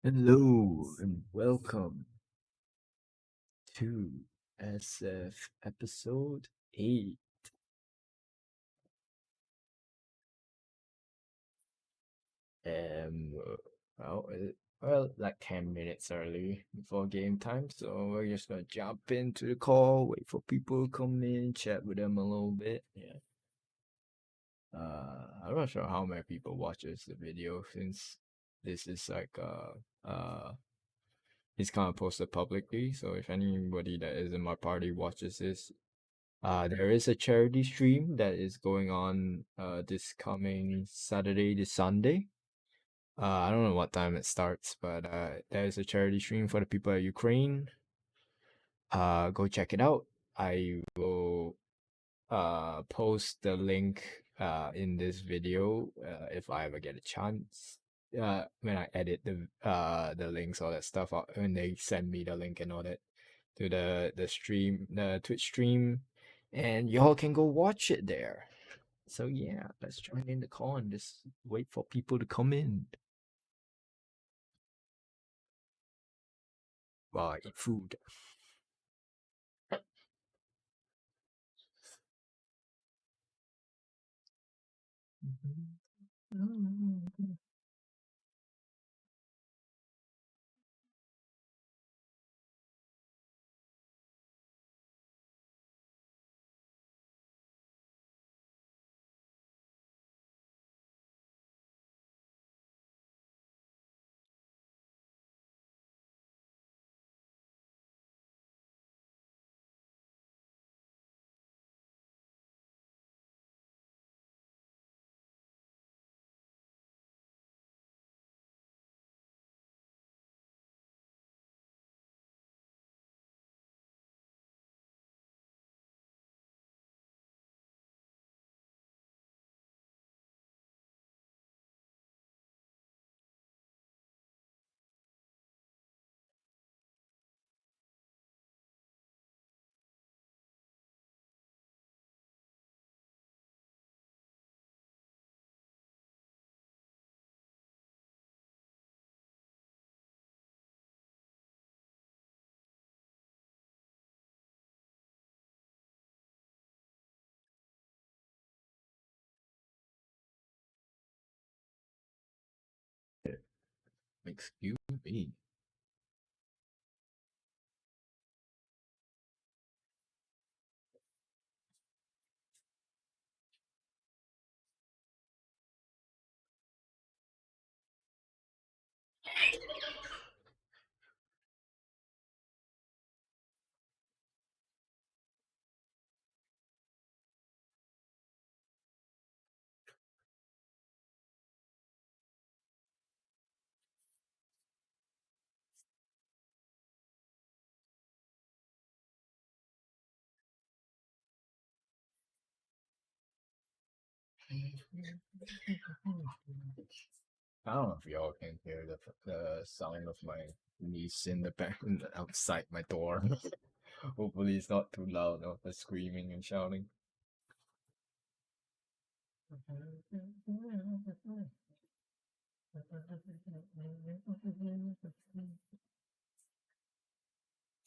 Hello and welcome to Aseth episode 8. Um, like 10 minutes early before game time, so we're just gonna jump into the call, wait for people to come in, chat with them a little bit. Yeah. I'm not sure how many people watches the video since this is it's kind of posted publicly. So if anybody that is in my party watches this, there is a charity stream that is going on this coming Saturday to Sunday. I don't know what time it starts, but there is a charity stream for the people of Ukraine. Go check it out. I will post the link in this video if I ever get a chance. When I edit the links, all that stuff, when they send me the link and all that to the stream, the Twitch stream, and y'all can go watch it there. So yeah, let's join in the call and just wait for people to come in while I eat food. Excuse me. I don't know if y'all can hear the sound of my niece in the back outside my door. Hopefully, it's not too loud of the screaming and shouting.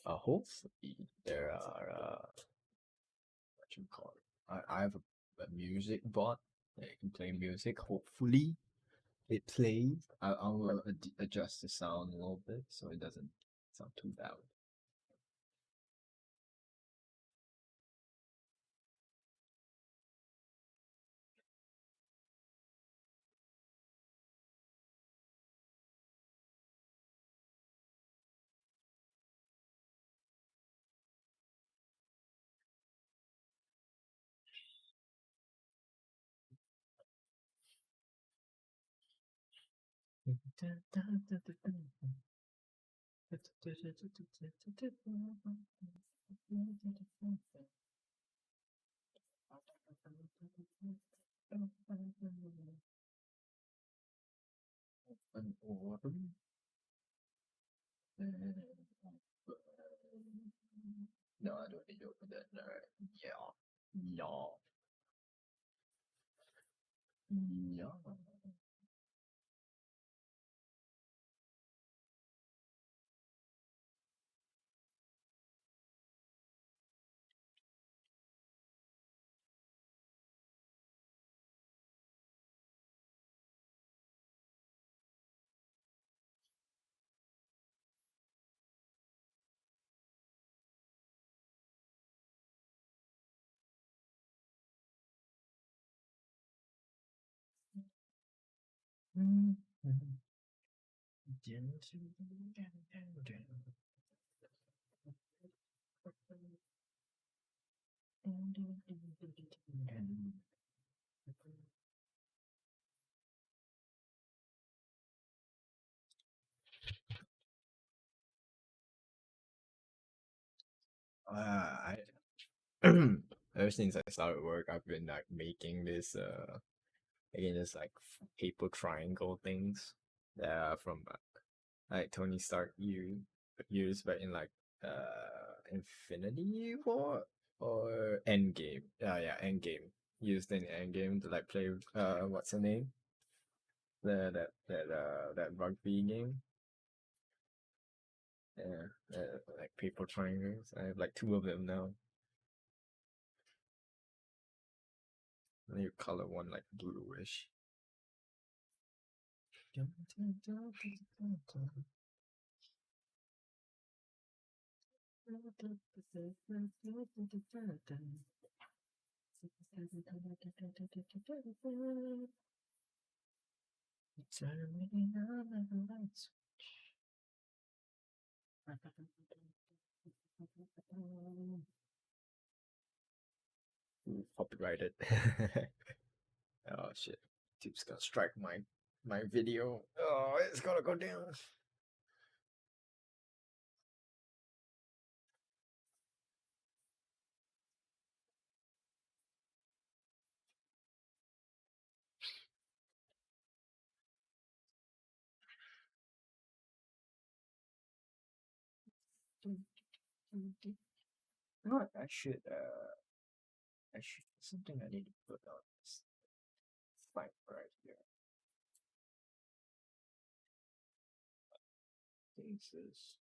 Hopefully, there are what you call it. I have a music bot that can play music. Hopefully, it plays. I will adjust the sound a little bit so it doesn't sound too loud. An autumn. No, I don't need to open that. Alright. Yeah. Yeah. Yeah. I ever since I started work, I've been like making this again this like paper triangle things that are from like Tony Stark used back in like Infinity War or Endgame. Yeah, Endgame. Used in Endgame to like play what's the name? That rugby game. Yeah, like paper triangles. I have like two of them now. I need to color one like bluish. Ooh, copyrighted. Oh shit. YouTube's gonna strike my video. Oh, it's gonna go down. You know what? I should something I need to put on this fight right here. This is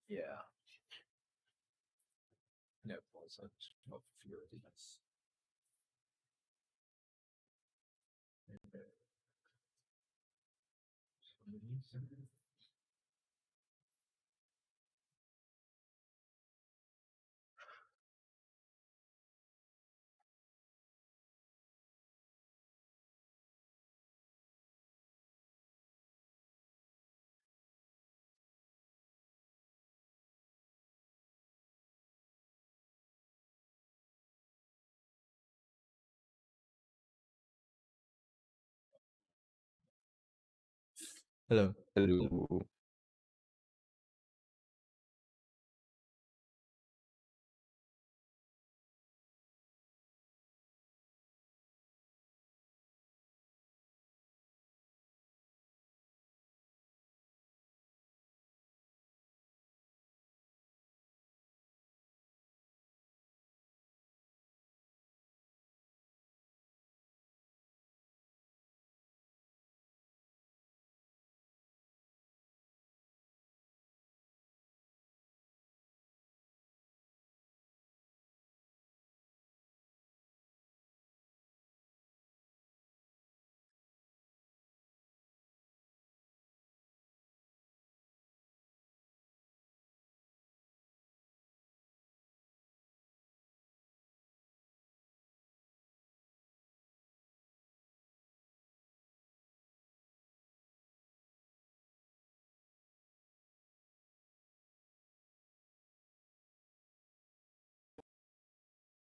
yeah. No, also not furious. Hello. Hello.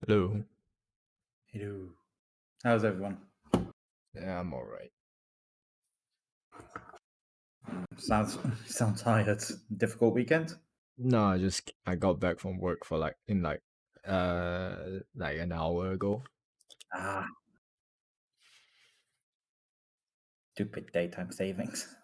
Hello. Hello. How's everyone? Yeah, I'm alright. Sounds tired. Difficult weekend? No, I got back from work for like an hour ago. Ah, stupid daytime savings.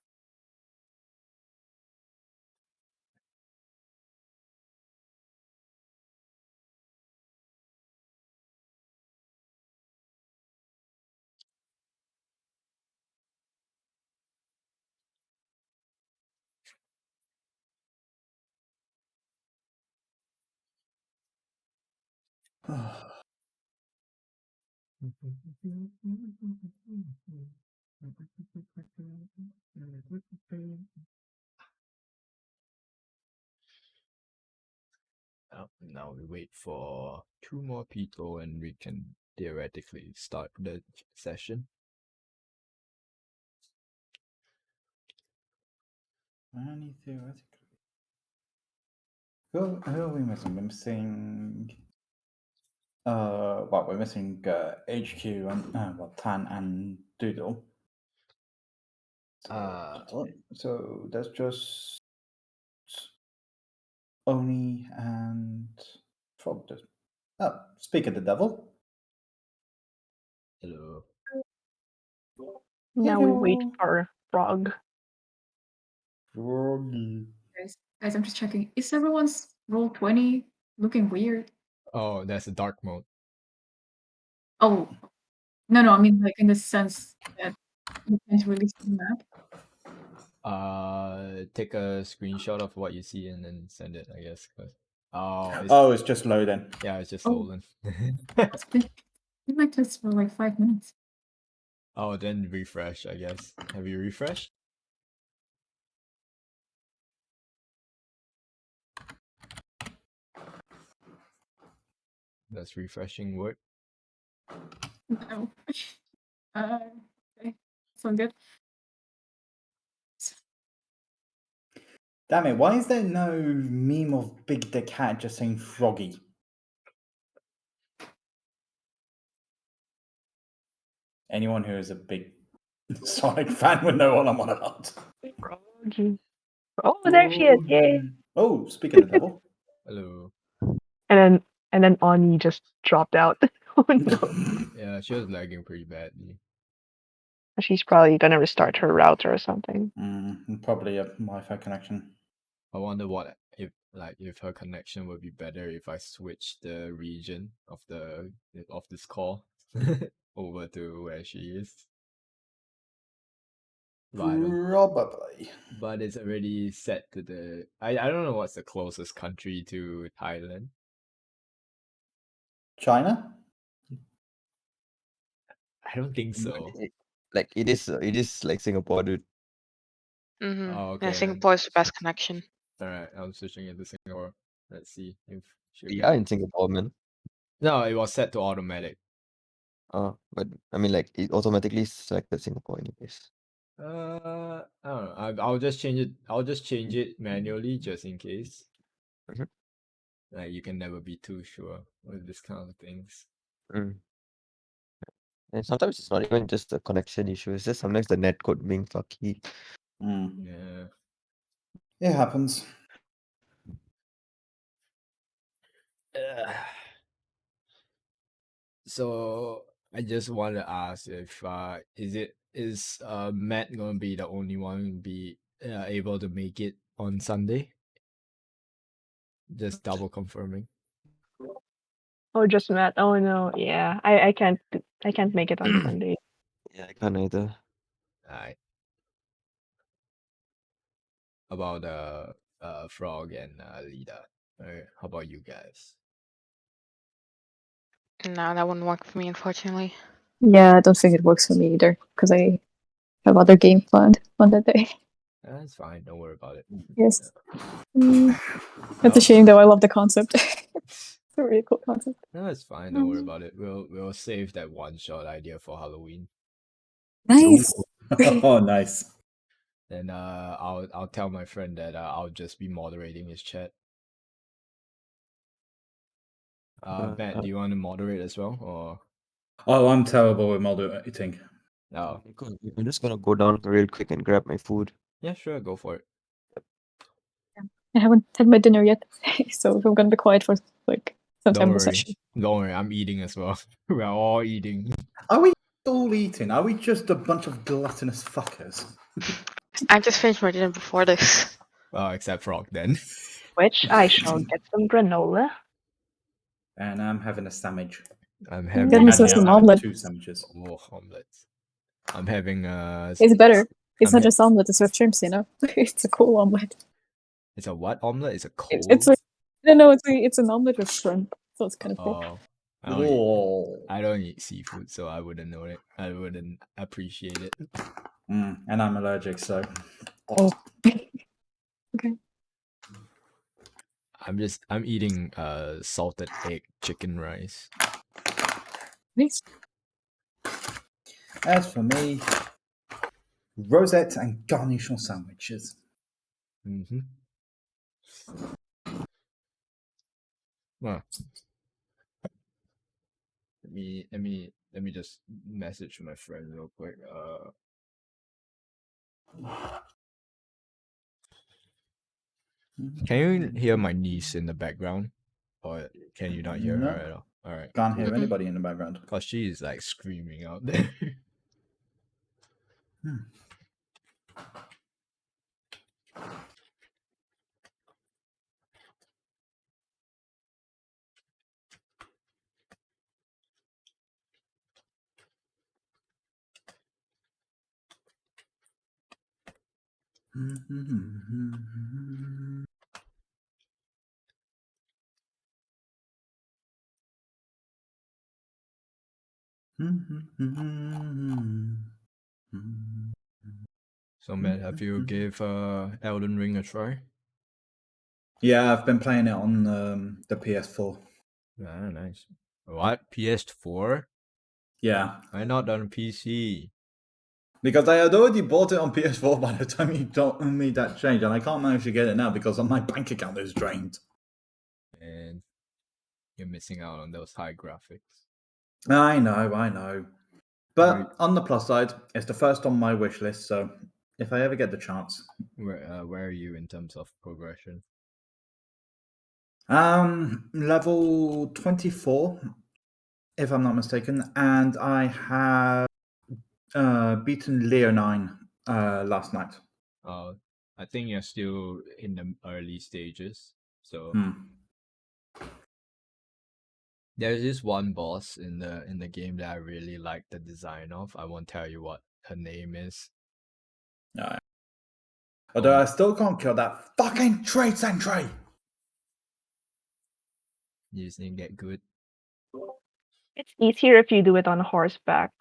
Now we wait for two more people and we can theoretically start the session. Only theoretically. Who are we missing? We're missing. Well, we're missing HQ and Tan and Doodle. So that's just Oni and Frog. Oh, speak of the devil. Hello. Now we wait Hello. for Frog. Froggy. Guys, I'm just checking. Is everyone's roll 20 looking weird? Oh, that's a dark mode. Oh, no, I mean like in the sense that you can't release the map. Take a screenshot of what you see and then send it, I guess. It's just loading. Yeah, it's just Oh. stolen. It's been like this for like 5 minutes. Oh, then refresh, I guess. Have you refreshed? Does refreshing work? No. Okay. So good. Damn it, why is there no meme of Big Dick Hat just saying Froggy? Anyone who is a big Sonic fan would know what I'm on about. Froggy. Oh, there she is! Yay! Oh, speaking of the devil. Hello. And then Ani just dropped out. Oh no. Yeah, she was lagging pretty badly. She's probably gonna restart her router or something. Probably a Wi-Fi connection. I wonder what if her connection would be better if I switch the region of this call over to where she is. Probably. But it's already set to the I don't know what's the closest country to Thailand. China? I don't think so. It is like Singapore, dude. Mm-hmm. Oh, okay. Yeah, then. Singapore is the best connection. Alright, I'm switching it to Singapore. Let's see if she'll We get are it. in Singapore, man. No, it was set to automatic. But I mean, like, it automatically selected Singapore anyways. I don't know. I'll just change it. I'll just change it manually just in case. Mhm. Like you can never be too sure with this kind of things. And sometimes it's not even just a connection issue. It's just sometimes the net code being fucky. Yeah. It happens. So I just want to ask if is Matt gonna be the only one be able to make it on Sunday? Just double confirming. Oh, just Matt. Oh no, yeah. I can't make it on Sunday. Yeah, I can't either. Alright. About Frog and Lida. Alright, how about you guys? No, that wouldn't work for me, unfortunately. Yeah, I don't think it works for me either because I have other game planned on that day. That's fine. Don't worry about it. Yes. That's a shame, though. I love the concept. It's a really cool concept. No, it's fine. Don't worry about it. We'll save that one shot idea for Halloween. Nice. Oh, nice. Then I'll tell my friend that I'll just be moderating his chat. Matt, do you want to moderate as well, or? Oh, I'm terrible with moderating. Oh, I'm just gonna go down real quick and grab my food. yeah, sure, go for it. I haven't had my dinner yet, so I'm gonna be quiet for like some time Don't in the worry. session. Don't worry. I'm eating as well. We're all eating. Are we all eating? Are we just a bunch of gluttonous fuckers? I just finished my dinner before this. Except Frog then. Which I shall get some granola. And I'm having a sandwich. I'm Get having me some omelet. 2 sandwiches. Oh, omelets. I'm having It's better. It's I'm not just omelet, it's with shrimps, you know? It's a cool omelet. It's a what omelet? It's a cold. It's an omelet with shrimp, so it's kind of cool. Oh, I don't eat seafood, so I wouldn't know it. I wouldn't appreciate it. And I'm allergic, so. Oh. Okay. I'm eating salted egg chicken rice. Nice. As for me, rosette and garnichon sandwiches. Mm-hmm. Well, let me just message my friend real quick. Can you hear my niece in the background, or can you not hear No. her at all? All right, Can't hear Mhm. anybody in the background. cause she is like screaming out there. So Matt, have you give Elden Ring a try? Yeah, I've been playing it on the PS4. Ah, nice. What, PS4? Yeah, Why not on PC? because I had already bought it on PS4 by the time you told me that change, and I can't manage to get it now because my bank account is drained. And you're missing out on those high graphics. I know. But on the plus side, it's the first on my wish list, so if I ever get the chance. Where are you in terms of progression? Level 24, if I'm not mistaken, and I have beaten Leonine last night. I think you're still in the early stages. So there's this one boss in the game that I really like the design of. I won't tell you what her name is. Alright. Although I still can't kill that fucking trade sentry. You just need to get good. It's easier if you do it on horseback.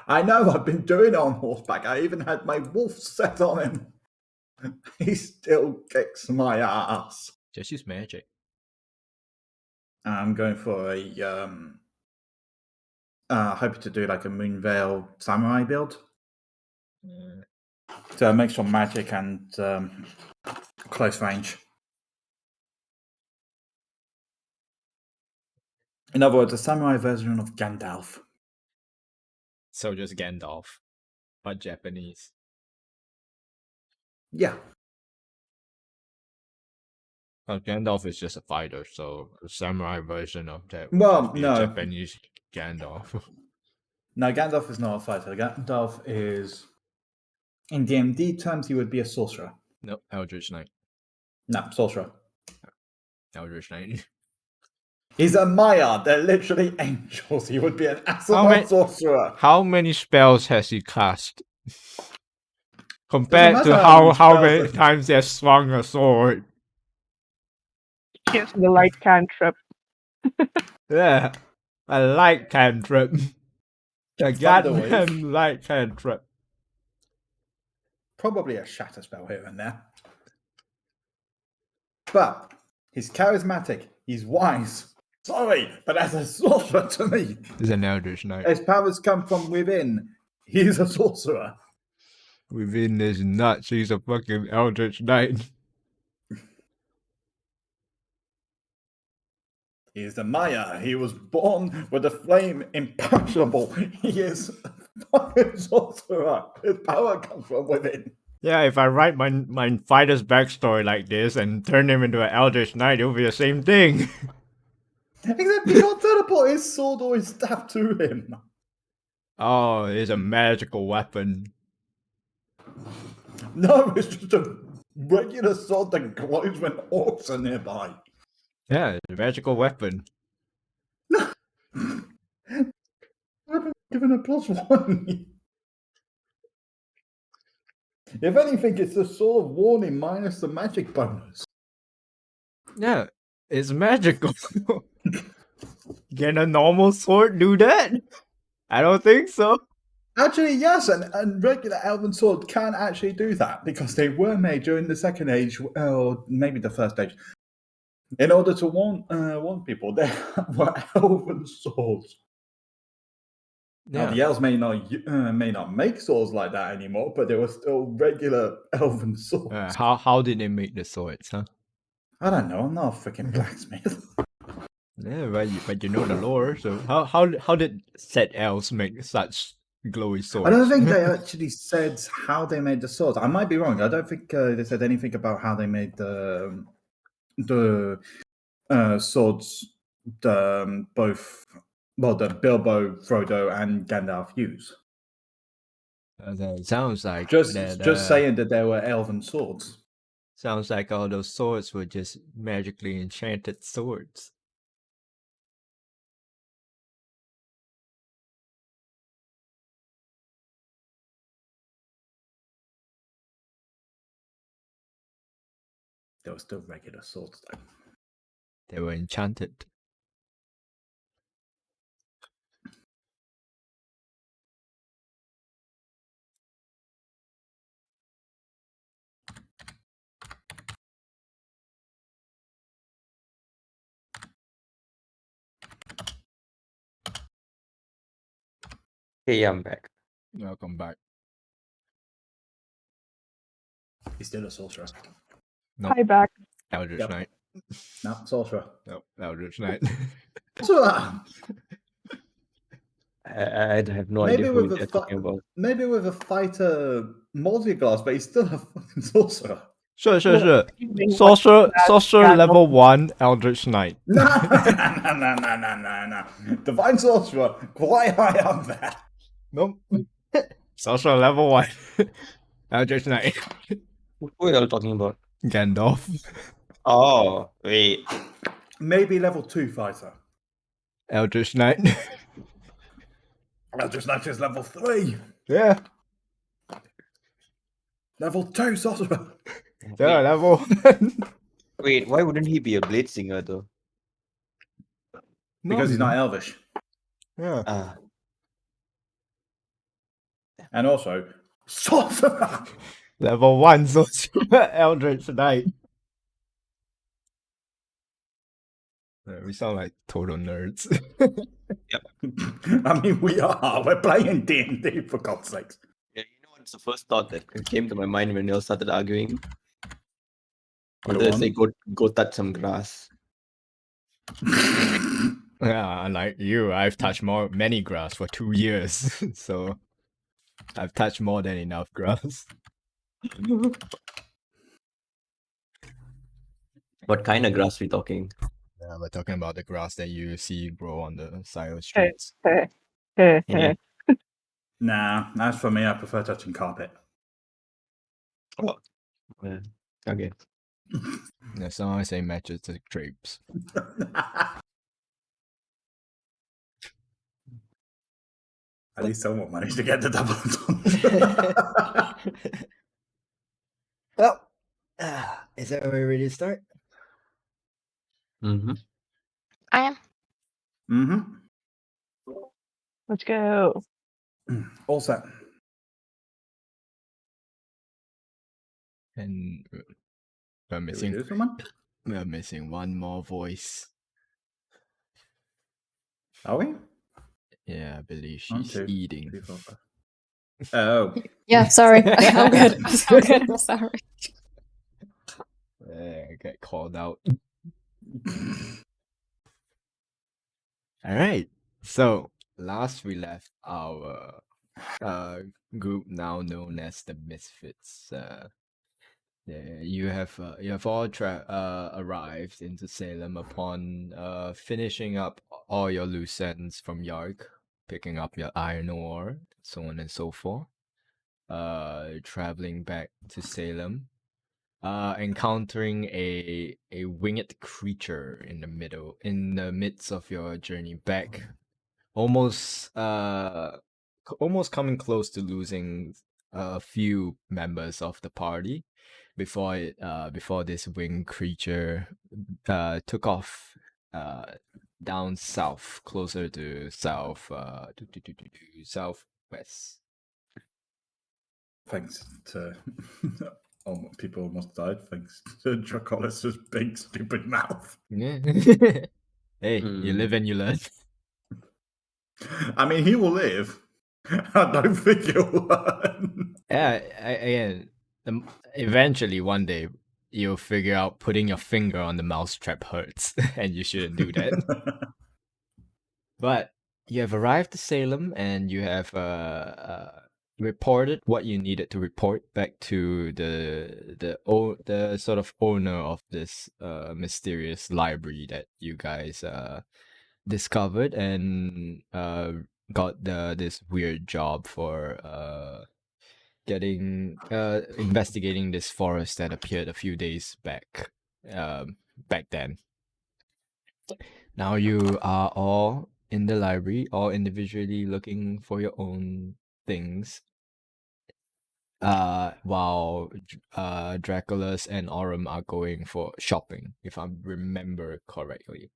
I know, I've been doing it on horseback. I even had my wolf set on him. He still kicks my ass. Just use magic. I'm going for a hoping to do like a Moonveil samurai build. So a mix of magic and close range. In other words, a samurai version of Gandalf. So just Gandalf, but Japanese. Yeah. Gandalf is just a fighter, so a samurai version of that would Well, just be no. Japanese Gandalf. No, Gandalf is not a fighter. Gandalf is, in D&D terms, he would be a sorcerer. Nope, Eldritch Knight. No, sorcerer. Eldritch Knight. He's a Maya. They're literally angels. He would be an Asimov sorcerer. How many spells has he cast? Compared matter to how how many many spells times he has swung a sword. Just the light cantrip. Yeah, a light cantrip. A Thunderwave. goddamn light cantrip. Probably a shatter spell here and there. But he's charismatic. He's wise. Sorry, but as a sorcerer to me, He's an Eldritch Knight. his powers come from within. He's a sorcerer. Within his nuts, he's a fucking Eldritch Knight. He is the Maya. He was born with a flame imperishable. He is a fucking sorcerer. His power comes from within. Yeah, if I write my fighter's backstory like this and turn him into an Eldritch Knight, it'll be the same thing. Except he can't teleport his sword or his staff to him. Oh, it's a magical weapon. No, it's just a regular sword that glows when orcs are nearby. Yeah, it's a magical weapon. I've been given a +1. If anything, it's a sword of warning minus the magic bonus. Yeah, it's magical. Can a normal sword do that? I don't think so. Actually, yes, and regular elven sword can actually do that because they were made during the Second Age, or maybe the First Age, in order to warn people. They were elven swords. Now the elves may not make swords like that anymore, but they were still regular elven swords. How did they make the swords, huh? I don't know. I'm not a freaking blacksmith. Yeah, but you know the lore. So how did said elves make such glowy swords? I don't think they actually said how they made the swords. I might be wrong. I don't think they said anything about how they made the swords. Both the Bilbo, Frodo, and Gandalf use. It sounds like Just that, saying that there were elven swords. Sounds like all those swords were just magically enchanted swords. They were still regular swords, though. They were enchanted. Hey, I'm back. Welcome back. He's still a sorcerer. Nope. Hi back. Eldritch Yep. Knight. No, sorcerer. Nope. Eldritch Knight. Sorcerer! I have no idea who you're talking about. Maybe with a fighter multi-class, but he's still a fucking sorcerer. Sure. What- Sorcerer that level 1, Eldritch Knight. No. Divine sorcerer, quite high up there. Nope. Sorcerer level 1, Eldritch Knight. Who are you all talking about? Gandalf. Oh, wait. Maybe level 2 fighter. Eldritch Knight. Eldritch Knight is level 3. Yeah. Level 2 sorcerer. Yeah, level 1. Wait, why wouldn't he be a blade singer though? Because he's not elvish. Yeah. Ah, And also, sorcerer. Level 1 Sorcerer Eldritch Knight. We sound like total nerds. I mean, we are. We're playing D&D, for God's sakes. yeah, you know what's the first thought that came to my mind when you all started arguing? I Go wanted to on. say, go touch some grass. Yeah, unlike you, I've touched many grass for 2 years, so I've touched more than enough grass. What kind of grass we talking? Yeah, we're talking about the grass that you see grow on the side of the streets. Yeah. Nah, as for me, I prefer touching carpet. Oh, yeah. Okay. Yeah, so I say matches to drapes. At least someone managed to get the double entendre. Well, is that where we're ready to start? Mm-hmm. I am. Mm-hmm. Let's go. All set. And we're Did we missing, do someone? we're missing one more voice. Are we? Yeah, I believe 1, she's 2, eating. 3, 4, 5. Oh. Yeah, sorry. I'm good. I'm good. I'm sorry. Yeah, I get called out. Alright, so last we left our group now known as the Misfits. Yeah, you have all arrived into Salem upon finishing up all your loose ends from Yark, picking up your iron ore, so on and so forth. Traveling back to Salem, encountering a winged creature in the midst of your journey back, almost coming close to losing a few members of the party before this winged creature took off down south, closer to southwest. Thanks to people almost died. Thanks to Dracolus's big stupid mouth. Yeah. Hey, you Mm. live and you learn. I mean, he will live. I don't think he'll learn. Yeah, again, eventually one day you'll figure out putting your finger on the mousetrap hurts, and you shouldn't do that. But you have arrived to Salem, and you have reported what you needed to report back to the sort of owner of this mysterious library that you guys discovered and got this weird job for investigating this forest that appeared a few days back back then. Now you are all in the library, all individually looking for your own things. While Draculus and Aurum are going for shopping, if I remember correctly.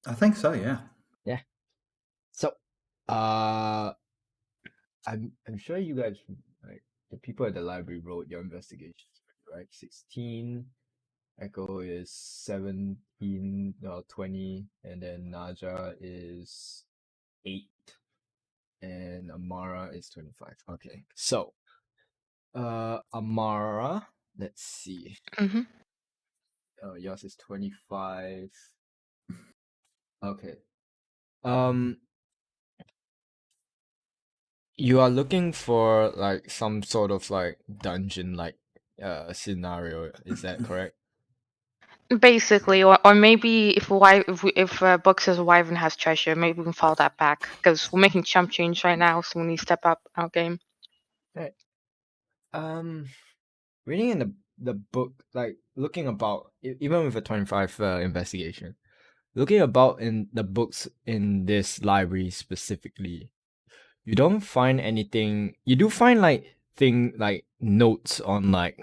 I think so, yeah. Yeah. So, I'm sure you guys, like, the people at the library wrote your investigations, right? 16. Echo is 17 or 20, and then Naja is 8, and Amara is 25. Okay, so Amara, let's see. Mm-hmm. Yours is 25. Okay. Um, you are looking for like some sort of like dungeon like scenario, is that correct? Basically, or maybe if Book says Wyvern has treasure, maybe we can follow that back because we're making chump change right now, so we need to step up our game. Right. Reading in the book, like looking about, even with a 25 investigation, looking about in the books in this library specifically, you don't find anything. You do find like notes on like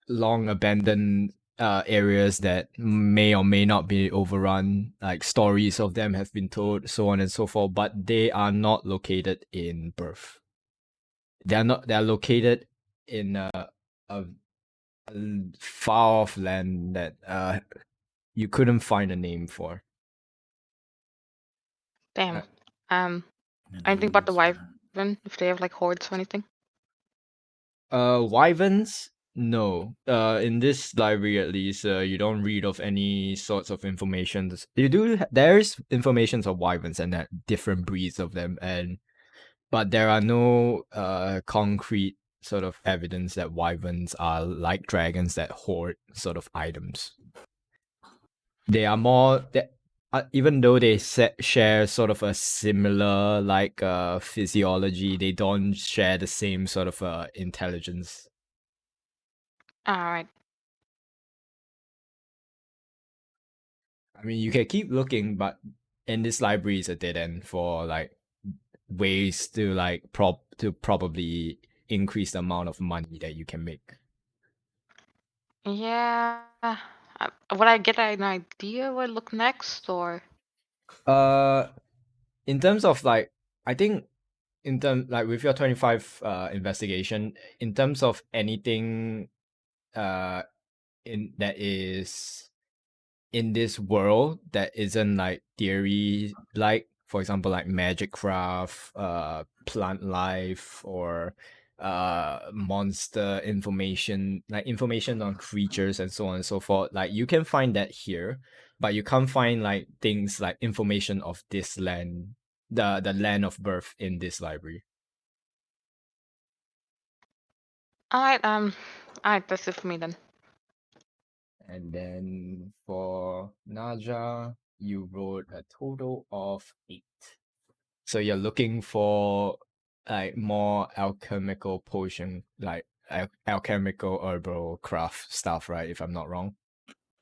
long abandoned areas that may or may not be overrun, like stories of them have been told, so on and so forth, but they are not located in Birth. They're located in a far off land that you couldn't find a name for. Damn. Uh, Anything about the Wyvern? If they have like hordes or anything? Wyverns? No. In this library at least, you don't read of any sorts of information. You do. There's information of wyverns and that different breeds of them, but there are no concrete sort of evidence that wyverns are like dragons that hoard sort of items. They are more that. Even though they share sort of a similar like physiology, they don't share the same sort of intelligence. Alright. I mean, you can keep looking, but in this library is a dead end for like ways to like probably increase the amount of money that you can make. Yeah. Would I get an idea where to look next, or? In terms of like, I think in terms like with your 25 investigation, in terms of anything in that is in this world that isn't like theory, like for example like magic craft, plant life, or monster information, like information on creatures and so on and so forth, like you can find that here, but you can't find like things like information of this land, the land of birth in this library. Alright, that's it for me then. And then for Naja, you wrote a total of 8. So you're looking for like more alchemical potion, like alchemical herbal craft stuff, right? If I'm not wrong.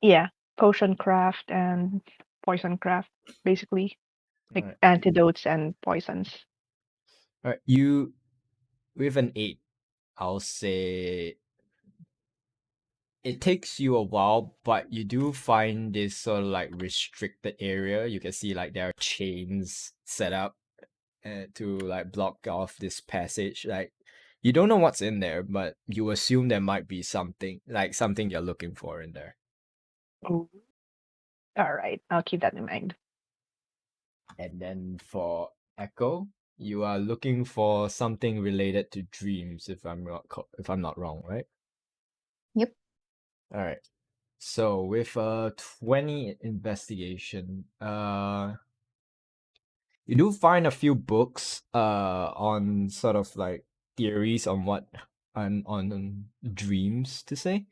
Yeah, potion craft and poison craft, basically, like Alright. antidotes and poisons. Alright. You with an 8, I'll say it takes you a while, but you do find this sort of like restricted area. You can see like there are chains set up to like block off this passage. Like you don't know what's in there, but you assume there might be something you're looking for in there. Ooh. All right, I'll keep that in mind. And then for Echo, you are looking for something related to dreams, if I'm not wrong, right? Yep. All right. So with 20 investigation, you do find a few books on sort of like theories on what on dreams to say.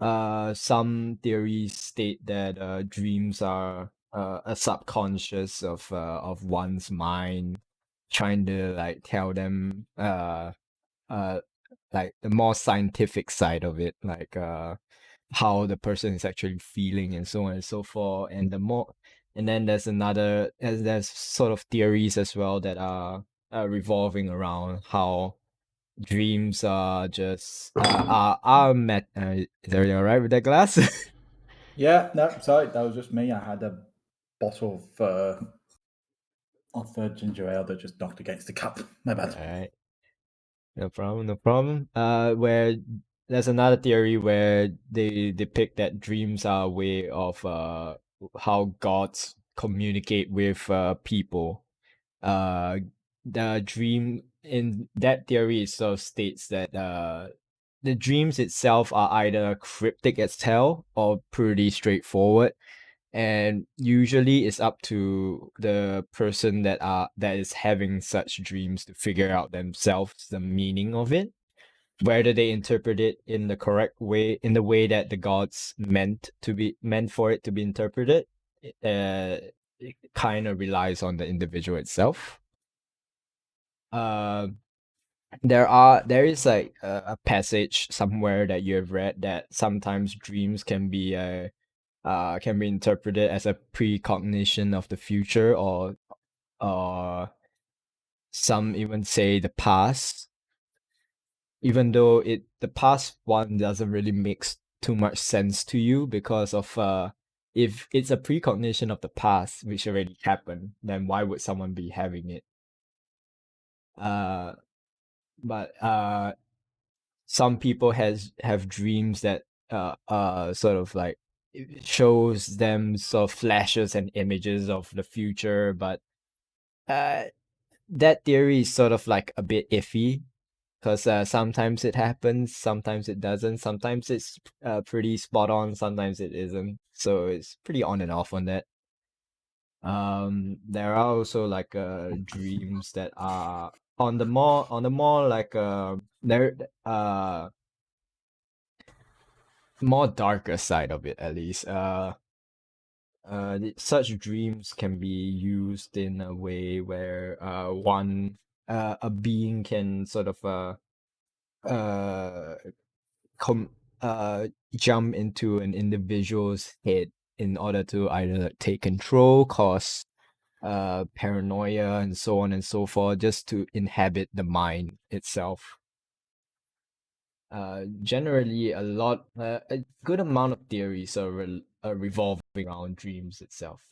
Some theories state that dreams are a subconscious of one's mind trying to like tell them uh like the more scientific side of it, like how the person is actually feeling and so on and so forth. And then there's there's sort of theories as well that are revolving around how dreams are just are met. Is everything all right with that glass? Yeah, no, sorry, that was just me. I had a bottle of ginger ale that just knocked against the cup. My bad. All right. No problem, no problem. Where there's another theory where they depict that dreams are a way of how gods communicate with people. Uh, the dream in that theory itself states that the dreams itself are either cryptic as hell or pretty straightforward, and usually it's up to the person that is having such dreams to figure out themselves the meaning of it, whether they interpret it in the correct way, in the way that the gods meant for it to be interpreted. It kind of relies on the individual itself. uh there is like a passage somewhere that you have read that sometimes dreams can be interpreted as a precognition of the future, or some even say the past, even though the past one doesn't really make too much sense to you because of if it's a precognition of the past which already happened, then why would someone be having it? uh but some people have dreams that sort of like it shows them sort of flashes and images of the future, but uh that theory is sort of like a bit iffy because sometimes it happens, sometimes it doesn't, sometimes it's pretty spot on, sometimes it isn't, so it's pretty on and off on that. There are also like dreams that are on the more like there more darker side of it, at least. Such dreams can be used in a way where a being can sort of uh com jump into an individual's head in order to either take control, cause paranoia, and so on and so forth, just to inhabit the mind itself. Generally, a good amount of theories are revolving around dreams itself.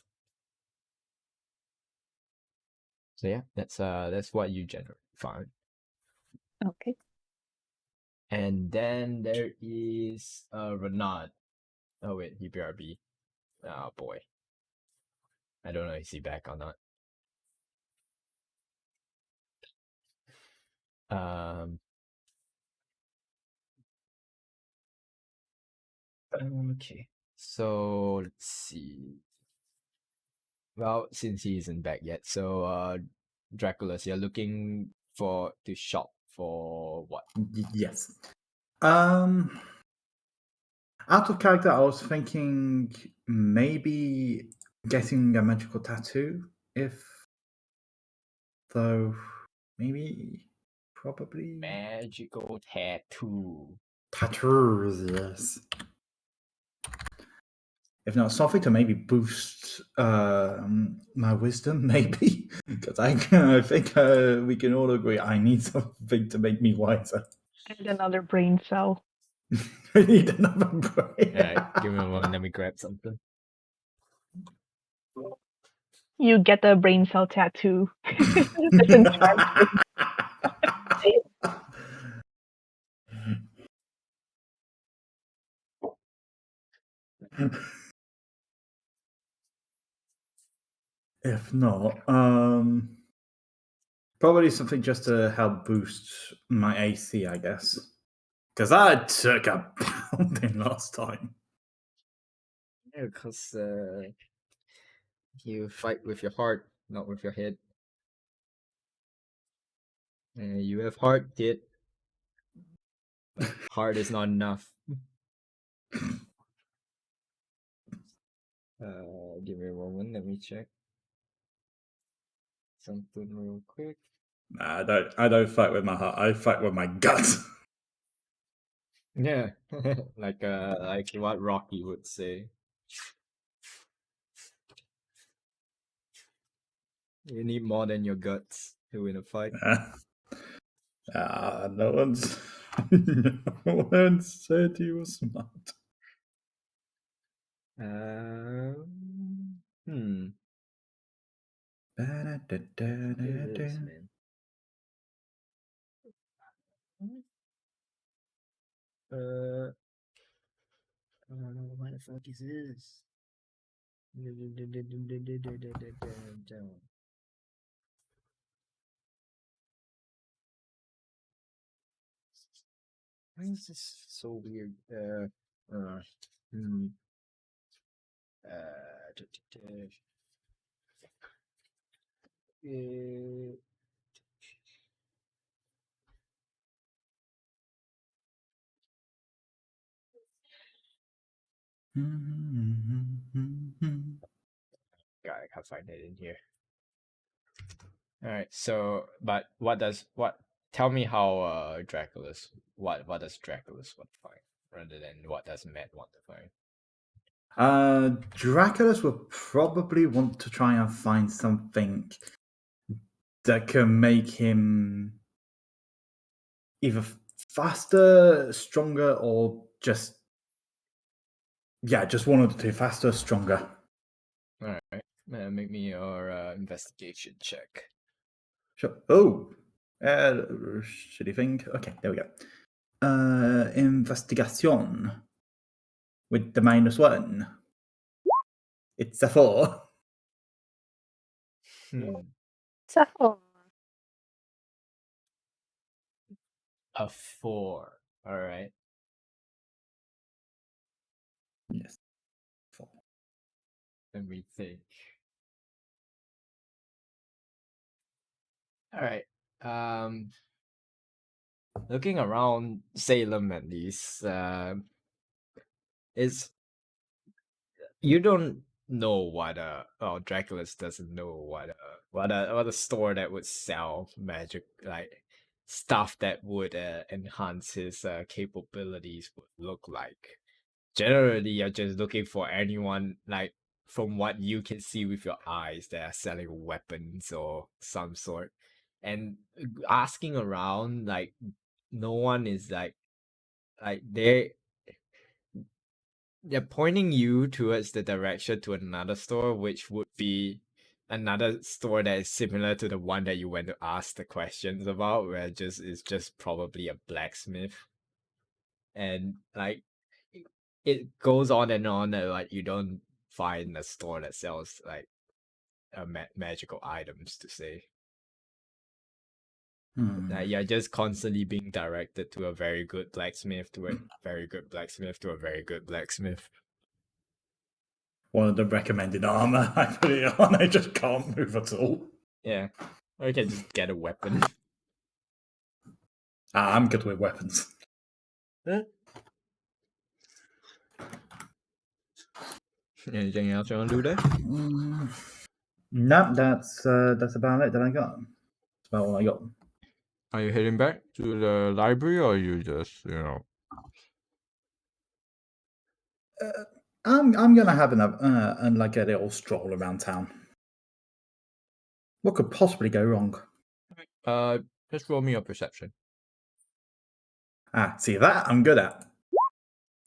So yeah, that's what you generally find. Okay. And then there is Renard. Oh wait, he BRB. Oh boy. I don't know if he's back or not. Um okay. So let's see. Well, since he isn't back yet, so Dracula's, you're looking for to shop for what? Yes. Out of character, I was thinking maybe getting a magical tattoo. Though, maybe, probably Magical tattoo. tattoos. Yes. If not, something to maybe boost my wisdom, maybe, because I think we can all agree I need something to make me wiser. And another brain cell. I need another brain. Alright, give me a moment, let me grab something. You get a brain cell tattoo. That's enchanted. If not, probably something just to help boost my AC, I guess. Because I took a pounding last time. Yeah, because you fight with your heart, not with your head. You have heart, kid. But heart is not enough. Give me a moment. Let me check something real quick. Nah, I don't fight with my heart. I fight with my gut. Yeah, like what Rocky would say. You need more than your guts to win a fight. No one's no one said you were smart. Hmm. It is, man. What the fuck is this? Why is this so weird? Hmm. D- d- d- uh, God, I can't find it in here. All right. So, but tell me how Dracula's what does Dracula's want to find rather than what does Matt want to find? Draculus would probably want to try and find something that can make him either faster, stronger, or just one of the two: faster, stronger. All right. Make me your investigation check. Sure. Oh, shitty thing. Okay, there we go. Investigation with the -1. It's a 4. So, A 4. All right. Yes. 4. Let me think. All right. Looking around Salem at least, is you don't know what Dracula's doesn't know what a store that would sell magic like stuff that would enhance his capabilities would look like. Generally, you're just looking for anyone like from what you can see with your eyes that are selling weapons or some sort, and asking around like no one is like they're pointing you towards the direction to another store, which would be another store that is similar to the one that you went to ask the questions about, where it's just probably a blacksmith. And like it goes on and on that like you don't find a store that sells like magical items to say. Like you're just constantly being directed to a very good blacksmith, to a very good blacksmith, to a very good blacksmith. One of the recommended armor. I put it on. I just can't move at all. Yeah. Or you can just get a weapon. I'm good with weapons. Anything else you want to do there? No, that's about it that I got. That's about all I got. Are you heading back to the library or you just, I'm gonna have and like a little stroll around town. What could possibly go wrong? just roll me a perception. See that I'm good at.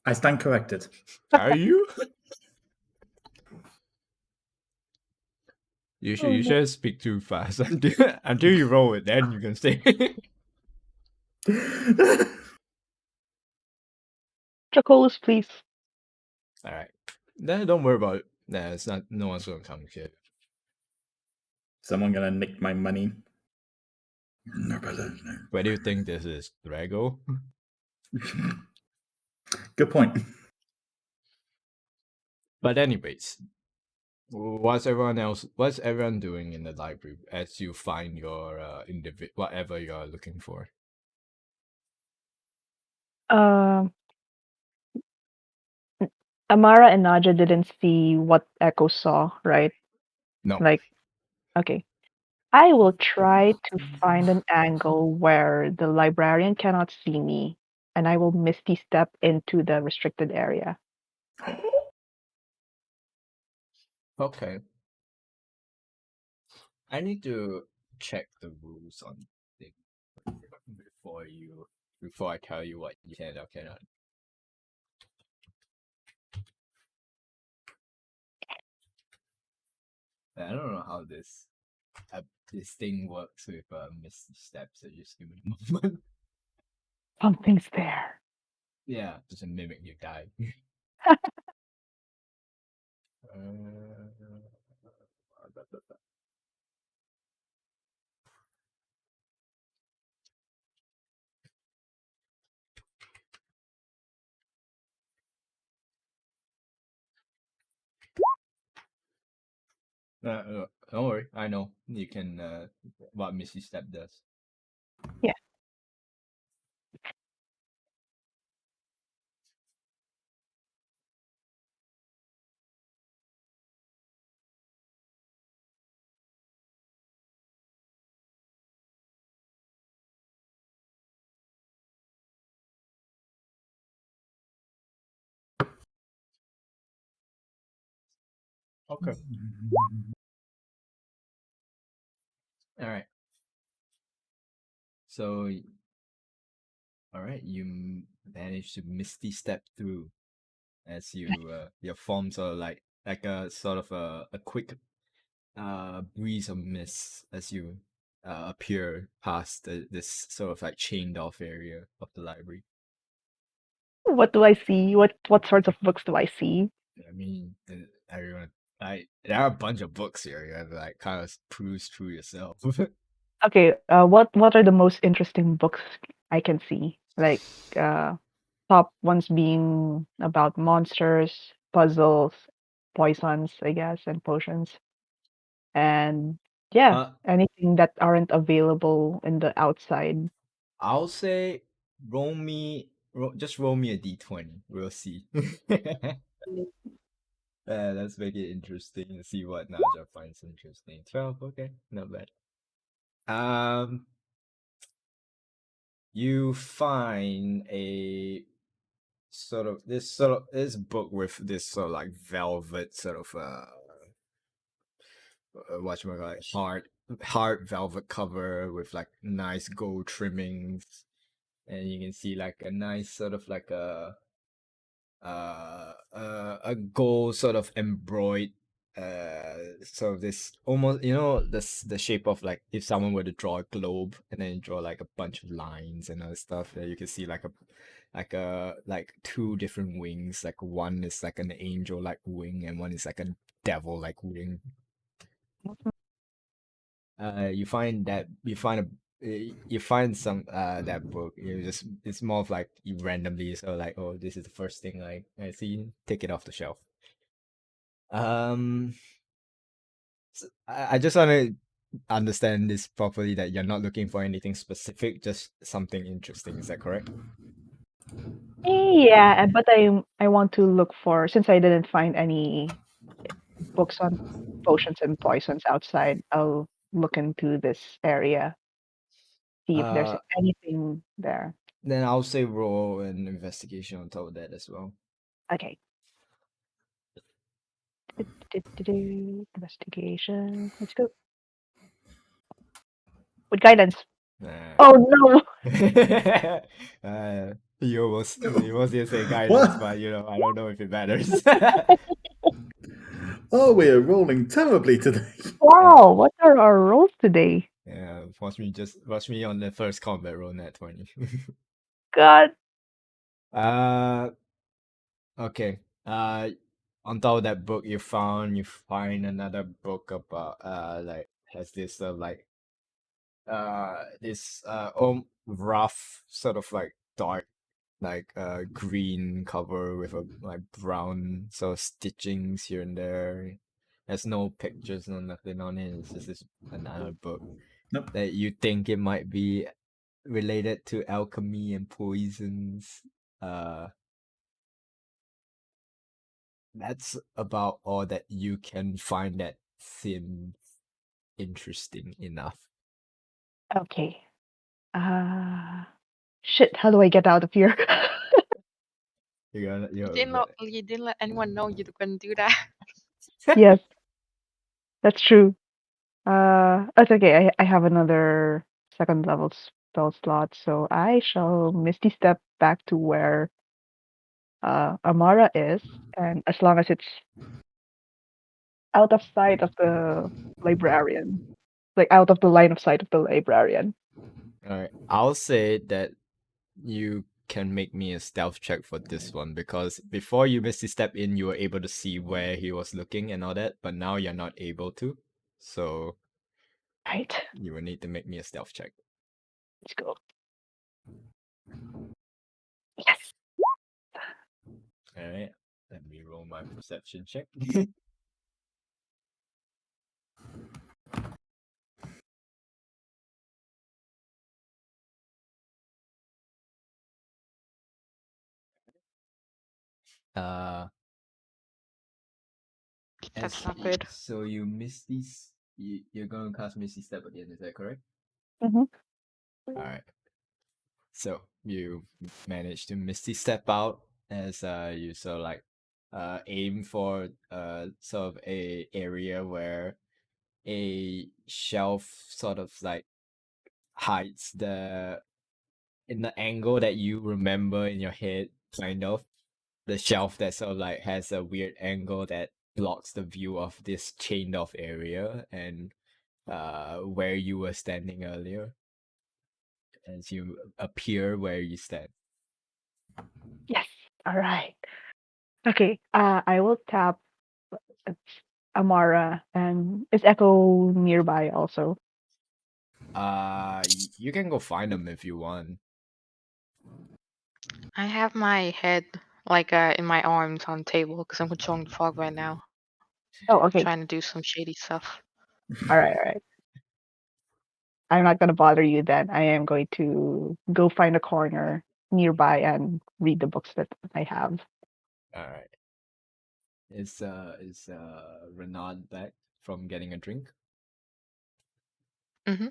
I stand corrected. Are you? You should speak too fast until you roll it, then you can say. Dracolis, please. All right. Then don't worry about it. Nah, it's not. No one's gonna come here. Someone gonna nick my money. No, brother, no. Where do you think this is, Drago? Good point. But anyways, what's everyone doing in the library as you find your whatever you're looking for? Um, Amara and Naja didn't see what Echo saw, right? No. Like, okay. I will try to find an angle where the librarian cannot see me, and I will misty step into the restricted area. Okay. I need to check the rules on thing before I tell you what you can or cannot. I don't know how this thing works with misty steps. So just give me a moment. Something's there. Yeah, just a mimic you die. Don't worry, I know you can. What Misty Step does. Yeah. Okay. All right. So, all right, you managed to Misty Step through as your forms are like a sort of a quick breeze of mist as you appear past this sort of like chained off area of the library. What do I see? What sorts of books do I see? I mean, everyone, there are a bunch of books here. You have to like kind of peruse through yourself. Okay, what are the most interesting books I can see? Like top ones being about monsters, puzzles, poisons, I guess, and potions. And yeah, uh, anything that aren't available in the outside. I'll say just roll me a d20. We'll see. Let's make it interesting and see what Naja finds interesting. 12, okay, not bad. You find a this book with this sort of like velvet sort of whatchamacallit, hard velvet cover with like nice gold trimmings, and you can see like a nice sort of like a gold sort of embroidered so this almost the shape of like if someone were to draw a globe and then draw like a bunch of lines and other stuff there you can see like two different wings, like one is like an angel like wing and one is like a devil like wing. You find some that book. It's more of like you randomly so like, oh, this is the first thing like I see, take it off the shelf. Um I just want to understand this properly, that you're not looking for anything specific, just something interesting. Is that correct? Yeah, but I want to look for, since I didn't find any books on potions and poisons outside, I'll look into this area, see if there's Uh, anything there. then I'll say roll an investigation on top of that as well. Okay. Investigation. Let's go. With guidance. Nah. Oh no! You almost didn't say guidance, What? but I don't know if it matters. Oh, we're rolling terribly today. Wow, what are our rolls today? Yeah, watch me on the first combat roll, nat 20. God. Uh, okay. On top of that book you find another book about like has this like this rough sort of like dark like green cover with a like brown sort of stitchings here and there. There's no pictures, no nothing on it. It's just this another book Nope. that you think it might be related to alchemy and poisons. That's about all that you can find that seems interesting enough. Okay. Shit, how do I get out of here? You didn't let anyone know you were gonna do that. Yes, that's true. That's okay. I have another second level spell slot, so I shall Misty Step back to where Amara is, and as long as it's out of sight of the librarian, like out of the line of sight of the librarian. Alright, I'll say that you can make me a stealth check for this one because before you Misty Step in, you were able to see where he was looking and all that, but now you're not able to. So Right, you will need to make me a stealth check. let's go. Yes. Alright, let me roll my perception check. uh That's not good. So you you're gonna cast Misty Step again, is that correct? Mhm. Alright. So you manage to Misty Step out as you sort of like aim for sort of a area where a shelf sort of like hides in the angle that you remember in your head, kind of. The shelf that sort of like has a weird angle that blocks the view of this chained off area and where you were standing earlier as you appear where you stand. Yes. All right. Okay. I will tap Amara, and is Echo nearby also? You can go find them if you want. I have my head like in my arms on the table because I'm controlling the fog right now, Oh, okay. trying to do some shady stuff. All right. All right. I'm not gonna bother you then. I am going to go find a corner nearby and read the books that I have. All right. Is Renaud back from getting a drink? Mm-hmm.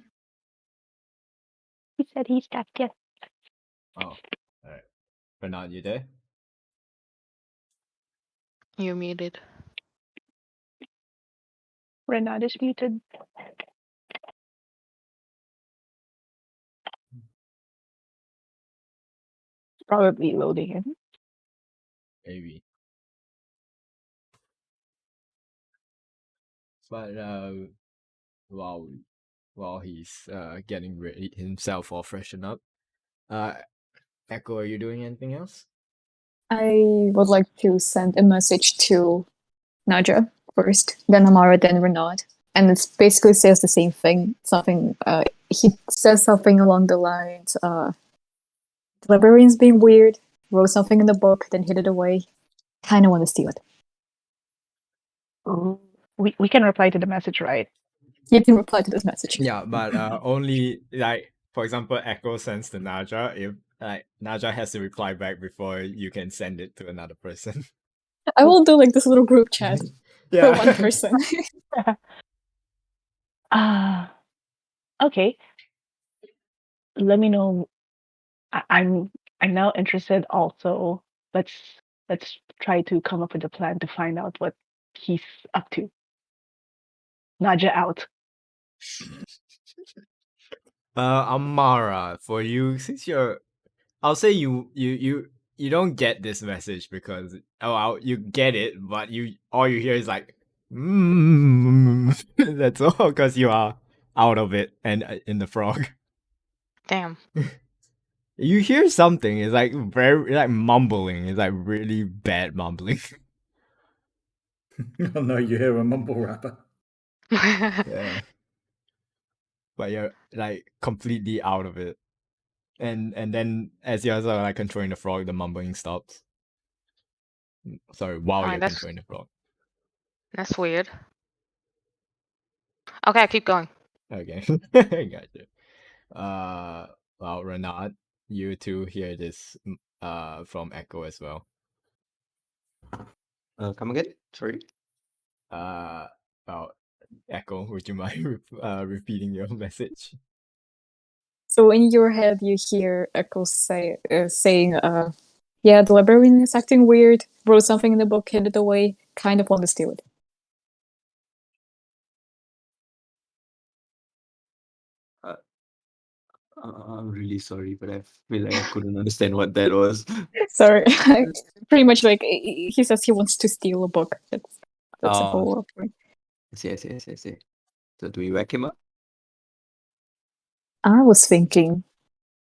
He said he's got yes. Oh, all right. Renaud, you there? You're muted. Renaud is muted. Probably loading in. Maybe. But while while he's getting ready himself all freshen up, uh, Echo, are you doing anything else? I would like to send a message to Naja first, then Amara, then Renaud. And it basically says the same thing. Something he says something along the lines, the librarian's being weird, wrote something in the book, then hid it away. Kinda wanna steal it. Ooh. We can reply to the message, right? You can reply to this message. Yeah, but only like for example, Echo sends to Naja. If like Naja has to reply back before you can send it to another person. I will do like this little group chat for one person. Okay. Let me know. I'm now interested also. Let's try to come up with a plan to find out what he's up to. Naja out. Amara, for you, since I'll say you don't get this message because you get it, but all you hear is like, that's all because you are out of it and in the frog. Damn. You hear something, it's like very like mumbling, it's like really bad mumbling. Oh no, you hear a mumble rapper. Yeah. but you're like completely out of it. And then as you're also like controlling the frog, the mumbling stops. Sorry, while Alright, you're that's controlling the frog. that's weird. Okay, keep going. Okay, gotcha. Well, Renat, you too hear this from Echo as well. Come again? Sorry. Well, Echo, would you mind repeating your message? So in your head, you hear Echo saying, "Yeah, the librarian is acting weird. Wrote something in the book, hid it away. Kind of want to steal it." I'm really sorry, but I feel like I couldn't understand what that was. Sorry, pretty much like he says he wants to steal a book. That's a Oh, whole point. I see. So do we whack him up? I was thinking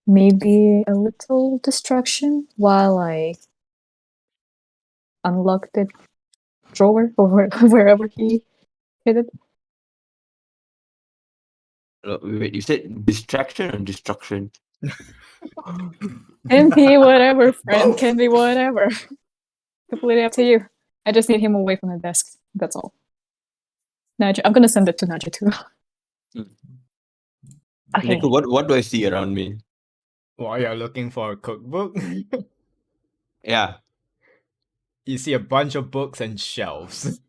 maybe a little distraction while I unlock the drawer or wherever he hid it. Wait, you said distraction or destruction? Can be whatever, friend. Can be whatever. Completely up to you. I just need him away from the desk. That's all. Naja, I'm gonna send it to Naja too. Okay. Nico, what do I see around me? While you're looking for a cookbook, Yeah. you see a bunch of books and shelves.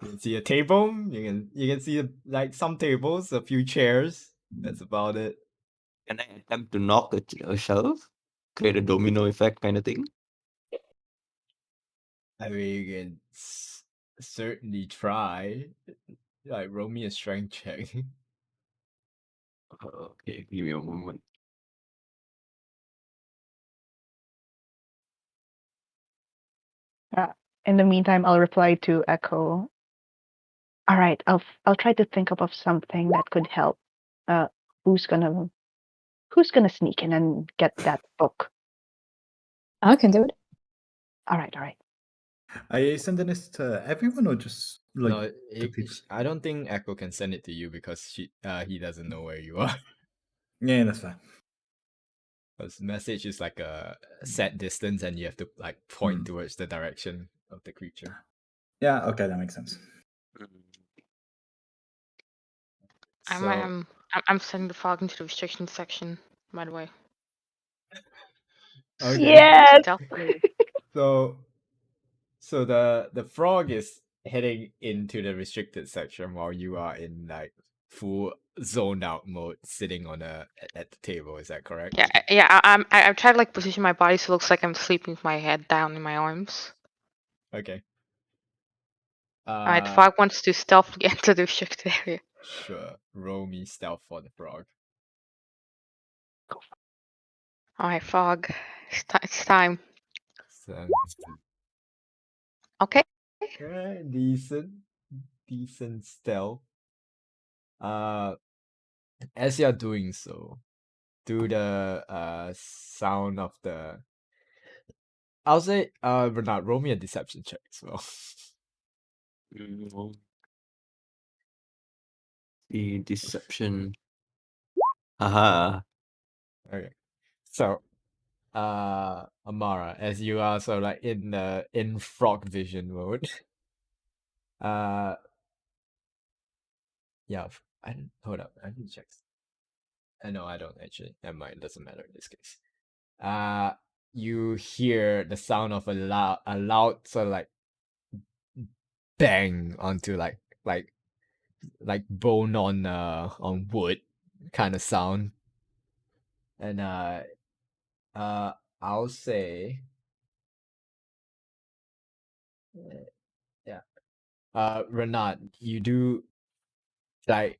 You can see a table. You can see like some tables, a few chairs. That's about it. Can I attempt to knock a shelf? Create a domino effect kind of thing? I mean, you can certainly try. Like, roll me a strength check. Okay, give me a moment. In the meantime, I'll reply to Echo. All right, I'll try to think of something that could help. Uh, who's gonna sneak in and get that book? I can do it. All right, all right. Are you sending this to everyone or just like No, to people? I don't think Echo can send it to you because he doesn't know where you are. Yeah, that's fine. Because message is like a set distance, and you have to like point towards the direction of the creature. Yeah, okay, that makes sense. So I'm sending the frog into the restriction section, by the way. okay. Yes. Stealthily. So the frog is heading into the restricted section while you are in like full zoned out mode, sitting on at the table. Is that correct? Yeah. I've tried to like position my body so it looks like I'm sleeping with my head down in my arms. Okay. Alright, the frog wants to stealthily enter the restricted area. Sure. Roll me stealth for the frog. Alright, frog. It's time. So, Okay. decent stealth. As you're doing so, do the sound of the. I'll say, Bernard, roll me a deception check as well. The deception. Aha. Okay. So, Amara, as you are so like in frog vision mode. Yeah, hold up. I need to check. No, I don't actually. Never mind. Doesn't matter in this case. You hear the sound of a loud sort of like bang onto like bone on wood kind of sound, and I'll say, yeah. Renat, like you do like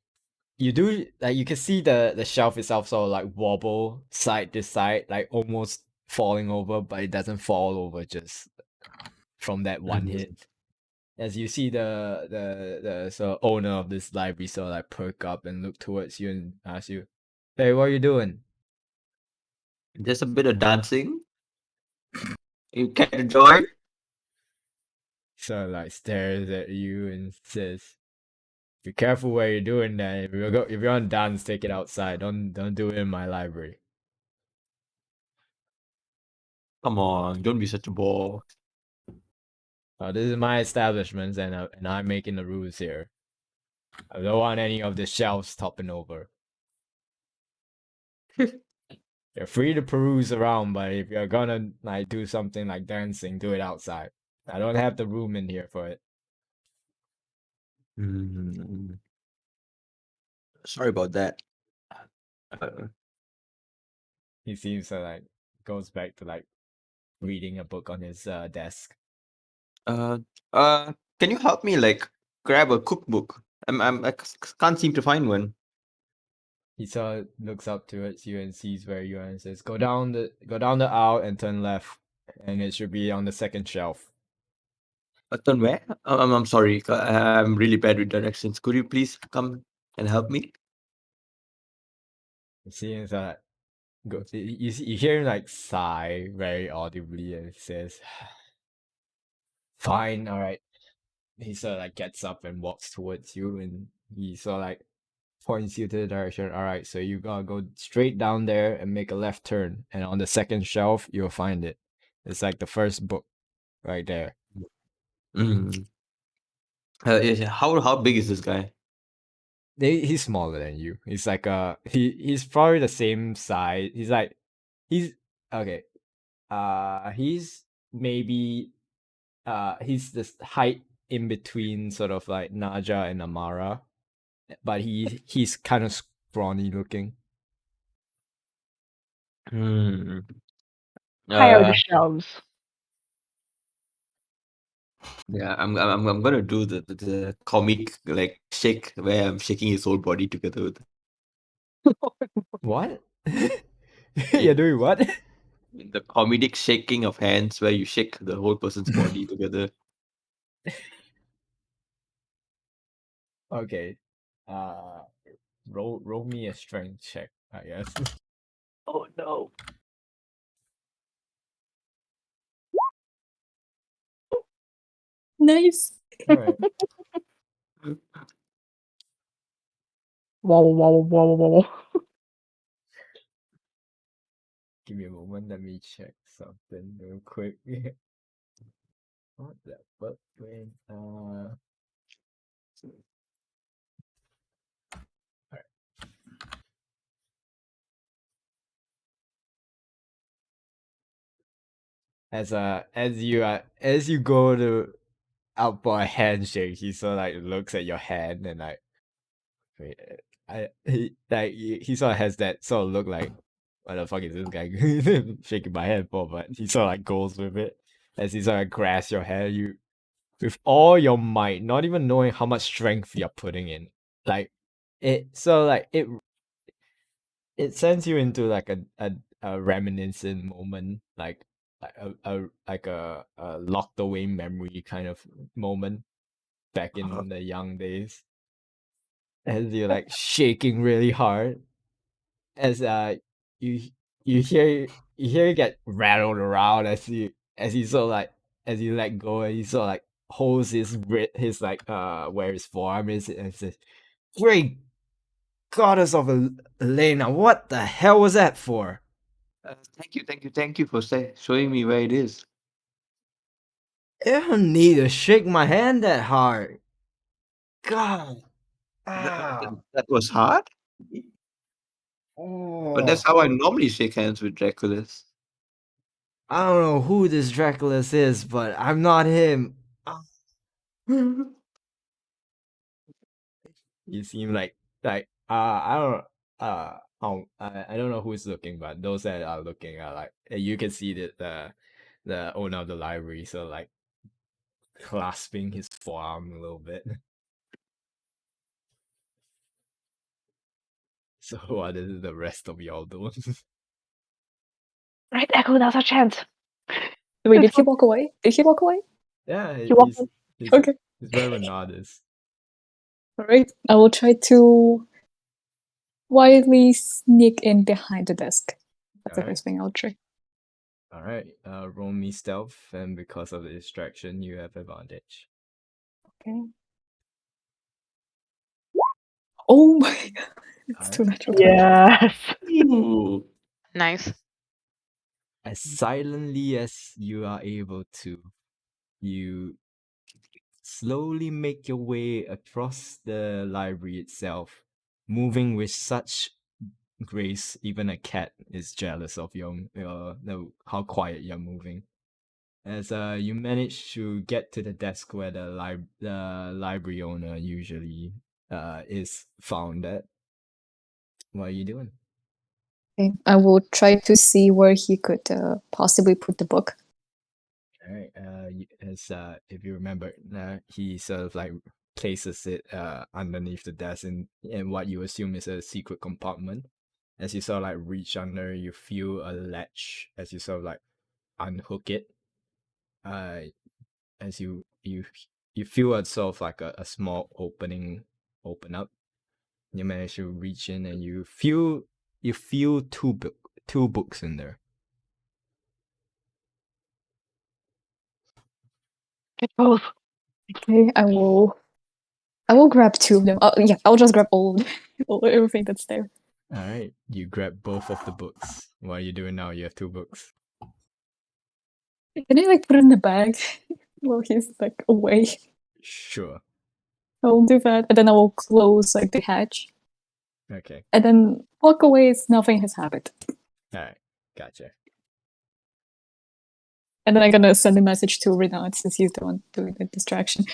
you can see the shelf itself sort of like wobble side to side, like almost falling over, but it doesn't fall over just from that one hit. As you see the sort of owner of this library sort of like perk up and look towards you and ask you, "Hey, what are you doing?" Just a bit of dancing. You care to join? So like stares at you and says, Be careful where you're doing that. If you're on dance, take it outside. Don't do it in my library. Come on, don't be such a bore. This is my establishment, and I'm making the rules here. I don't want any of the shelves topping over. You're free to peruse around, but if you're gonna like do something like dancing, do it outside. I don't have the room in here for it. Mm, sorry about that. He seems to like goes back to like reading a book on his desk. Uh, can you help me like grab a cookbook? Can't seem to find one. He looks up towards you and sees where you are and says, go down the aisle and turn left, and it should be on the second shelf." Turn where? I'm sorry. I'm really bad with directions. Could you please come and help me? You see him you hear him like sigh very audibly, and he says, "Fine, all right." He sort of like gets up and walks towards you, and he sort of like points you to the direction. All right, so you gotta go straight down there and make a left turn, and on the second shelf you'll find it. It's like the first book right there. Mm. How big is this guy? He's smaller than you. He's like he's probably the same size. He's okay. He's maybe he's this height in between sort of like Naja and Amara, but he's kind of scrawny looking. Hmm. High are the Uh, shelves. yeah, I'm gonna do the comic like shake where I'm shaking his whole body together with What? You're doing what? the comedic shaking of hands where you shake the whole person's body together. Okay. Uh, roll me a strength check, I guess. Oh no. Nice. All right. Wow, wow, wow, wow. Give me a moment. Let me check something real quick. What the fuck, man? As you go to out for a handshake, he sort of like looks at your hand and like, wait, he sort of has that sort of look like, what the fuck is this guy shaking my hand for? But he sort of like goes with it as he sort of grasps your hand. You with all your might, not even knowing how much strength you're putting in, like it sends you into like a reminiscent moment, like a locked away memory kind of moment back in the young days, as you're like shaking really hard, as you you hear you get rattled around as you sort of like as you let go, and he sort of like holds his like where his forearm is, and says, "Great goddess of Elena, what the hell was that for?" Thank you for showing me where it is. You don't need to shake my hand that hard. God. That was hard, but that's Oh. how I normally shake hands with Draculus. I don't know who this Draculus is, but I'm not him. You seem like I don't I don't know who's looking, but those that are looking are like you can see that the owner of the library so like clasping his forearm a little bit. So what is the rest of y'all doing? Right, Echo, now's our chance. Wait, Let's did he go. walk away? Did he walk away? Yeah, He walked in. Okay. he's where Renard is. Alright. I will try to quietly sneak in behind the desk. That's the Alright. first thing I'll try. Alright, roll me stealth, and because of the distraction, you have advantage. Okay. Oh my god. It's too Alright. natural. Yes. Ooh. Nice. As silently as you are able to, you slowly make your way across the library itself, moving with such grace. Even a cat is jealous of how quiet you're moving. As you manage to get to the desk where the library owner usually is found at. What are you doing? Okay. I will try to see where he could possibly put the book. Alright, if you remember, he sort of like places it underneath the desk in what you assume is a secret compartment. As you sort of like reach under, you feel a latch as you sort of like unhook it. As you feel a sort of like a small opening open up. You manage to reach in and you feel two books in there. Get both. Okay, I will grab two of them. Yeah, I'll just grab all everything that's there. Alright, you grab both of the books. What are you doing now? You have two books. Can I like put it in the bag while he's like away? Sure. I'll do that, and then I will close like the hatch, Okay. and then walk away as nothing has happened. Alright. Gotcha. And then I'm gonna send a message to Renat since he's the one doing the distraction.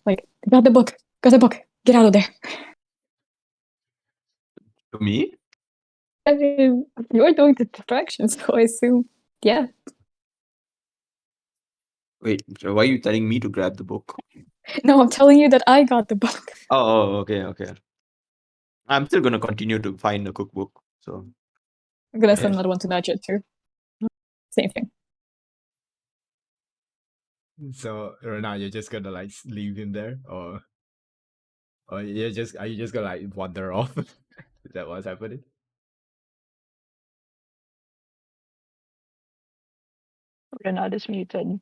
Like, got the book, get out of there. To me? I mean, you're doing the distraction, so I assume, yeah. Wait, so why are you telling me to grab the book? No, I'm telling you that I got the book. Oh, okay, okay. I'm still gonna continue to find the cookbook. So I'm gonna Okay. send another one to Nadia too. Same thing. So right now you're just gonna like leave him there, or are you just gonna like wander off? Is that what's happening? Renard is muted.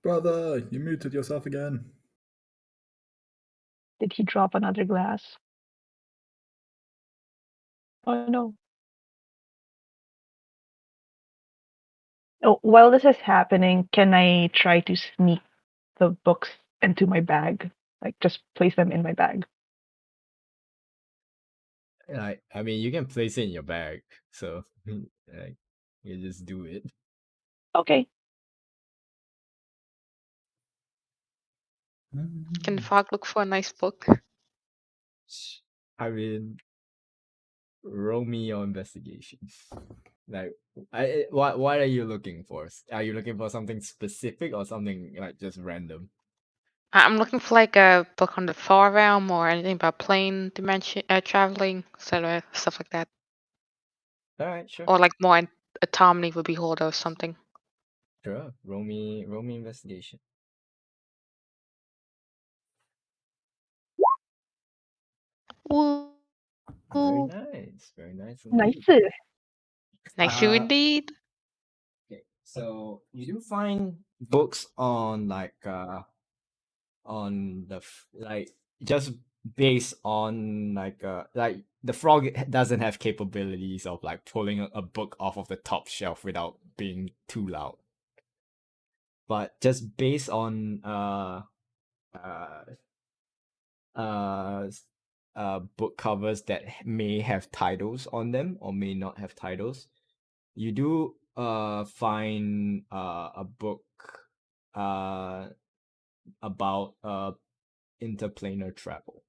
Brother, you muted yourself again. Did he drop another glass? Oh no. Oh, while this is happening, can I try to sneak the books into my bag? Like just place them in my bag. I mean, you can place it in your bag, so like you just do it. Okay. Can the fog look for a nice book? I mean, roll me your investigation. Like, what are you looking for? Are you looking for something specific or something like just random? I'm looking for like a book on the far realm or anything about plane dimension, traveling, etc. Stuff like that. All right, sure. Or like more autonomy with Beholder or something. Sure. Roll me investigation. Ooh, Very nice. Very nice Nice. indeed. nice you indeed. Okay, so you do find books on like just based on like the frog doesn't have capabilities of like pulling a book off of the top shelf without being too loud. But just based on uh uh book covers that may have titles on them or may not have titles, you do find a book uh about interplanar travel.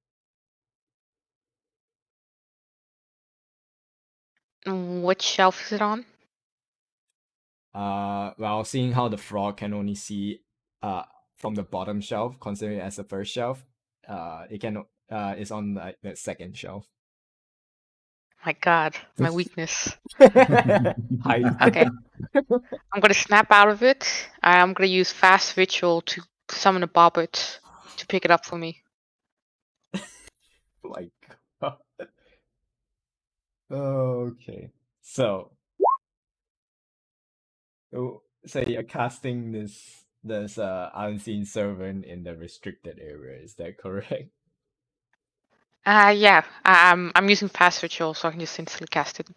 Which shelf is it on? Well, seeing how the frog can only see from the bottom shelf, considering it as the first shelf, it can is on like the second shelf. My God, my weakness. Height. Okay, I'm gonna snap out of it. I'm gonna use fast ritual to summon a bobbert to pick it up for me. Like, okay. So, so you're casting this unseen servant in the restricted area. Is that correct? Yeah. I'm using Fast Ritual, so I can just instantly cast it.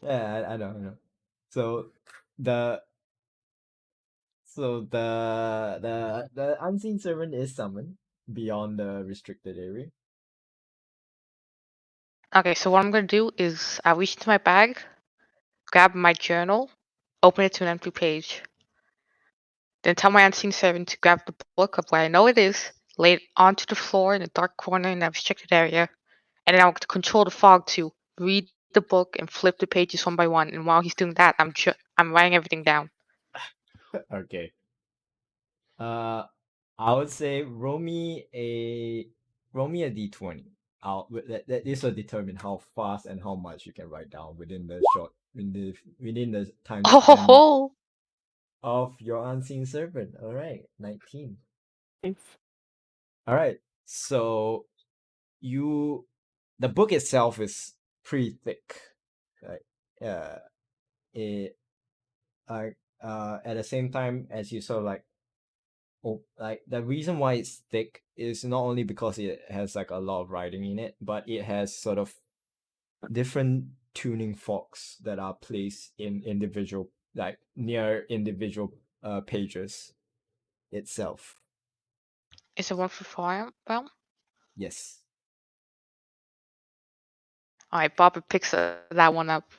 Yeah, I know. So the the unseen servant is summoned beyond the restricted area. Okay, so what I'm gonna do is I reach into my bag, grab my journal, open it to an empty page, then tell my unseen servant to grab the book of where I know it is, lay it onto the floor in a dark corner in that restricted area, and then I'll control the fog to read the book and flip the pages one by one. And while he's doing that, I'm writing everything down. Okay. I would say roll me a d20. This will determine how fast and how much you can write down within the time Oh ho span ho! of your unseen servant. All right, 19. Nice. All right. So you the book itself is pretty thick. Right? It at the same time as you sort of like the reason why it's thick is not only because it has like a lot of writing in it, but it has sort of different tuning forks that are placed in individual like near individual pages itself. Is it one for four? Well, Yes. all right. Barbara picks that one up.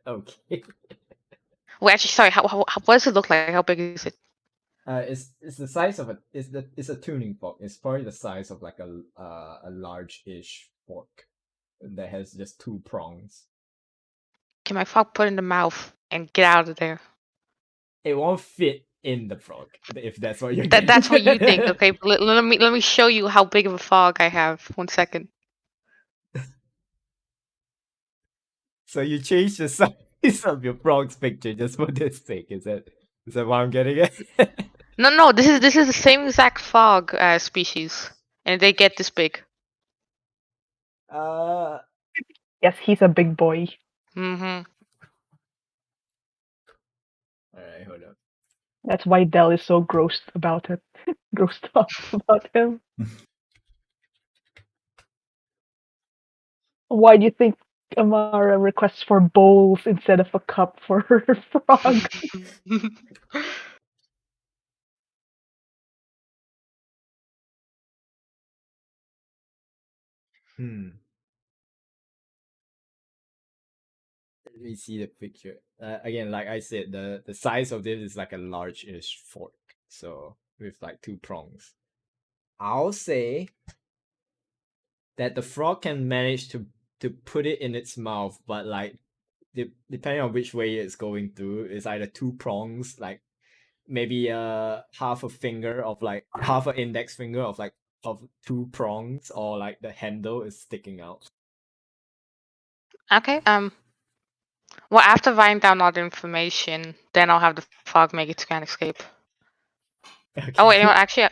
Okay. Well, actually, sorry. What does it look like? How big is it? It's the size of it's a tuning fork. It's probably the size of like a large-ish fork that has just two prongs. Can my frog put it in the mouth and get out of there? It won't fit in the frog if that's what you're That's what you think, getting. okay? But let me show you how big of a frog I have. 1 second. So you change the size of your frog's picture just for this sake. Is that what I'm getting at? No. This is the same exact frog species, and they get this big. uh, Yes, he's a big boy. Mm-hmm. all right, hold up. That's why Dell is so grossed about it. Grossed up about him. Why do you think Amara requests for bowls instead of a cup for her frog? Hmm. Let me see the picture. Again, like I said, the size of this is like a large-ish fork. So with like two prongs. I'll say that the frog can manage to put it in its mouth, but like depending on which way it's going through, it's either two prongs, like maybe half a finger of like half an index finger of like of two prongs, or like the handle is sticking out. Okay. Well, after writing down all the information, then I'll have the frog make its grand escape. Oh wait, no. Okay. Actually,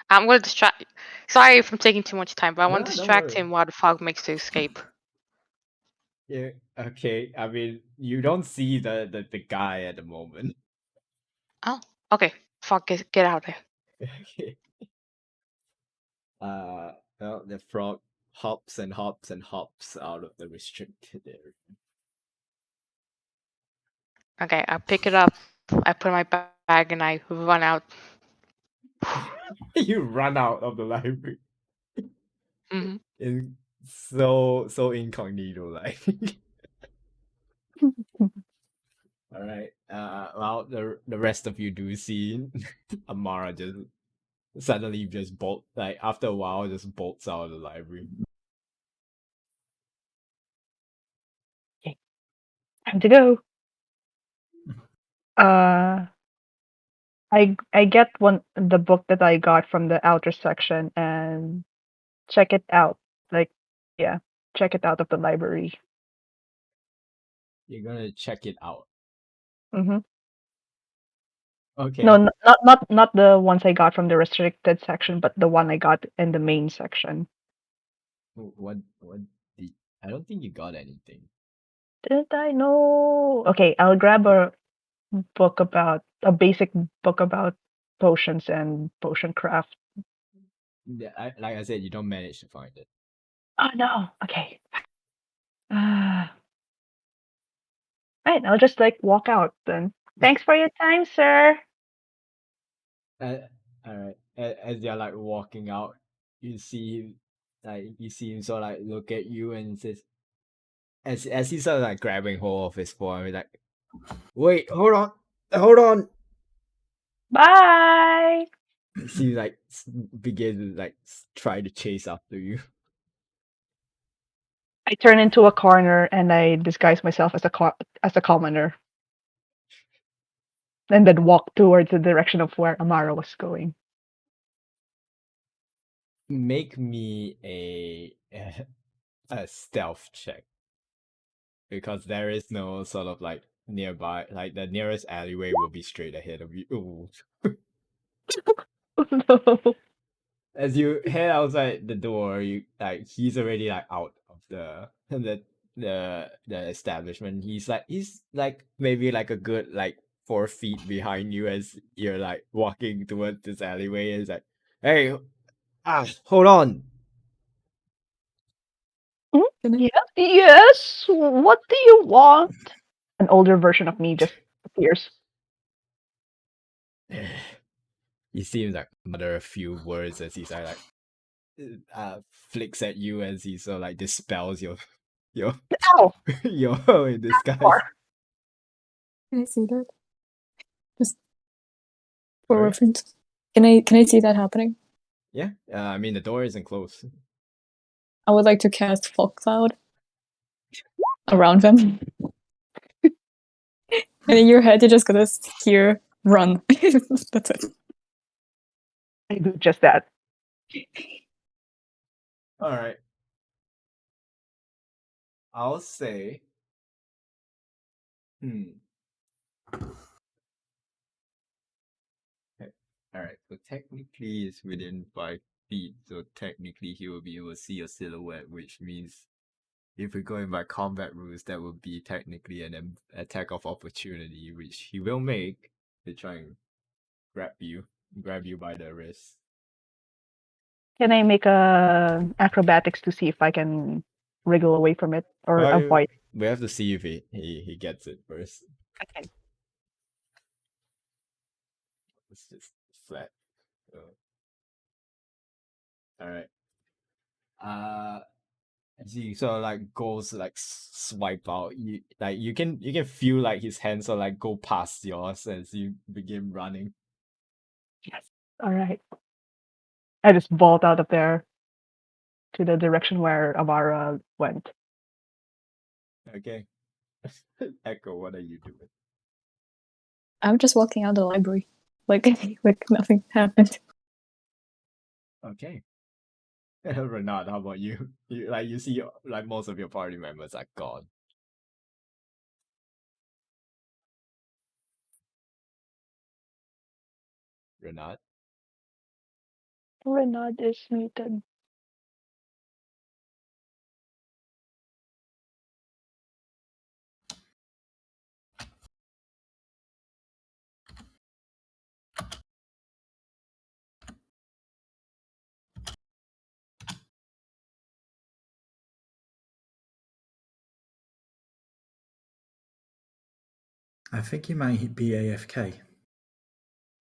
I'm gonna distract. Sorry if I'm taking too much time, but I want to No, don't distract worry. him while the frog makes the escape. Yeah. Okay. I mean, you don't see the guy at the moment. Oh, okay. Frog, get out there. Okay. Well, the frog hops and hops and hops out of the restricted area. Okay, I pick it up. I put it in my bag and I run out. You run out of the library Hmm. in so incognito like. All right. Well, the rest of you do see Amara just suddenly just bolt like after a while just bolts out of the library. Okay, time to go. Uh, I get the book that I got from the outer section and check it out. Like, yeah, check it out of the library. You're gonna check it out. Mm-hmm. Okay. No, not the ones I got from the restricted section, but the one I got in the main section. What did I don't think you got anything. Didn't I know? Okay, I'll grab a basic book about potions and potion craft. Yeah, like I said, you don't manage to find it. Oh no. Okay. Right, I'll just like walk out then. Thanks for your time, sir. Uh, all right. As you're like walking out, you see him sort of like look at you and says, as he's sort of like grabbing hold of his forearm, he's like, "Wait, hold on." Bye. He like begins to like try to chase after you. I turn into a corner and I disguise myself as as a commoner, and then walk towards the direction of where Amara was going. Make me a stealth check because there is no sort of like nearby, like the nearest alleyway will be straight ahead of you. Ooh. No. As you head outside the door, you like he's already like out of the establishment. He's like maybe like a good like 4 feet behind you as you're like walking towards this alleyway. And it's like, hey, hold on. Yes, yes. What do you want? An older version of me just appears. He seems like mutter a few words as he's like flicks at you as he sort of like dispels your Ow! your disguise. Or Can I see that? Just for Sorry? reference. Can I see that happening? Yeah, I mean the door isn't closed. I would like to cast fog cloud around them. And in your head, you're just gonna hear run. That's it. I do just that. All right. I'll say. Okay. All right. So technically, it's within 5 feet. So technically, he will be able to see your silhouette, which means if we're going by combat rules, that would be technically an attack of opportunity, which he will make to try and grab you by the wrist. Can I make a acrobatics to see if I can wriggle away from it or Well, avoid? we have to see if he gets it first. Okay. It's just flat. So. All right. As you sort of like goes like swipe out, you can feel like his hands are like go past yours as you begin running. Yes. All right. I just vault out of there to the direction where Amara went. Okay. Echo, what are you doing? I'm just walking out of the library. Like nothing happened. Okay. Renard, how about you? You see like most of your party members are gone. Renard? Renard is muted. I think he might be AFK.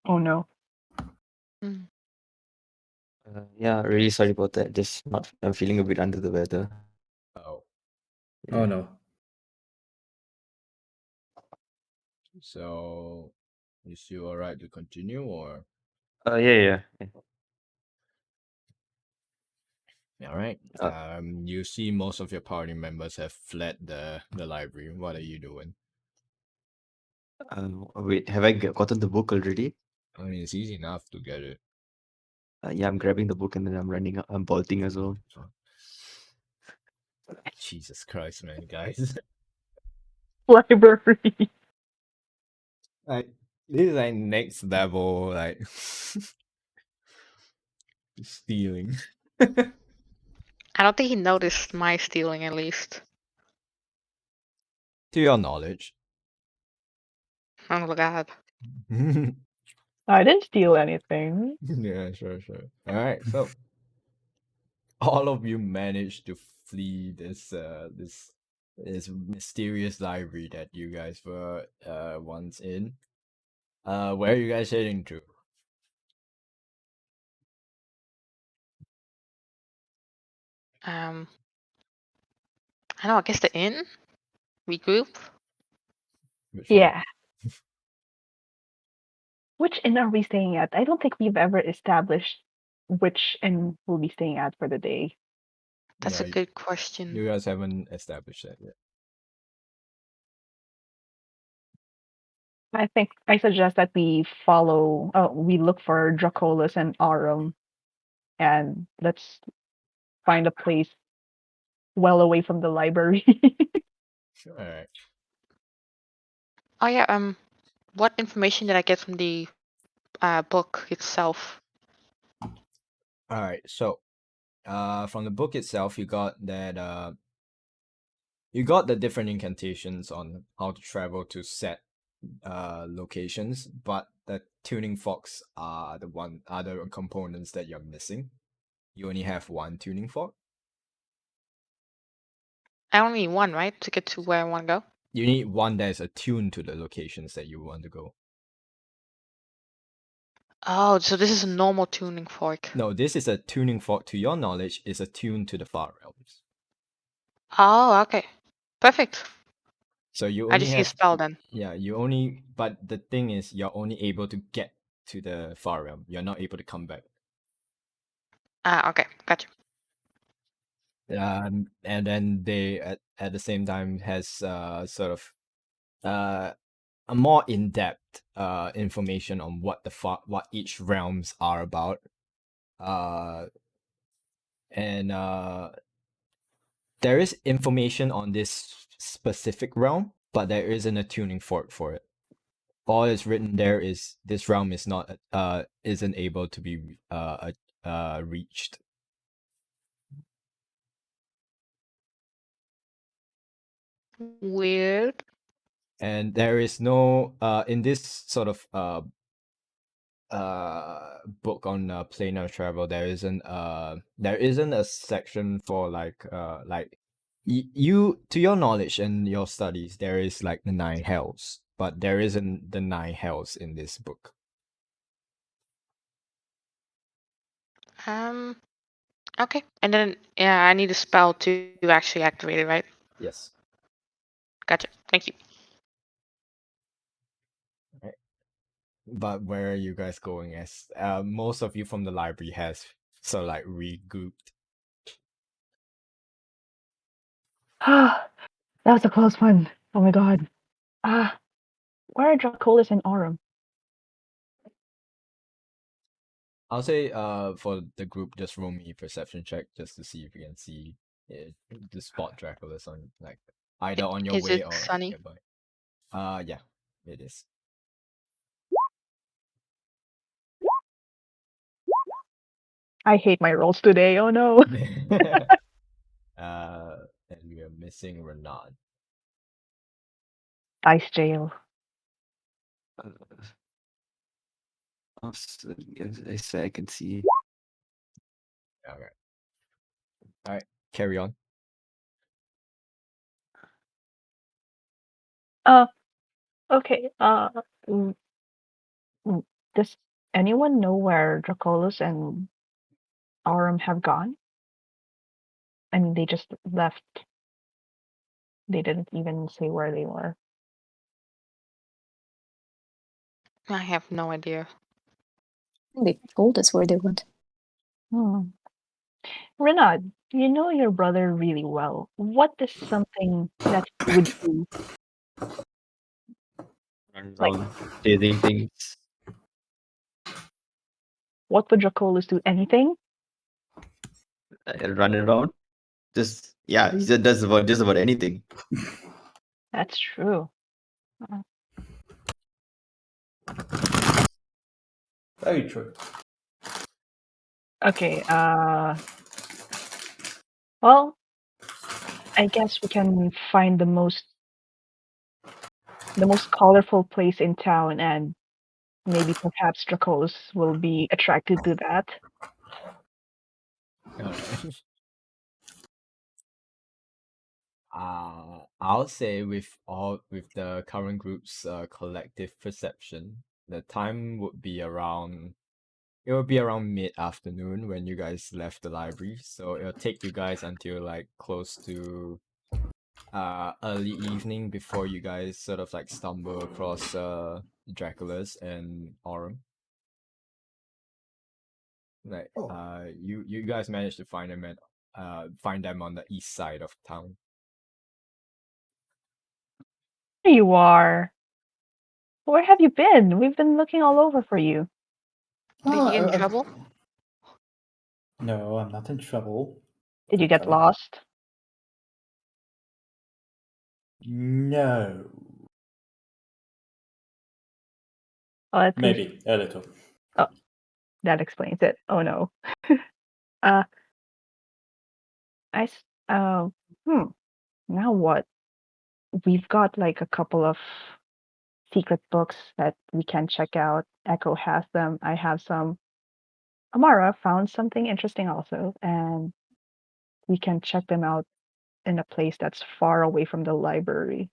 Oh no. Yeah, really sorry about that. Just not. I'm feeling a bit under the weather. Oh. Oh no. So is you alright to continue or Yeah. alright. You see most of your party members have fled the library. What are you doing? Wait, have I gotten the book already? I mean it's easy enough to get it. Yeah, I'm grabbing the book and then I'm running. I'm bolting as well. Jesus Christ, man, guys. Library. Like this is like next level like stealing. I don't think he noticed my stealing, at least. To your knowledge. Oh god. I didn't steal anything. Yeah, sure. Alright, so all of you managed to flee this mysterious library that you guys were once in. Where are you guys heading to? I don't know. I guess the inn. Regroup. Which one? Yeah. Which inn are we staying at? I don't think we've ever established which inn we'll be staying at for the day. That's Yeah, a good question. you guys haven't established that yet. I think I suggest that we follow. We look for Dracolis and Arum, and let's find a place well away from the library. All right. Oh yeah. What information did I get from the book itself? All right. So, from the book itself, you got that. You got the different incantations on how to travel to set locations, but the tuning forks are the other components that you're missing. You only have one tuning fork. I only need one, right, to get to where I want to go. You need one that is attuned to the locations that you want to go. Oh, so this is a normal tuning fork. No, this is a tuning fork, to your knowledge, is attuned to the far realms. Oh, okay. Perfect. So you I only just need a have spell then. yeah, you only, but the thing is you're only able to get to the far realm. You're not able to come back. Okay, gotcha. And then they at the same time has sort of a more in-depth information on what what each realms are about. And there is information on this specific realm, but there isn't a tuning fork for it. All is written there is this realm is not isn't able to be reached. Weird. And there is no in this sort of book on planar travel, there isn't a section for like you, to your knowledge and your studies, there is like the 9 hells, but there isn't the 9 hells in this book. Okay. And then yeah, I need a spell to actually activate it, right? Yes. Gotcha. Thank you. But where are you guys going? As most of you from the library has sort of like regrouped. That was a close one. Oh my god. Where are Dracolis and Arum? I'll say for the group, just roll me a perception check just to see if you can see the spot Dracula's on, like either on your Is way it or sunny? nearby. Yeah, it is. I hate my rolls today. Oh no. And we are missing Renan. Ice jail. I say I can see. All right, carry on. Okay. Mm, does anyone know where Dracolis and Arum have gone? I mean, they just left. They didn't even say where they were. I have no idea. They told us where they went. Hmm. Renard, you know your brother really well. What is something that he would do? Run Like, around chasing things. what would Dracolis do? Anything? Run around. Just yeah, he does about just about anything. That's true. Very true. Okay, well, I guess we can find the most colorful place in town, and maybe perhaps Dracolis will be attracted to that. Alright. I'll say with the current group's collective perception, the time would be around it will be around mid-afternoon when you guys left the library. So it'll take you guys until like close to early evening before you guys sort of like stumble across Dracula's and Aurum. Like Oh. you guys managed to find them on the east side of town. There you are. Where have you been? We've been looking all over for you. Did you get in Oh, trouble? No, I'm not in trouble. Did you get thankfully. lost? No. Oh, at least Maybe a little. that explains it. Oh no. uh, I s- hmm. Now what? We've got like a couple of secret books that we can check out. Echo has them. I have some. Amara found something interesting also, and we can check them out in a place that's far away from the library.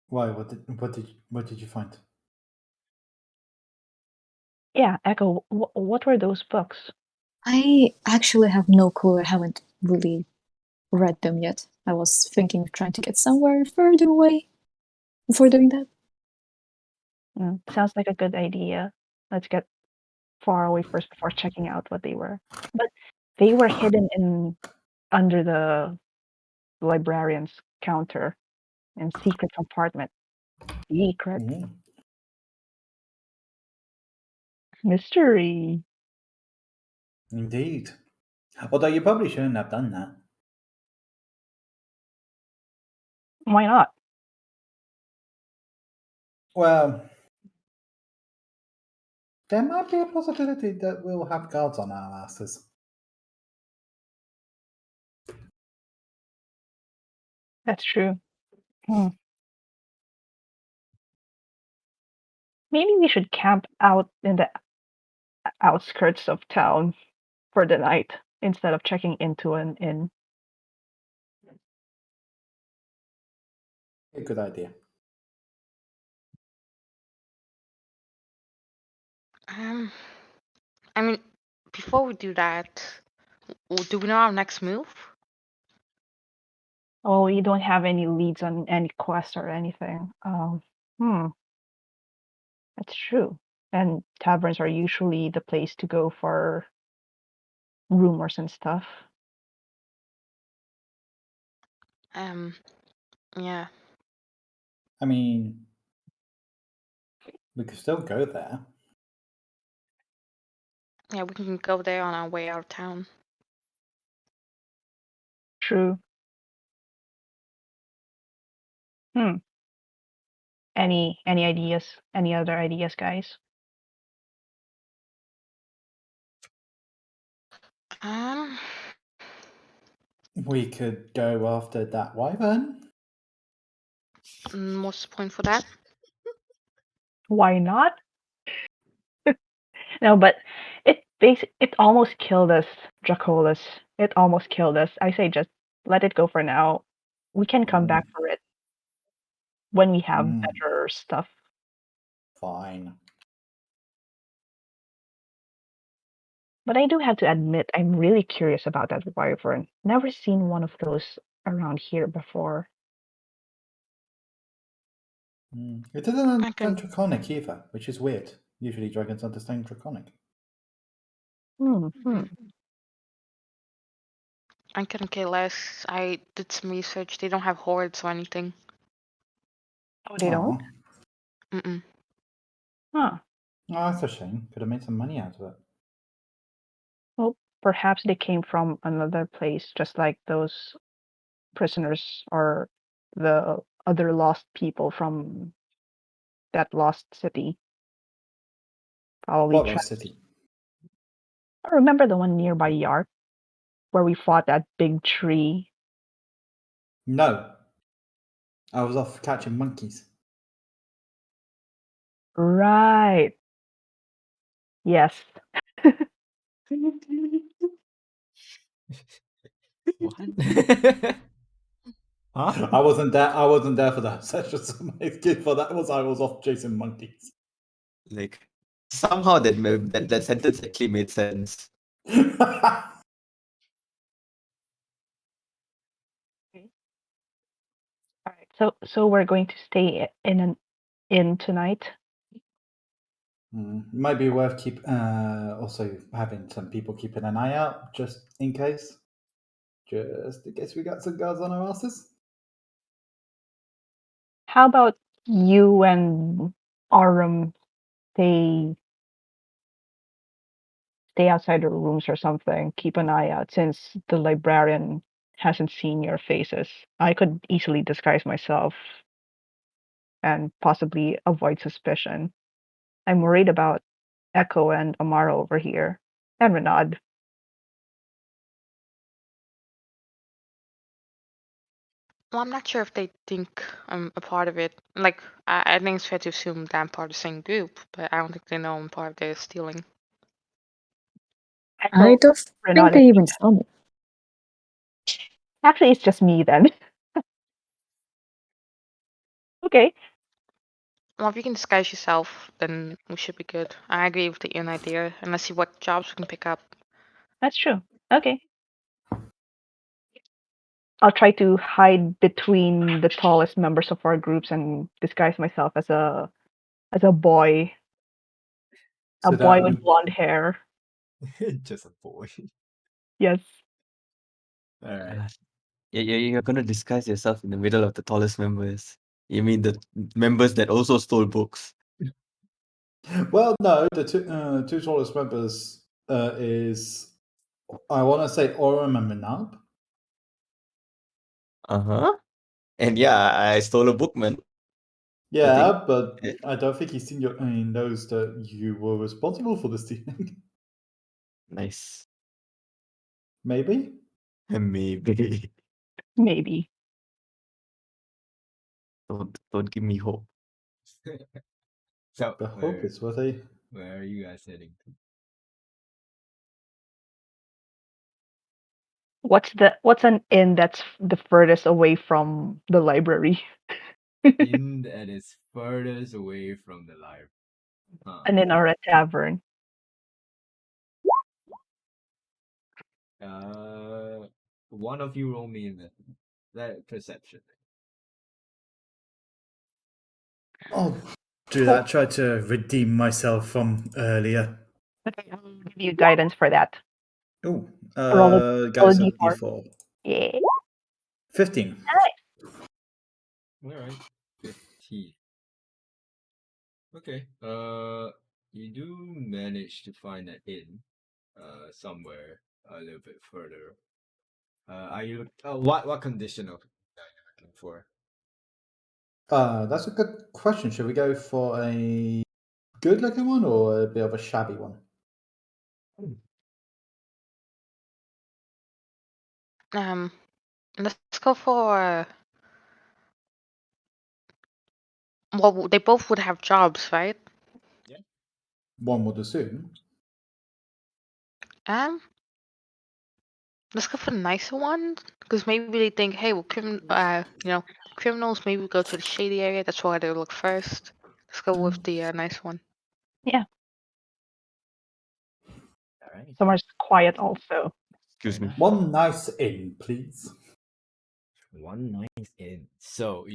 Why? What did you find? Yeah, Echo, what were those books? I actually have no clue. I haven't really read them yet. I was thinking of trying to get somewhere further away before doing that. Sounds like a good idea. Let's get far away first before checking out what they were. But they were hidden in under the librarian's counter in secret compartment. Secret Mhm. mystery. Indeed. Although you probably shouldn't have done that. Why not? Well, there might be a possibility that we'll have guards on our asses. That's true. Hmm. Maybe we should camp out in the outskirts of town for the night instead of checking into an inn. A good idea. Um, I mean, before we do that, do we know our next move? Oh, you don't have any leads on any quest or anything. Hmm, that's true. And taverns are usually the place to go for rumors and stuff. Yeah. I mean, we could still go there. Yeah, we can go there on our way out of town. True. Hmm. Any ideas? Any other ideas, guys? Um, We could go after that wyvern. what's the point for that? Why not? No, but it almost killed us, Dracolis. It almost killed us. I say just let it go for now. We can come back for it when we have Mm, better stuff. fine. But I do have to admit, I'm really curious about that wyvern. Never seen one of those around here before. It doesn't I can understand Draconic either, which is weird. Usually dragons understand Draconic. Hmm. I couldn't care less. I did some research. They don't have hordes or anything. Oh, they don't? Aw. Mm-mm. Huh. Oh, that's a shame. Could have made some money out of it. Well, perhaps they came from another place, just like those prisoners or the other lost people from that lost city. Probably What lost city? I remember the one nearby Yark where we fought that big tree. No. I was off catching monkeys. Right. Yes. What? Huh? I wasn't there. I wasn't there for that session. So my kid for that was I was off chasing monkeys. Like somehow that sentence actually made sense. All right. So we're going to stay in an inn tonight. Might be worth also having some people keeping an eye out just in case. Just in case we got some girls on our asses. How about you and Aurum stay outside your rooms or something? Keep an eye out since the librarian hasn't seen your faces. I could easily disguise myself and possibly avoid suspicion. I'm worried about Echo and Amara over here, and Renaud. Well, I'm not sure if they think I'm a part of it. Like, I think it's fair to assume that I'm part of the same group, but I don't think they know I'm part of their stealing. I Echo, don't Renaud, think they even tell me. actually, it's just me then. Okay, Well, if you can disguise yourself, then we should be good. I agree with the inn idea, and let's see what jobs we can pick up. that's true. Okay. I'll try to hide between the tallest members of our groups and disguise myself as a boy, a So boy that with blonde hair. Just a boy. Yes. All right. You're gonna disguise yourself in the middle of the tallest members. You mean the members that also stole books? well, no, the two tallest members is I want to say Oram and Minab. Uh-huh. And yeah, I stole a book, man. Yeah, but Eh, I don't think he knows that you were responsible for the stealing. Nice. Maybe. Maybe. Maybe. Don't give me hope. So The hope is what I. where are you guys heading to? What's an inn that's the furthest away from the library? In that is furthest away from the library. Huh. An inn or a tavern. One of you roll me in that perception. I'll do that. Try to redeem myself from earlier. Okay, I'll give you guidance for that. Oh, Roll a guys, a d4. d4. Yeah. 15. All right, 15. Okay. You do manage to find an inn, somewhere a little bit further. Are you what condition of are you looking for? That's a good question. Should we go for a good looking one or a bit of a shabby one? Let's go for. Well, they both would have jobs, right? One would assume. Um, let's go for the nicer one, because maybe they think, hey, well, criminals maybe go to the shady area. That's why they look first. Let's go with the nice one. Yeah. All right. Somewhere's quiet also. Excuse me. One nice inn, please. One night in. So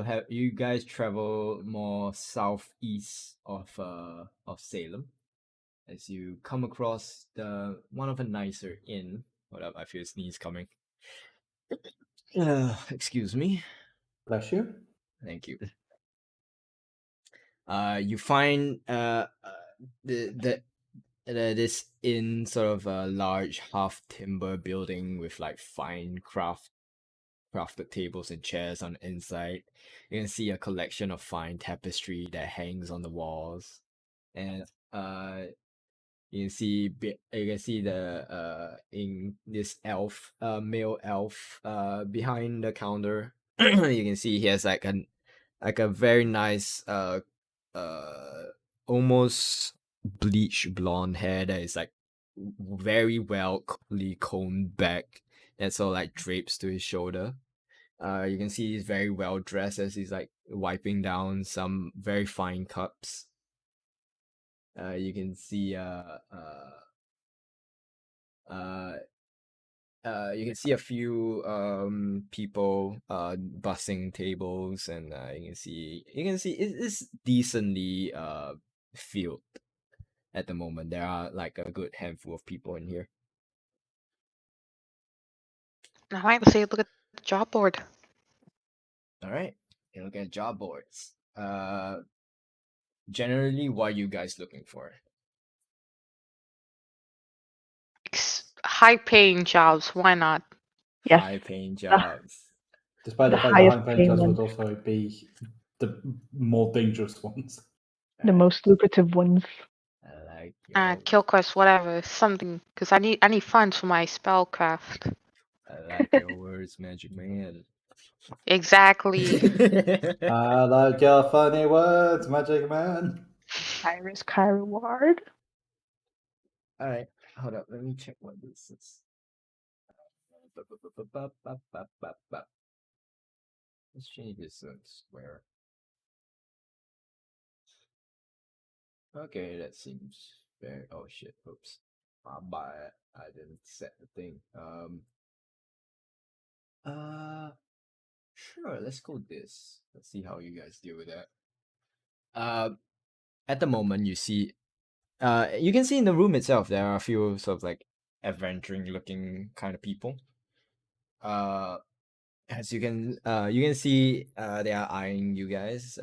have you guys travel more southeast of Salem as you come across the one of a nicer inn. Hold up, I feel a sneeze coming. Excuse me. Bless you. Thank you. You find the this in sort of a large half timber building with like fine crafted tables and chairs on the inside. You can see a collection of fine tapestry that hangs on the walls, and you can see the in this male elf behind the counter. You can see he has like a very nice uh almost bleach blonde hair that is like very well combed back, and so like drapes to his shoulder. You can see he's very well dressed as he's like wiping down some very fine cups. You can see you can see a few people bussing tables, and you can see it's decently filled at the moment. There are like a good handful of people in here. Now I have to say, look at the job board. All right, you look at job boards. Generally, what are you guys looking for? High-paying jobs. Why not? Yes. High-paying jobs. Despite the The fact that highest high-paying paying jobs would ones. also be the more dangerous ones. The most lucrative ones. I like your Kill quest, whatever, something. Cause I need funds for my spellcraft. I like your words, Magic Man. Exactly. I like your funny words, Magic Man. High risk, high reward. All right, hold up. Let me check what this is. Let's change this to square. Okay, that seems fair. Oh shit! Oops. My bad. I didn't set the thing. Sure. Let's go this. Let's see how you guys deal with that. At the moment, you can see in the room itself there are a few sort of like adventuring looking kind of people. As you can see, they are eyeing you guys.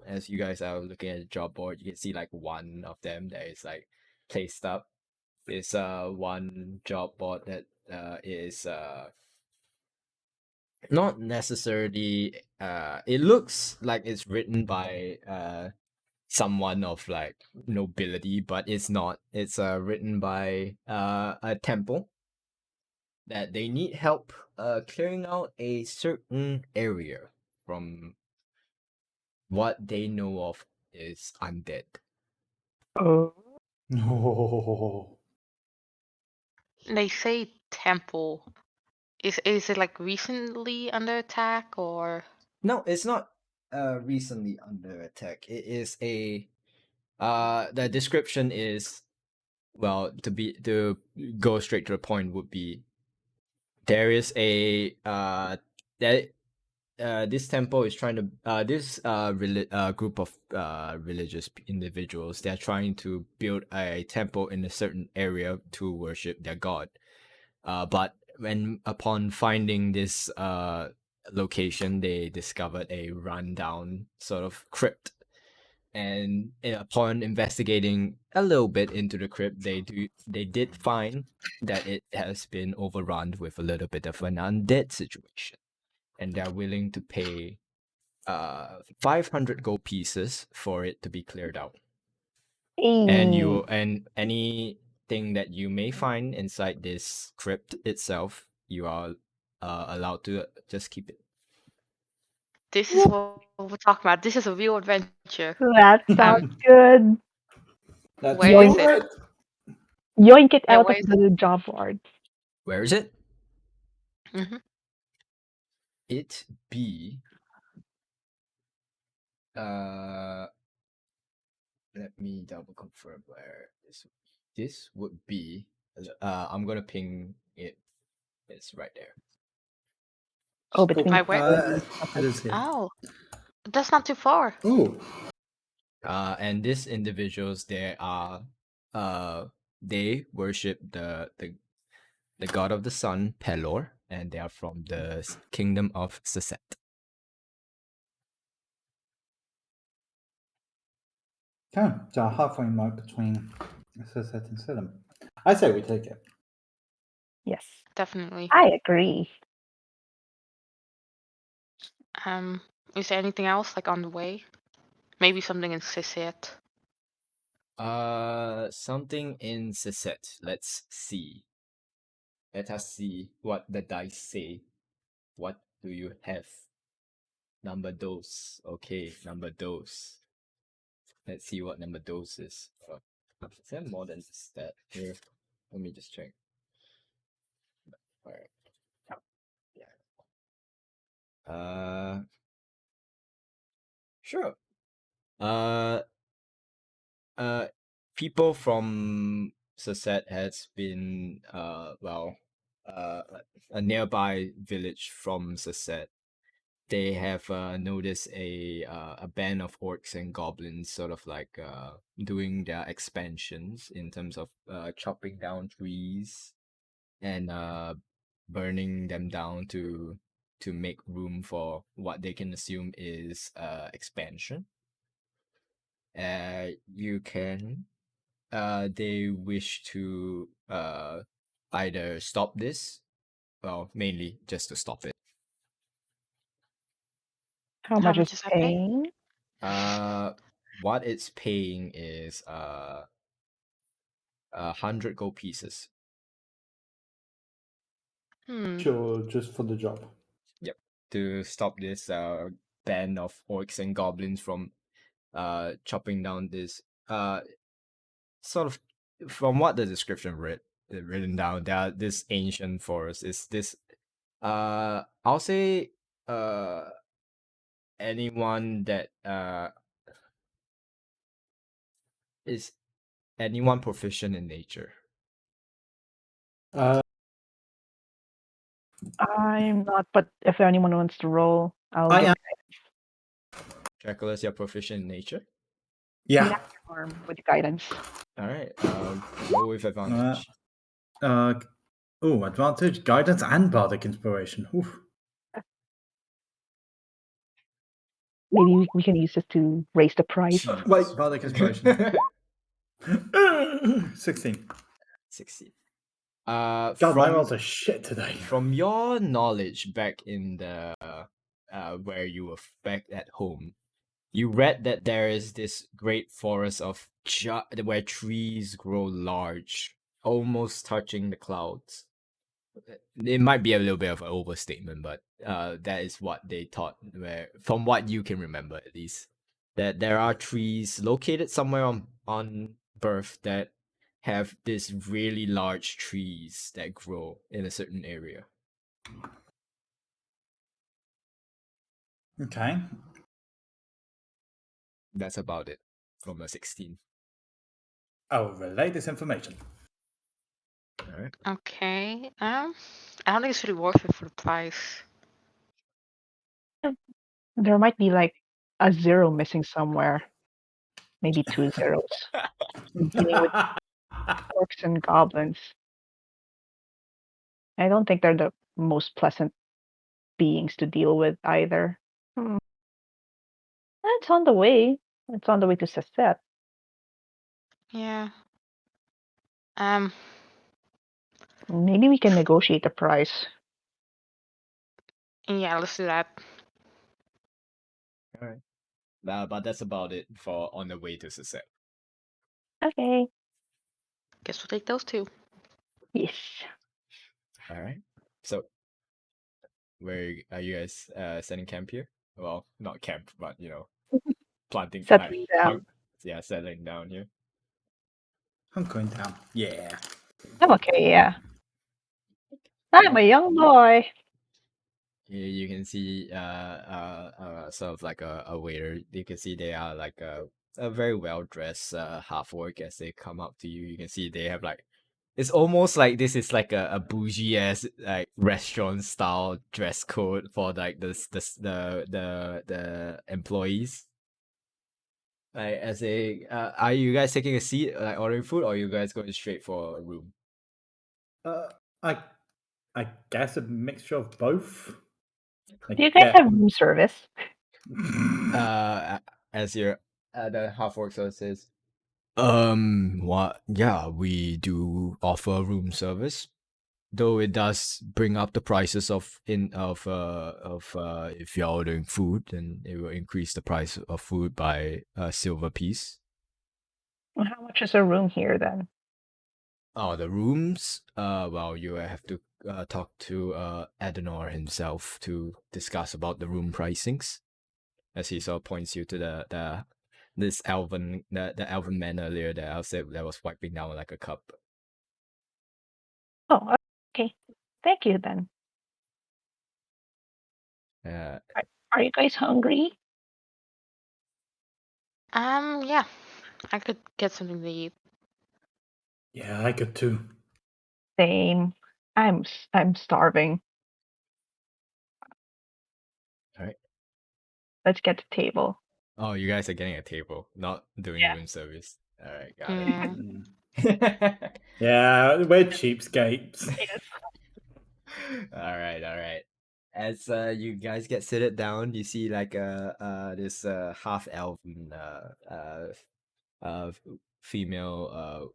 As you guys are looking at the job board, you can see like one of them that is like placed up. Is one job board that is not necessarily it looks like it's written by someone of like nobility, but it's not. It's written by a temple that they need help clearing out a certain area from what they know of is undead. Oh. Oh. They say temple. Is it like recently under attack or? No, it's not recently under attack. It is a the description is, well, to go straight to the point would be, there is a that this temple is trying to this group of religious individuals, they're trying to build a temple in a certain area to worship their god. But when upon finding this location, they discovered a rundown sort of crypt, and upon investigating a little bit into the crypt, they did find that it has been overrun with a little bit of an undead situation, and they're willing to pay 500 gold pieces for it to be cleared out. And Hey. anything that you may find inside this crypt itself, you are allowed to just keep it. This is what we're talking about. This is a real adventure. That sounds good. That's Where is Yoink. it? right. Yoink it Yeah, out where of is the job board. Where is it? Mm-hmm. It be uh let me double confirm where this would be. I'm gonna ping it. It's right there. Oh, between By where? It is here. Oh, that's not too far. Ooh. And these individuals, they worship the god of the sun, Pelor, and they are from the kingdom of Saset. Okay, so halfway mark between Aseth and Selim. I say we take it. Yes. Definitely. I agree. Is there anything else like on the way? Maybe something in Sisset. Something in Saset. Let's see. Let us see what the dice say. What do you have? Number dos. Okay, number dos. Let's see what number dos is. Is there more than that here? Let me just check. Alright. Sure. Uh, People from Saset has been uh a nearby village from Saset. They have noticed a band of orcs and goblins sort of like doing their expansions in terms of chopping down trees and burning them down to make room for what they can assume is expansion. You can they wish to either stop this, well, mainly just to stop it. How How much is much is that pay? paying? What it's paying is 100 gold pieces. Sure, just for the job. Yep, to stop this band of orcs and goblins from chopping down this sort of, from what the description written down, that this ancient forest is this I'll say anyone that is anyone proficient in nature. I'm not, but if anyone wants to roll, I'll I give am. Dracula's, you're proficient in nature. Yeah. arm with guidance. All right, roll with advantage. Advantage, guidance, and bardic inspiration. Oof. Maybe we can use this to raise the price. Jeez. Wait, bardic inspiration. 16. 60. God, my rolls are shit today. From your knowledge back in the where you were back at home, you read that there is this great forest of where trees grow large, almost touching the clouds. It might be a little bit of an overstatement, but that is what they thought, where from what you can remember at least, that there are trees located somewhere on Birth that have these really large trees that grow in a certain area. Okay. That's about it from a 16. I will relay this information. All right. Okay. I don't think it's really worth it for the price. There might be like a zero missing somewhere. Maybe 2 zeros. Dealing with orcs and goblins. I don't think they're the most pleasant beings to deal with either. It's on the way. It's on the way to Saset. Yeah. Maybe we can negotiate the price. Yeah, let's do that. All right. But that's about it for on the way to Saset. Okay. Guess we'll take those two. Yes. All right. So, where are you guys setting camp here? Well, not camp, but planting. Settling down. Yeah, settling down here. I'm going down. Yeah. I'm okay, yeah. I'm a young boy. You can see sort of like a waiter. You can see they are like a very well dressed half orc. As they come up to you, you can see they have like, it's almost like this is like a bougie ass like restaurant style dress code for like the employees. Like, as a are you guys taking a seat, like ordering food, or are you guys going straight for a room? I guess a mixture of both. Do you guys have room service? As your the half orc sort of says, what? Yeah, we do offer room service, though it does bring up the prices of if you're ordering food, then it will increase the price of food by a silver piece. Well, how much is a room here then? Oh, the rooms. Well, you have to talk to Adenor himself to discuss about the room pricings, as he sort of points you to the elven man earlier that I said that was wiping down like a cup. Oh, okay. Thank you then. Uh, Are you guys hungry? Yeah, I could get something to eat. Yeah, I could too. Same. I'm starving. all right. Let's get the table. Oh, you guys are getting a table, not doing Yeah. room service. All right, got Yeah. it. Yeah, we're cheapskates. Yes. All right, all right. As you guys get seated down, you see like this half elven female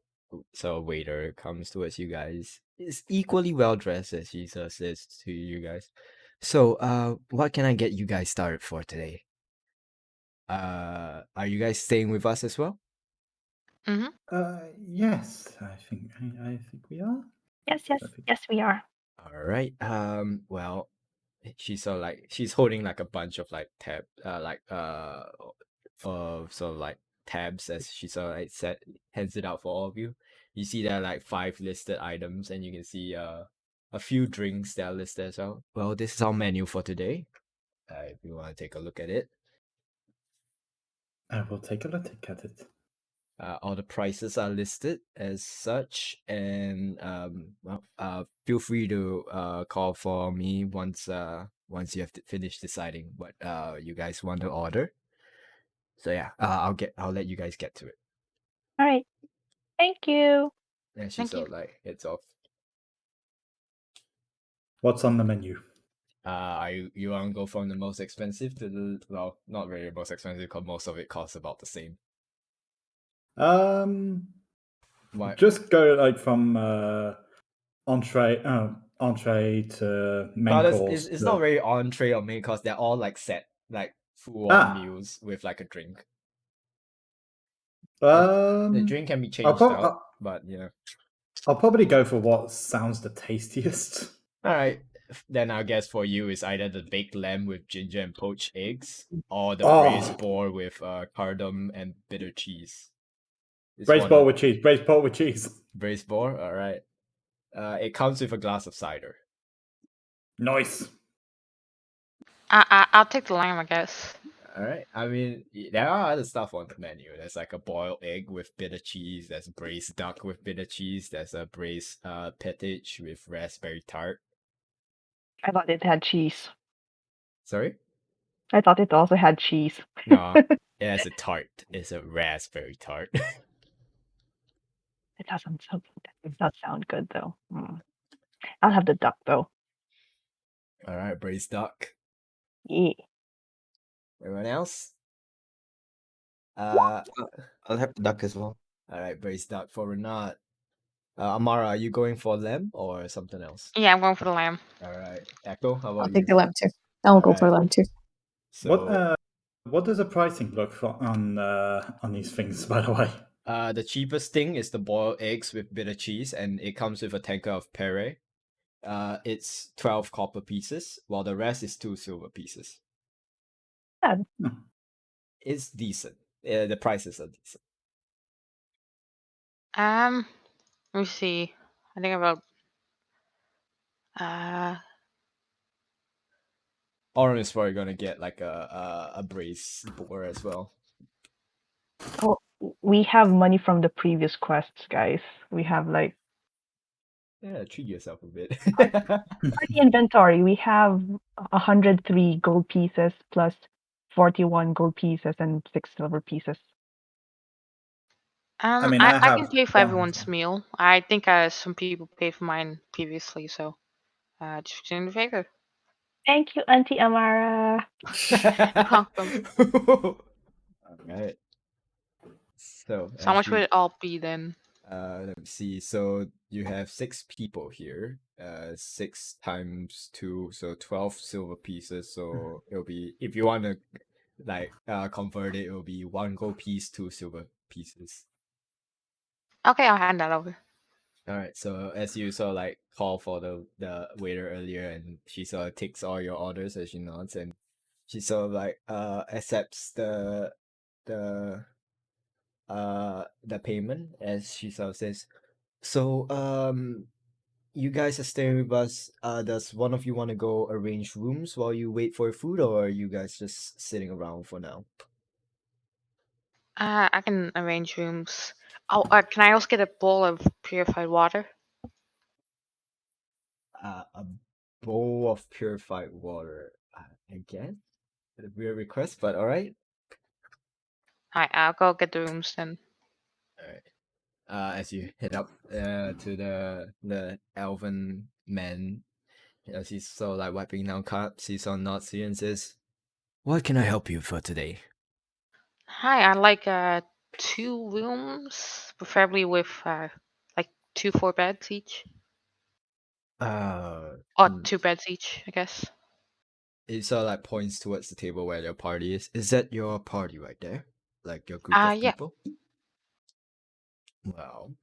sort of waiter comes towards you guys. Is equally well dressed as she says to you guys. So what can I get you guys started for today? Are you guys staying with us as well? Mm-hmm. Yes, I think we are. Yes, yes, I think- yes, we are. All right. Well, she's sort of like she's holding like a bunch of like sort of like tabs as she sort of like hands it out for all of you. You see there are like 5 listed items, and you can see a few drinks that are listed as well. Well, this is our menu for today. If you want to take a look at it. I will take a look at it. All the prices are listed as such, and feel free to call for me once you have finished deciding what you guys want to order. So yeah, I'll let you guys get to it. All right. Thank you. And she Thank you. sort of like heads off. What's on the menu? You want to go from the most expensive to the well, not really most expensive because most of it costs about the same. Um, What? just go like from entree to main course. It's not really entree or main course. They're all like set, like full on Ah. meals with like a drink. Um, The drink can be I'll, changed prob- out, but yeah. I'll probably go for what sounds the tastiest. All right. Then I guess for you is either the baked lamb with ginger and poached eggs, or the braised Oh, boar with cardamom and bitter cheese. It's braised one boar of- with cheese. Braised boar with cheese. braised boar. All right. It comes with a glass of cider. Nice. I'll take the lamb, I guess. All right. I mean, there are other stuff on the menu. There's like a boiled egg with bitter cheese. There's braised duck with bitter cheese. There's a braised pettich with raspberry tart. I thought it had cheese. Sorry? I thought it also had cheese. No, it has a tart. It's a raspberry tart. It doesn't sound. It does sound good though. I'll have the duck though. All right, braised duck. Yeah. Everyone else? Uh, I'll have the duck as well. all right, braised duck for Renat. Amara, are you going for lamb or something else? Yeah, I'm going for the lamb. All right, Echo, how about I'll you? take the lamb too. I'll go for Alright. lamb too. So, What does the pricing look for on these things? By the way, the cheapest thing is the boiled eggs with bitter cheese, and it comes with a tanker of pere. It's 12 copper pieces, while the rest is 2 silver pieces. Yeah. It's decent. The prices are decent. Let me see. I think about Oren is probably gonna get like a braised boar as well. Oh, we have money from the previous quests, guys. We have like Yeah, treat yourself a bit. for the inventory. We have 103 gold pieces plus 41 gold pieces and 6 silver pieces. mean, I I can have pay for one everyone's as well. meal. I think some people paid for mine previously, so just return the favor. Thank you, Auntie Amara. You're welcome. Alright. So, So how as much would you it all be then? let me see. So you have 6 people here. 6 times 2, so 12 silver pieces. So it'll be, if you want to like convert it, it'll be 1 gold piece, 2 silver pieces. Okay, I'll hand that over. All right. So as you sort of like call for the waiter earlier, and she sort of takes all your orders as she nods, and she sort of like accepts the the payment as she sort of says, so you guys are staying with us. Does one of you want to go arrange rooms while you wait for food, or are you guys just sitting around for now? I can arrange rooms. Oh, can I also get a bowl of purified water? A bowl of purified water. I guess a weird request, but all right. I'll go get the rooms then. All right. As you head up to the elven man, as he's so like wiping down cups, he sort of nods to you and says, "What can I help you for today?" Hi, I'd like 2 rooms, preferably with like 2 4 beds each, Uh, or mm, 2 beds each, I guess. it sort of like points towards the table where your party is. Is that your party right there? Like your group of Yeah. people? Well,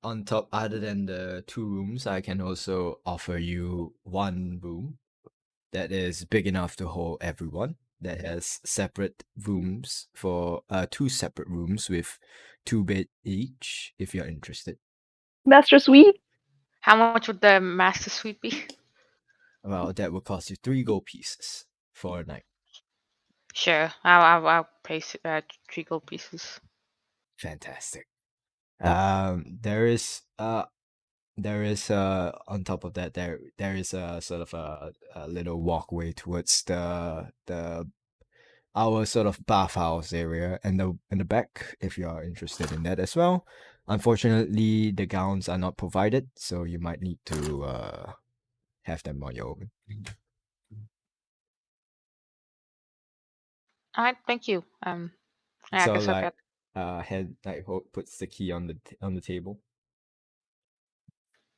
on top, other than the 2 rooms, I can also offer you 1 room that is big enough to hold everyone. That has separate rooms for 2 separate rooms with 2 bed each. If you're interested, Master Suite? How much would the master suite be? well, that will cost you 3 gold pieces for a night. Sure, I'll pay 3 gold pieces. Fantastic. There is on top of that there is a sort of a little walkway towards the our sort of bathhouse area and the in the back if you are interested in that as well. Unfortunately, the gowns are not provided, so you might need to have them on your own. All right, thank you. Yeah, I So guess I'll like get. puts the key on the table.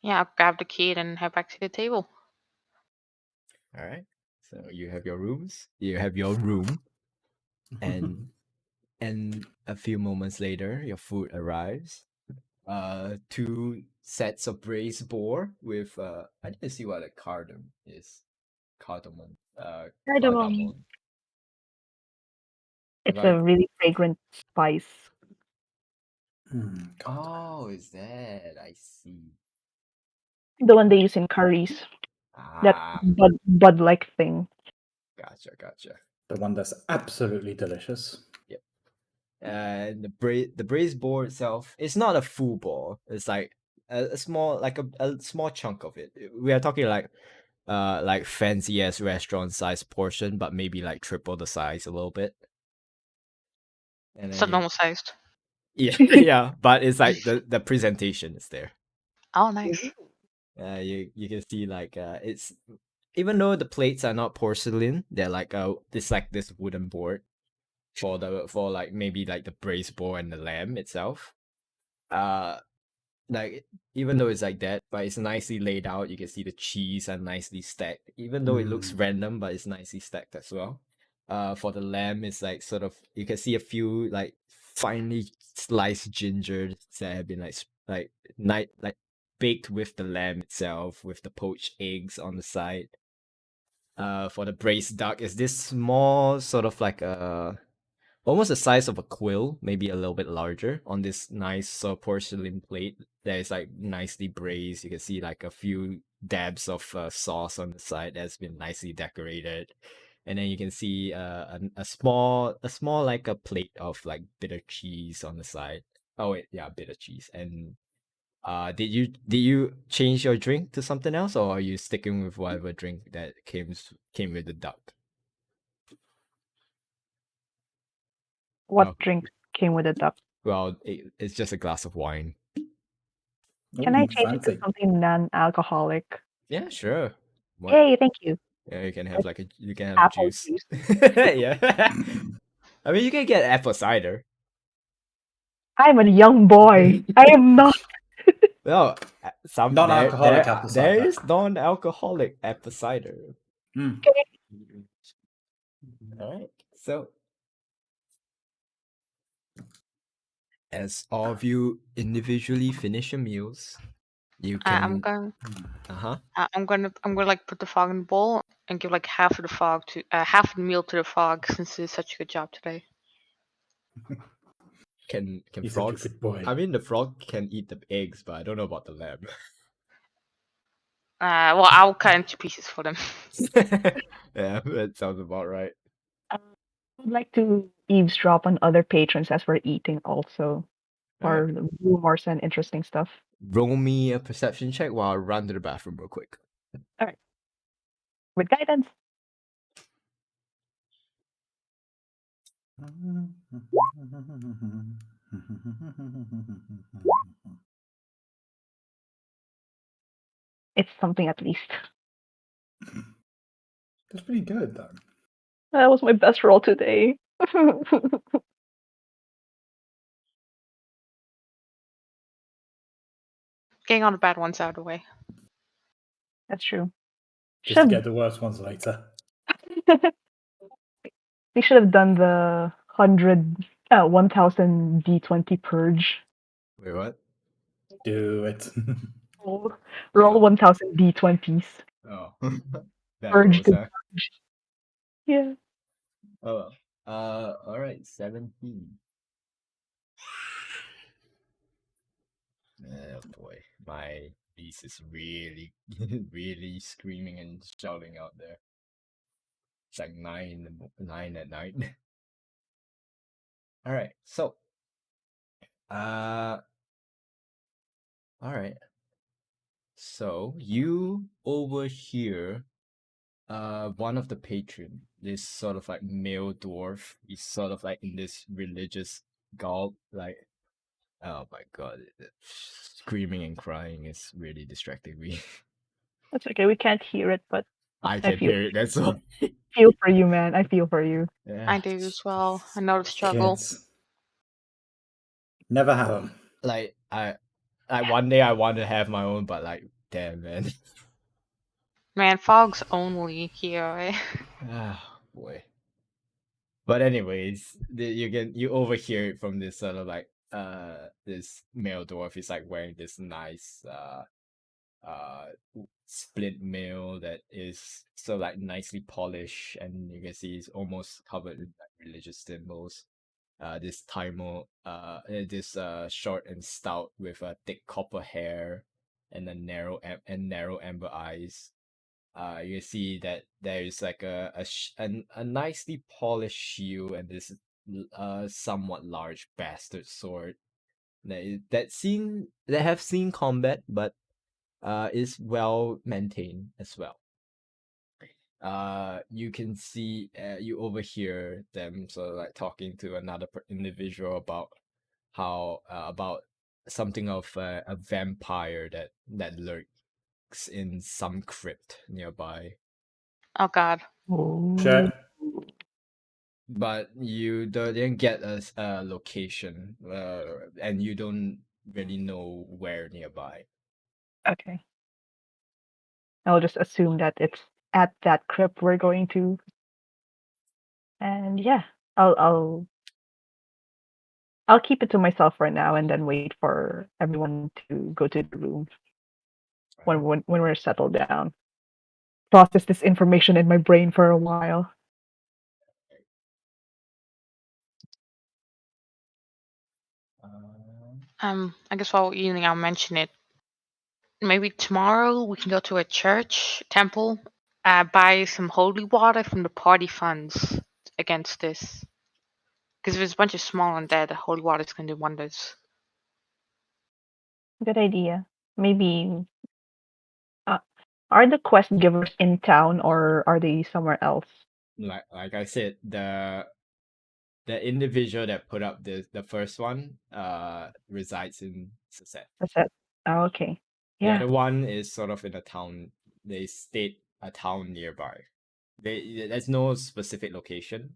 Yeah, I'll grab the key and head back to the table. All right. So you have your rooms. You have your room, and a few moments later, your food arrives. 2 sets of braised boar with I didn't see what a cardamom is. Cardamom. Cardamom. Cardamom. It's Right. a really fragrant spice. Oh, is that? I see. The one they use in curries. That Ah, bud-like thing. gotcha. The one that's absolutely delicious. Yep. And the braised boar itself, it's not a full boar. It's like a small like a small chunk of it. We are talking like fancy ass restaurant size portion, but maybe like triple the size a little bit. And It's then not normal sized. yeah, but it's like the presentation is there. Oh, nice. You can see like it's even though the plates are not porcelain, they're like this wooden board for like maybe like the braised boar and the lamb itself. Uh, like even though it's like that, but it's nicely laid out. You can see the cheese are nicely stacked. Even though it looks random, but it's nicely stacked as well. For the lamb, it's like sort of you can see a few like finely sliced ginger that have been like night like baked with the lamb itself, with the poached eggs on the side. For the braised duck, is this small sort of like a almost the size of a quill, maybe a little bit larger, on this nice porcelain plate that is like nicely braised. You can see like a few dabs of sauce on the side that's been nicely decorated, and then you can see a small like a plate of like bitter cheese on the side. Oh wait, yeah, bitter cheese. And did you change your drink to something else, or are you sticking with whatever drink that came with the duck? What Oh, drink came with the duck? well, it's just a glass of wine. Can I Ooh, change it to fancy. something non-alcoholic? Yeah, sure. What? Yay, thank you. Yeah, you can have It's like you can have apple juice. juice. Yeah. I mean, you can get apple cider. I'm a young boy. I am not. Well, some Non-alcoholic apple there cider. is non-alcoholic apple cider. Mm. All right. So, as all of you individually finish your meals, you I'm can. going. Uh-huh. I'm gonna like put the frog in the bowl and give like half of the frog to half of the meal to the frog since he did such a good job today. Can He's such a frogs? good boy. I mean, the frog can eat the eggs, but I don't know about the lamb. Well, I'll cut into pieces for them. Yeah, that sounds about right. I would like to eavesdrop on other patrons as we're eating also, Alright. or rumors and interesting stuff. Roll me a perception check while I run to the bathroom real quick. All right. With guidance. It's something at least. That's pretty good, though. That was my best roll today. Getting all the bad ones out of the way. That's true. Just to Should get the worst ones later. we should have done the 1000 D20 purge. Wait, what? Do it. Roll Oh. 1000 D20s. Oh. Bad Purge rolls, the huh? purge. Yeah. Oh. Alright, 17. Oh boy, my beast is really, really screaming and shouting out there. It's like 9 at night. All right, so, all right. So you overhear, one of the patron, this sort of like male dwarf, he's sort of like in this religious garb, like, oh my god, screaming and crying is really distracting me. That's okay. We can't hear it, but I I can hear it. That's all. feel for you, man. I feel for you. Yeah, I do as well. I know the struggle. Kids. Never have them. like one day I want to have my own, but like, damn, man. Man, fog's only here, right? Ah, boy. But anyways, you overhear it from this sort of like this male dwarf. He's like wearing this nice uh split mail that is so like nicely polished, and you can see it's almost covered with like religious symbols. This Taimo, this short and stout with thick copper hair and a narrow amber eyes. You see that there is like a nicely polished shield and this somewhat large bastard sword that have seen combat, but is well maintained as well. You can see, you overhear them sort of like talking to another individual about how about something of a vampire that lurks in some crypt nearby. Oh god. Check. But you didn't get a location, and you don't really know where nearby. Okay. I'll just assume that it's at that crypt we're going to. And yeah, I'll keep it to myself for now and then wait for everyone to go to the room when we're settled down. Process this information in my brain for a while. I guess while we're eating, I'll mention it. Maybe tomorrow we can go to a church, temple, buy some holy water from the party funds against this. Because if there's a bunch of small undead, the holy water's gonna do wonders. Good idea. Maybe uh, are the quest givers in town or are they somewhere else? Like I said, the individual that put up the first one resides in Aseth. That's it. Oh, okay. The Yeah. other one is sort of in a town. They state a town nearby. There's no specific location,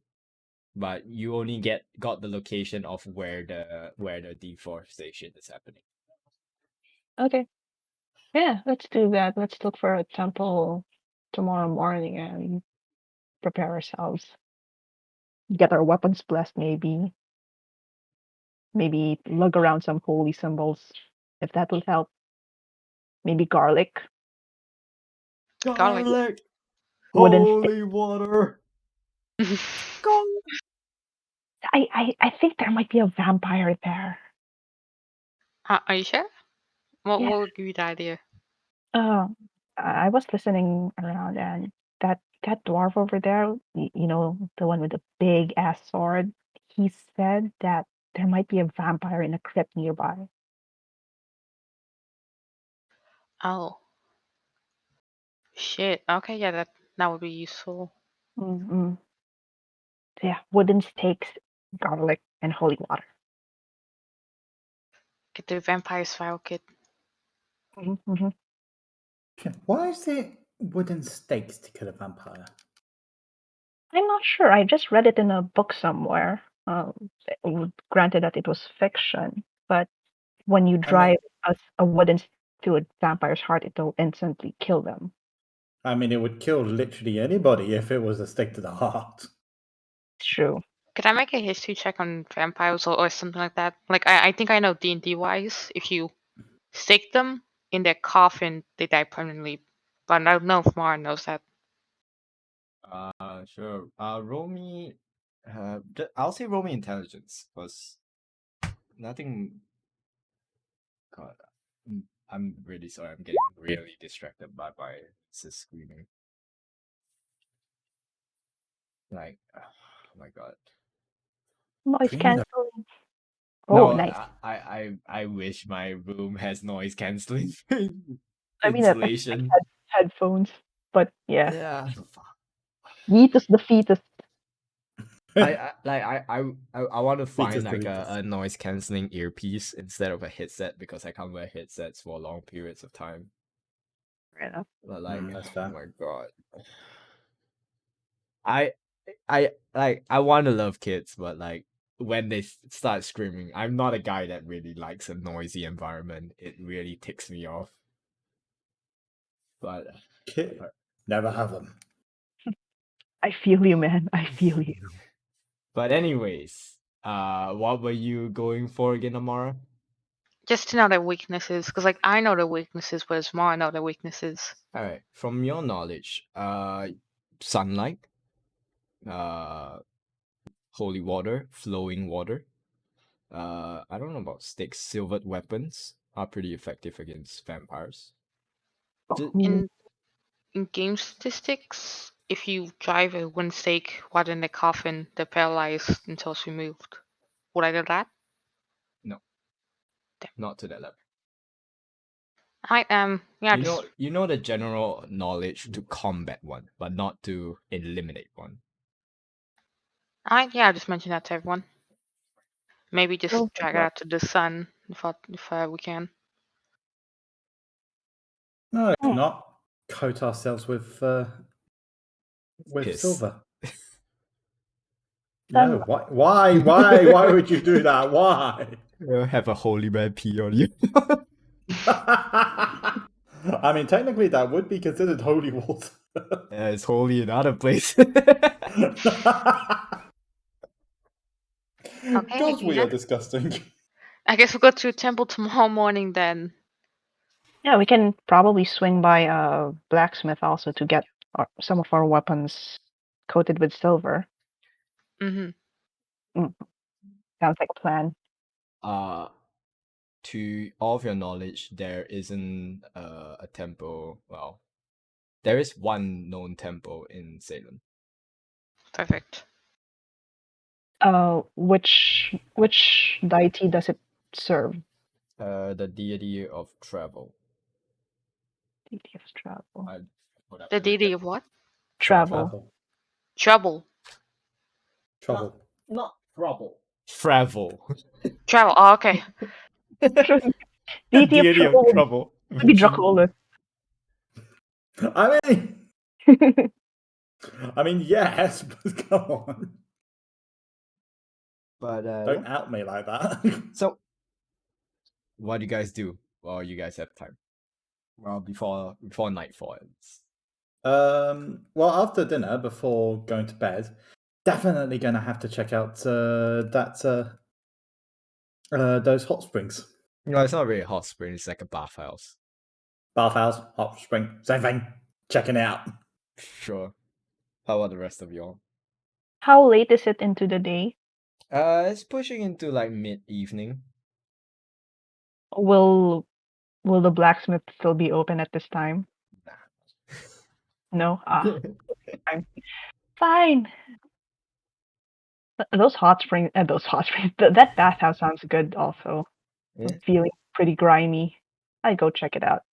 but you only got the location of where the deforestation is happening. Okay. Yeah, let's do that. Let's look for a temple tomorrow morning and prepare ourselves. Get our weapons blessed, maybe. Maybe lug around some holy symbols, if that would help. Maybe garlic. Garlic. Wooden stick. Holy water. I think there might be a vampire there. Are you sure? What Yeah. would give you the idea? I was listening around, and that dwarf over there, you know, the one with the big ass sword, he said that there might be a vampire in a crypt nearby. Oh, shit. Okay, yeah, that would be useful. Mm-mm. So yeah, wooden stakes, garlic, and holy water. Get the vampire's file kit. Mm-hmm. Why is it wooden stakes to kill a vampire? I'm not sure. I just read it in a book somewhere. Granted that it was fiction, but when you I mean, drive a wooden stick to a vampire's heart, it'll instantly kill them. it would kill literally anybody if it was a stick to the heart. It's true. Could I make a history check on vampires or something like that? Like, I think I know D&D wise, if you stick them in their coffin, they die permanently. But I don't know if Mara knows that. Sure. Roll me. I'll say roll me intelligence, because nothing. God, I'm really sorry. I'm getting really distracted by sis screaming. Like, oh my god. Noise Clean it up. canceling. Oh, No, nice. I wish my room has noise canceling I mean, at least like insulation. headphones, but yeah, Yeah. fetus the fetus. I want to find Fetus like deletus. a noise canceling earpiece instead of a headset, because I can't wear headsets for long periods of time. Fair enough. But like, That's oh fair. my god. I want to love kids, but like when they start screaming, I'm not a guy that really likes a noisy environment. It really ticks me off. But Never have them. I feel you, man. I feel you. but anyways, what were you going for again, Amara? Just to know their weaknesses, because like I know their weaknesses, whereas Mara know their weaknesses. All right, from your knowledge, sunlight, holy water, flowing water. I don't know about sticks. Silvered weapons are pretty effective against vampires. Ju- Ooh, In game statistics, if you drive a wind stake while in the coffin, they're paralyzed until it's removed. Would I do that? no, not to that level. I yeah, You know the general knowledge to combat one, but not to eliminate one. I just mentioned that to everyone. Maybe just silver drag it weapon. out to the sun if we can. No, if Hmm. not, coat ourselves with Piss. silver. No, Sunlight. why would you do that? Why? Have a holy man pee on you. Technically, that would be considered holy water. It's holy in other places. Okay, Gods, we yeah. are disgusting. I guess we'll go to a temple tomorrow morning then. Yeah, we can probably swing by a blacksmith also to get some of our weapons coated with silver. Mm-hmm. Sounds like a plan. To all of your knowledge, there isn't a temple. Well, there is one known temple in Salem. Perfect. Which deity does it serve? The deity of travel. Deity of travel. The deity of what? Travel. Trouble. Trouble. Not trouble. Travel. Travel. Oh, okay. Deity of Deity of travel would trouble. be Dracula. Yes, but come on. But Don't out me like that. So, what do you guys do while you guys have time? Well, before nightfall ends. Well, after dinner, before going to bed, definitely going to have to check out those hot springs. No, it's not really a hot spring. It's like a bathhouse. Bathhouse, hot spring, same thing. Checking it out. Sure. How about the rest of y'all? How late is it into the day? It's pushing into like mid-evening. Will the blacksmith still be open at this time? No? I'm fine. Those hot springs, those hot springs. That bathhouse sounds good. Also, Yeah. I'm feeling pretty grimy. I go check it out.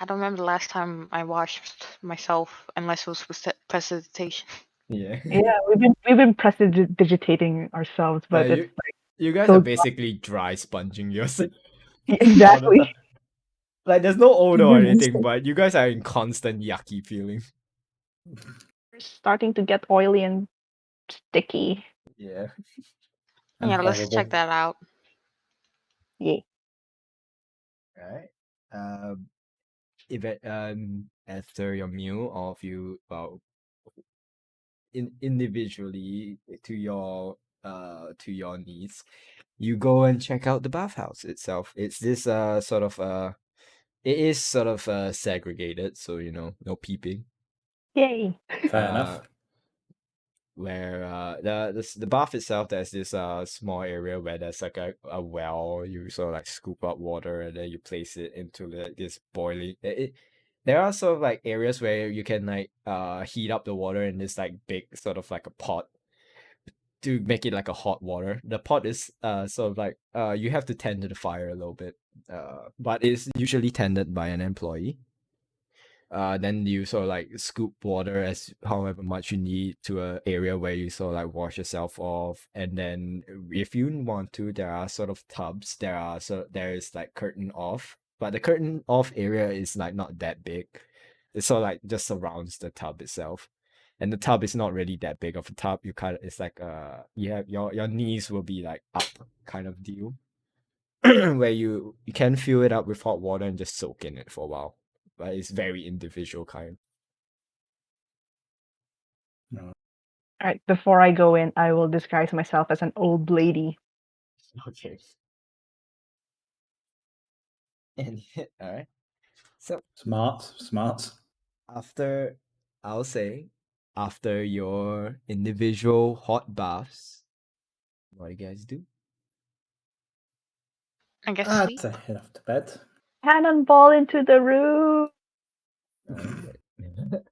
I don't remember the last time I washed myself unless it was precipitation. Yeah. Yeah, we've been prestidigitating ourselves, but it's You guys are so basically dry sponging yourself all the exactly. time. Like there's no odor or Goodness. anything, but you guys are in constant yucky feeling. We're starting to get oily and sticky. Yeah. And Yeah, let's check horrible. that out. Yeah. Right. If it, after your meal, all of you individually to your needs, you go and check out the bathhouse itself. It's this sort of it is sort of segregated, so no peeping. Yay. Fair Uh, enough. where the bath itself, there's this small area where there's like a well. You sort of like scoop up water and then you place it into this boiling there are sort of like areas where you can like heat up the water in this like big sort of like a pot to make it like a hot water. The pot is sort of like you have to tend to the fire a little bit, but it's usually tended by an employee. Then you sort of like scoop water as however much you need to a area where you sort of like wash yourself off, and then if you want to, there are sort of tubs. There is like curtain off, but the curtain off area is like not that big. It sort of like just surrounds the tub itself, and the tub is not really that big of a tub. You kind of it's like you have your knees will be like up kind of deal, where you can fill it up with hot water and just soak in it for a while, but it's very individual kind. All right. Before I go in, I will disguise myself as an old lady. Okay. And all right. So Smart. after, I'll say, after your individual hot baths, what do you guys do? I guess I'd sleep. say head off to bed. Cannonball into the room Okay.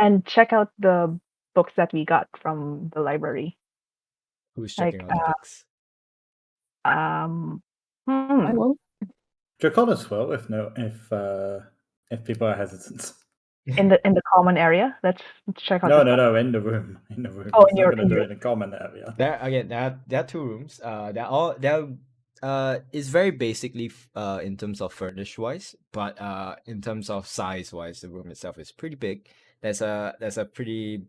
and check out the books that we got from the library. Who's Like, checking out the books? um, I will. Draconis will if people are hesitant. in the common area. Let's check out No, the no, stuff. no, in the room. In the room. Oh, He's not gonna in do your it in a common area. There are two rooms. It's very basically in terms of furnish wise, but in terms of size wise, the room itself is pretty big. There's a pretty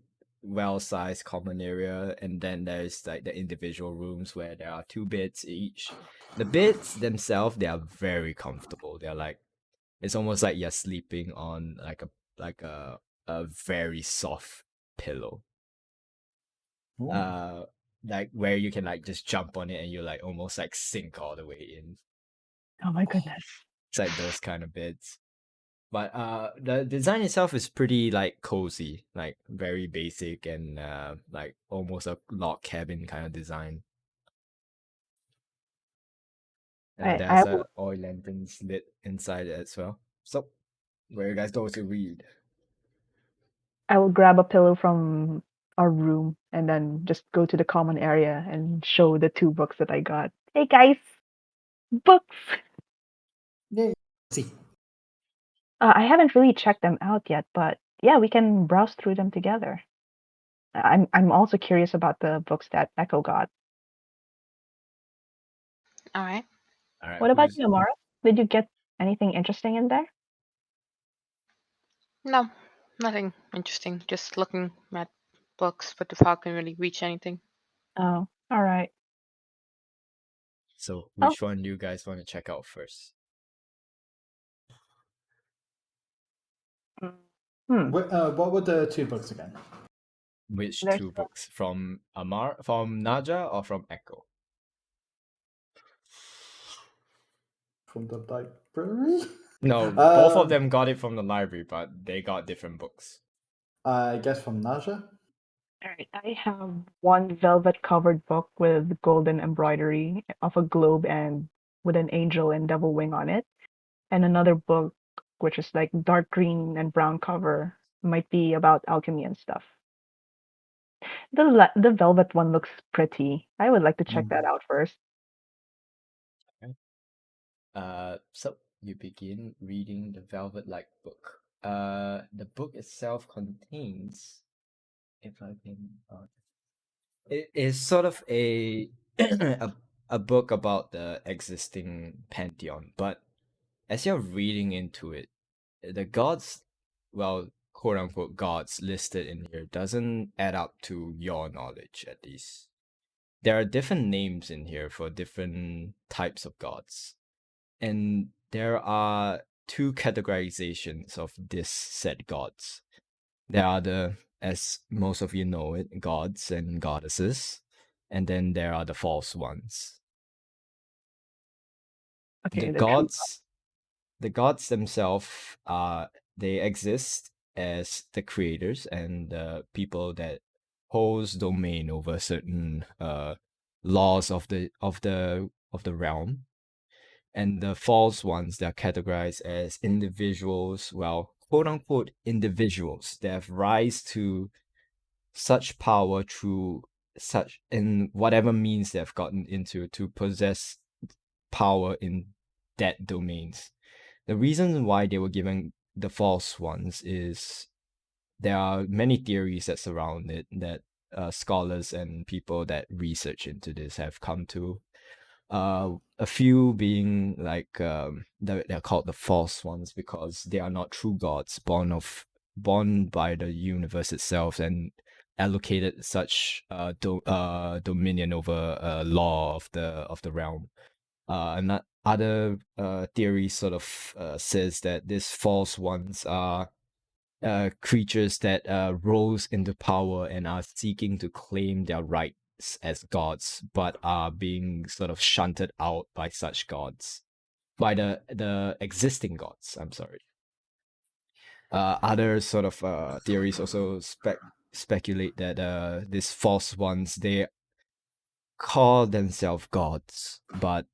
well sized common area, and then there's like the individual rooms where there are two beds each. The beds themselves, they are very comfortable. They're like it's almost like you're sleeping on like a very soft pillow. Ooh. Like where you can like just jump on it and you like almost like sink all the way in. oh my goodness. It's like those kind of beds. But the design itself is pretty like cozy, like very basic and like almost a log cabin kind of design. And I there's will oil lanterns lit inside it as well. So where you guys go to read? I will grab a pillow from our room and then just go to the common area and show the two books that I got. Hey guys, books. See. I haven't really checked them out yet, but yeah, we can browse through them together. I'm also curious about the books that Echo got. All right. All right, What about who's you, Amara? Did you get anything interesting in there? No, nothing interesting. Just looking at books, but the can really reach anything. Oh, all right. so Oh, which one do you guys want to check out first? hmm. What were the two books again? Which There's two books? From Naja or from Echo? From the library? No, both of Um, them got it from the library, but they got different books. I guess from Naja. all right. I have one velvet covered book with golden embroidery of a globe and with an angel and devil wing on it, and another book which is like dark green and brown cover might be about alchemy and stuff. The velvet one looks pretty. I would like to check that out first. So you begin reading the Velvet-like book. The book itself contains, if I can, it is sort of a a book about the existing pantheon, but as you're reading into it, the gods, well, quote unquote gods listed in here doesn't add up to your knowledge at least. There are different names in here for different types of gods. And there are two categorizations of this said gods. There are the, as most of you know it, gods and goddesses, and then there are the false ones. Okay, The gods themselves they exist as the creators and the people that holds domain over certain laws of the realm. And the false ones, they're categorized as individuals, well, quote unquote individuals that have rise to such power through such in whatever means they've gotten into to possess power in that domains. The reason why they were given the false ones is there are many theories that surround it that scholars and people that research into this have come to. A few being like they're called the false ones because they are not true gods born by the universe itself and allocated such dominion over law of the realm. And other theories sort of says that these false ones are creatures that rose into power and are seeking to claim their rights as gods, but are being sort of shunted out by such gods, by the existing gods. I'm sorry. Other sort of theories also speculate that these false ones, they call themselves gods, but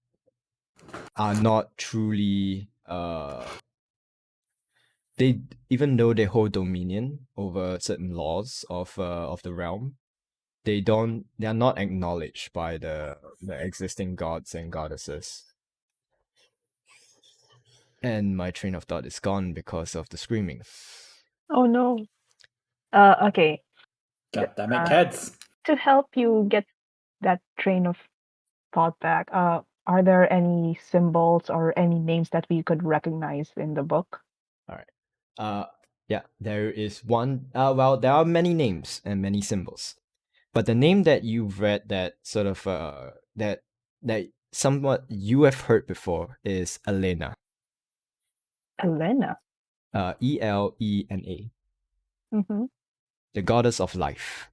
are not truly they, even though they hold dominion over certain laws of the realm, they are not acknowledged by the existing gods and goddesses. And my train of thought is gone because of the screaming. Oh no. Okay. God damn it, kids. To help you get that train of thought back, are there any symbols or any names that we could recognize in the book? All right. Yeah, there is one. Well, there are many names and many symbols, but the name that you've read that sort of that somewhat you have heard before is Elena. Elena. Elena. Mm-hmm. The goddess of life.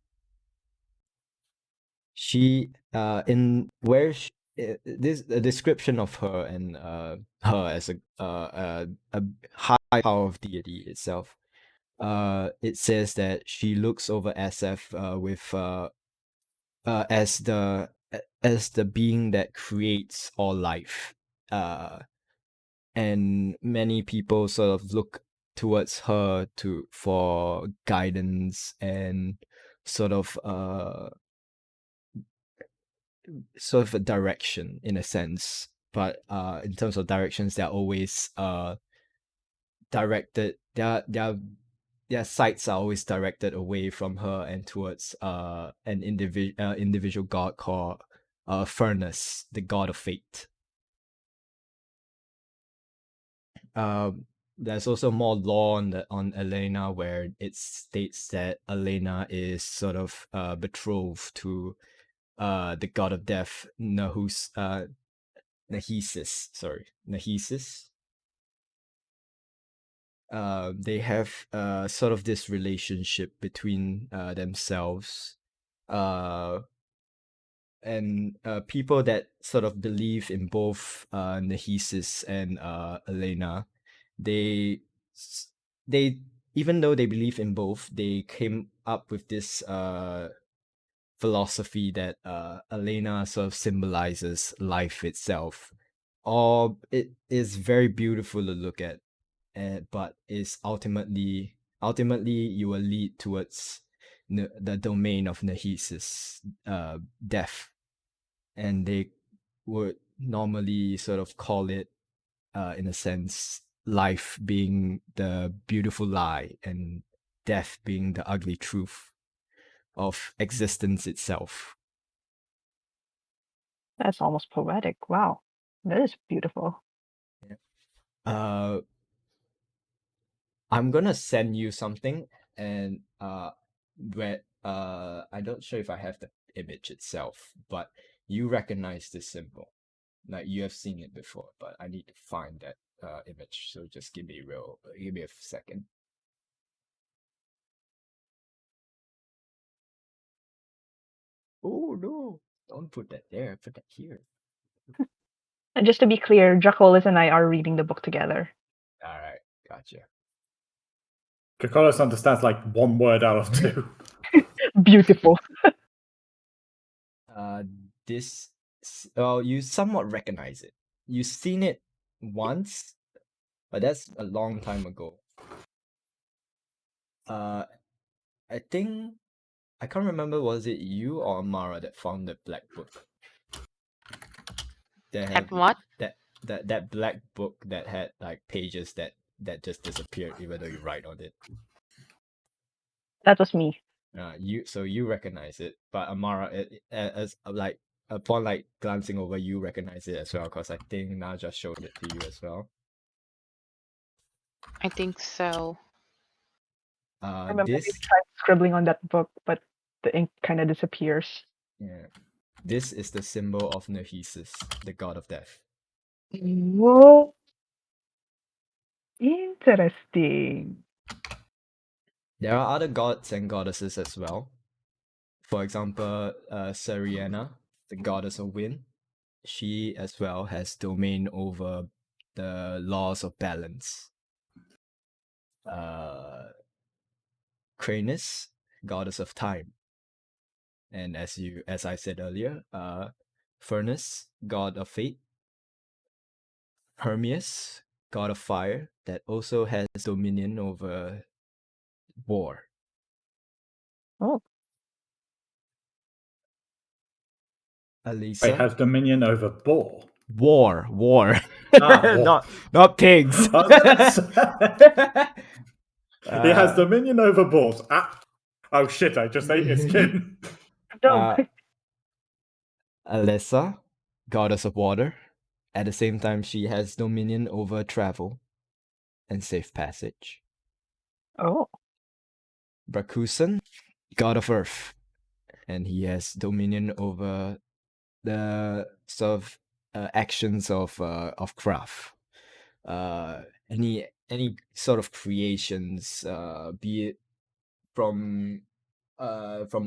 She in where she, this a description of her and her as a high power of deity itself. It says that she looks over Aseth with as the being that creates all life. And many people sort of look towards her for guidance and sort of a direction in a sense, but in terms of directions they're always directed their sights are always directed away from her and towards an individual god called Furnace, the god of fate. There's also more lore on Elena where it states that Elena is sort of betrothed to the god of death, Nahesis. They have sort of this relationship between themselves. And people that sort of believe in both Nahesis and Elena, they they even though they believe in both, they came up with this philosophy that Elena sort of symbolizes life itself, or it is very beautiful to look at, but is ultimately ultimately you will lead towards the domain of Nehesis, death, and they would normally sort of call it, in a sense, life being the beautiful lie and death being the ugly truth of existence itself. That's almost poetic. Wow. That is beautiful. Uh, I'm gonna send you something, and where I'm not sure if I have the image itself, but you recognize this symbol. Like you have seen it before, but I need to find that image. So just give me a second. Oh no! Don't put that there. Put that here. And just to be clear, Dracolis and I are reading the book together. All right, gotcha. Kokolos understands like one word out of two. Beautiful. This. Oh, you somewhat recognize it. You've seen it once, but that's a long time ago. I think I can't remember, was it you or Amara that found the black book? That had what? that black book that had like pages that just disappeared even though you write on it. That was me. You recognize it, but Amara, as like upon like glancing over, you recognize it as well, because I think Naja showed it to you as well. I think so. I remember we This tried scribbling on that book, but the ink kind of disappears. yeah, this is the symbol of Nehesis, the god of death. Whoa. Interesting. There are other gods and goddesses as well. For example, Sariana, the goddess of wind, she as well has domain over the laws of balance. Cranus, goddess of time, and as I said earlier, Furnace, god of fate. Hermes, god of fire, that also has dominion over war. Oh, It Alisa, has dominion over boar. war, Ah, war. not pigs. I was gonna say, it has Uh, dominion over boars. Ah. Oh shit, I just ate its skin. no. Alessa, goddess of water. At the same time, she has dominion over travel and safe passage. Oh, Brakusan, god of earth, and he has dominion over the sort of actions of craft. Any sort of creations, be it from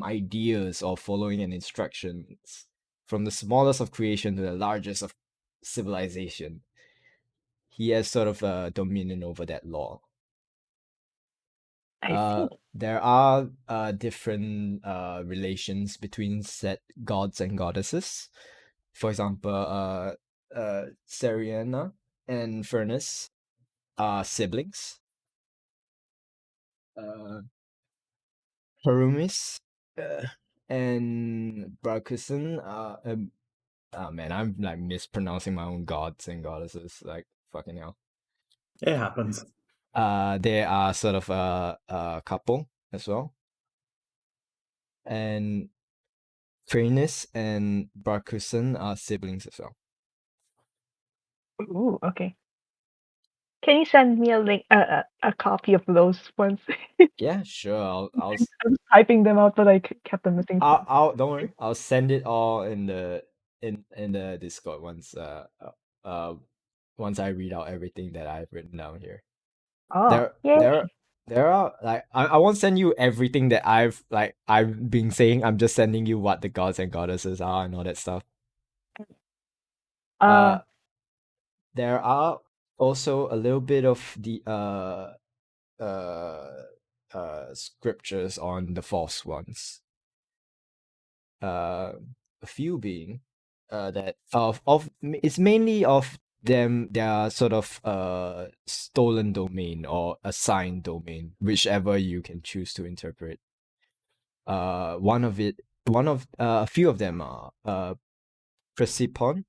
ideas or following an instructions, from the smallest of creation to the largest of civilization. He has sort of dominion over that law. I see. There are different relations between said gods and goddesses. For example, Sariana and Furnace are siblings. Harumis and Brakusan are oh man, I'm like mispronouncing my own gods and goddesses, like fucking hell. It happens. They are sort of a couple as well. And Kranis and Brakusan are siblings as well. Ooh, okay. Can you send me a link, a copy of those ones? Yeah, sure. I was typing them out, but I kept them missing. I'll don't worry. I'll send it all in the Discord uh once I read out everything that I've written down here. Oh, There yay. there are like I won't send you everything that I've been saying. I'm just sending you what the gods and goddesses are and all that stuff. There are also a little bit of the scriptures on the false ones. A few being that of it's mainly of their sort of stolen domain or assigned domain, whichever you can choose to interpret. A few of them are Persephone,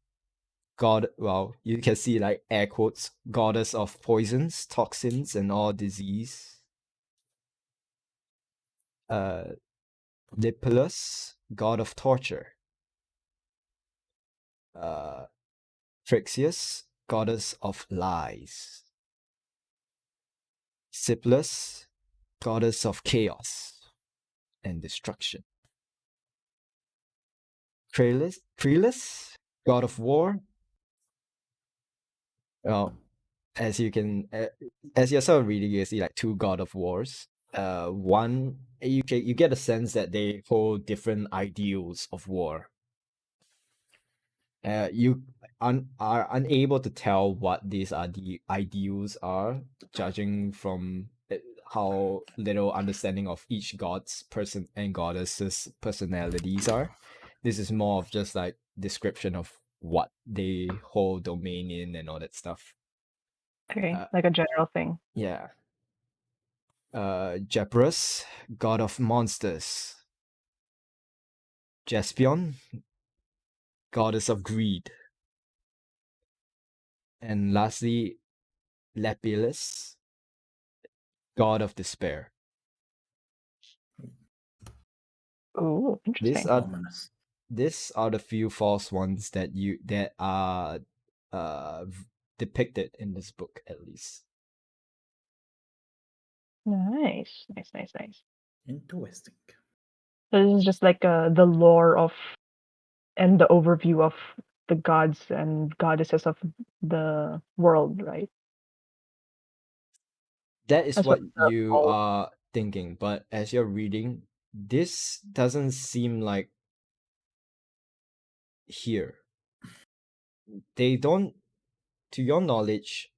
god, well, you can see like air quotes, goddess of poisons, toxins, and all disease. Lipulus, god of torture. Phrixus, goddess of lies. Siplus, goddess of chaos and destruction. Crelis, god of war. Well, as you're sort of reading, you see like two god of wars. One, you get a sense that they hold different ideals of war. You are unable to tell what these are the ideals are, judging from how little understanding of each god's person and goddess's personalities are. This is more of just like description of what they hold domain in and all that stuff. Okay, like a general thing. Yeah. Jeprus, god of monsters. Jaspion, goddess of greed. And lastly, Lepilus, god of despair. Oh, interesting. These are the few false ones that are depicted in this book, at least. Nice. Interesting. So this is just like the lore of and the overview of the gods and goddesses of the world, right? That is That's what the you whole- are thinking, but as you're reading, this doesn't seem like here. They don't, to your knowledge,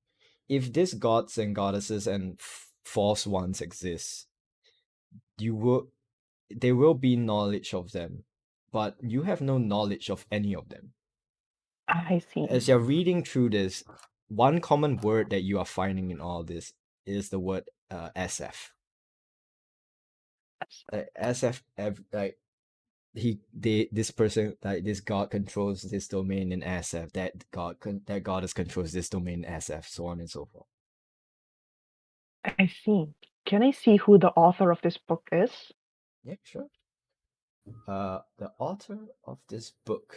if these gods and goddesses and false ones exist, there will be knowledge of them, but you have no knowledge of any of them. I see. As you're reading through this, one common word that you are finding in all this is the word Aseth. Aseth, like this person, like this god controls this domain in Aseth. That goddess controls this domain in Aseth, so on and so forth. I see. Can I see who the author of this book is? Yeah, sure. The author of this book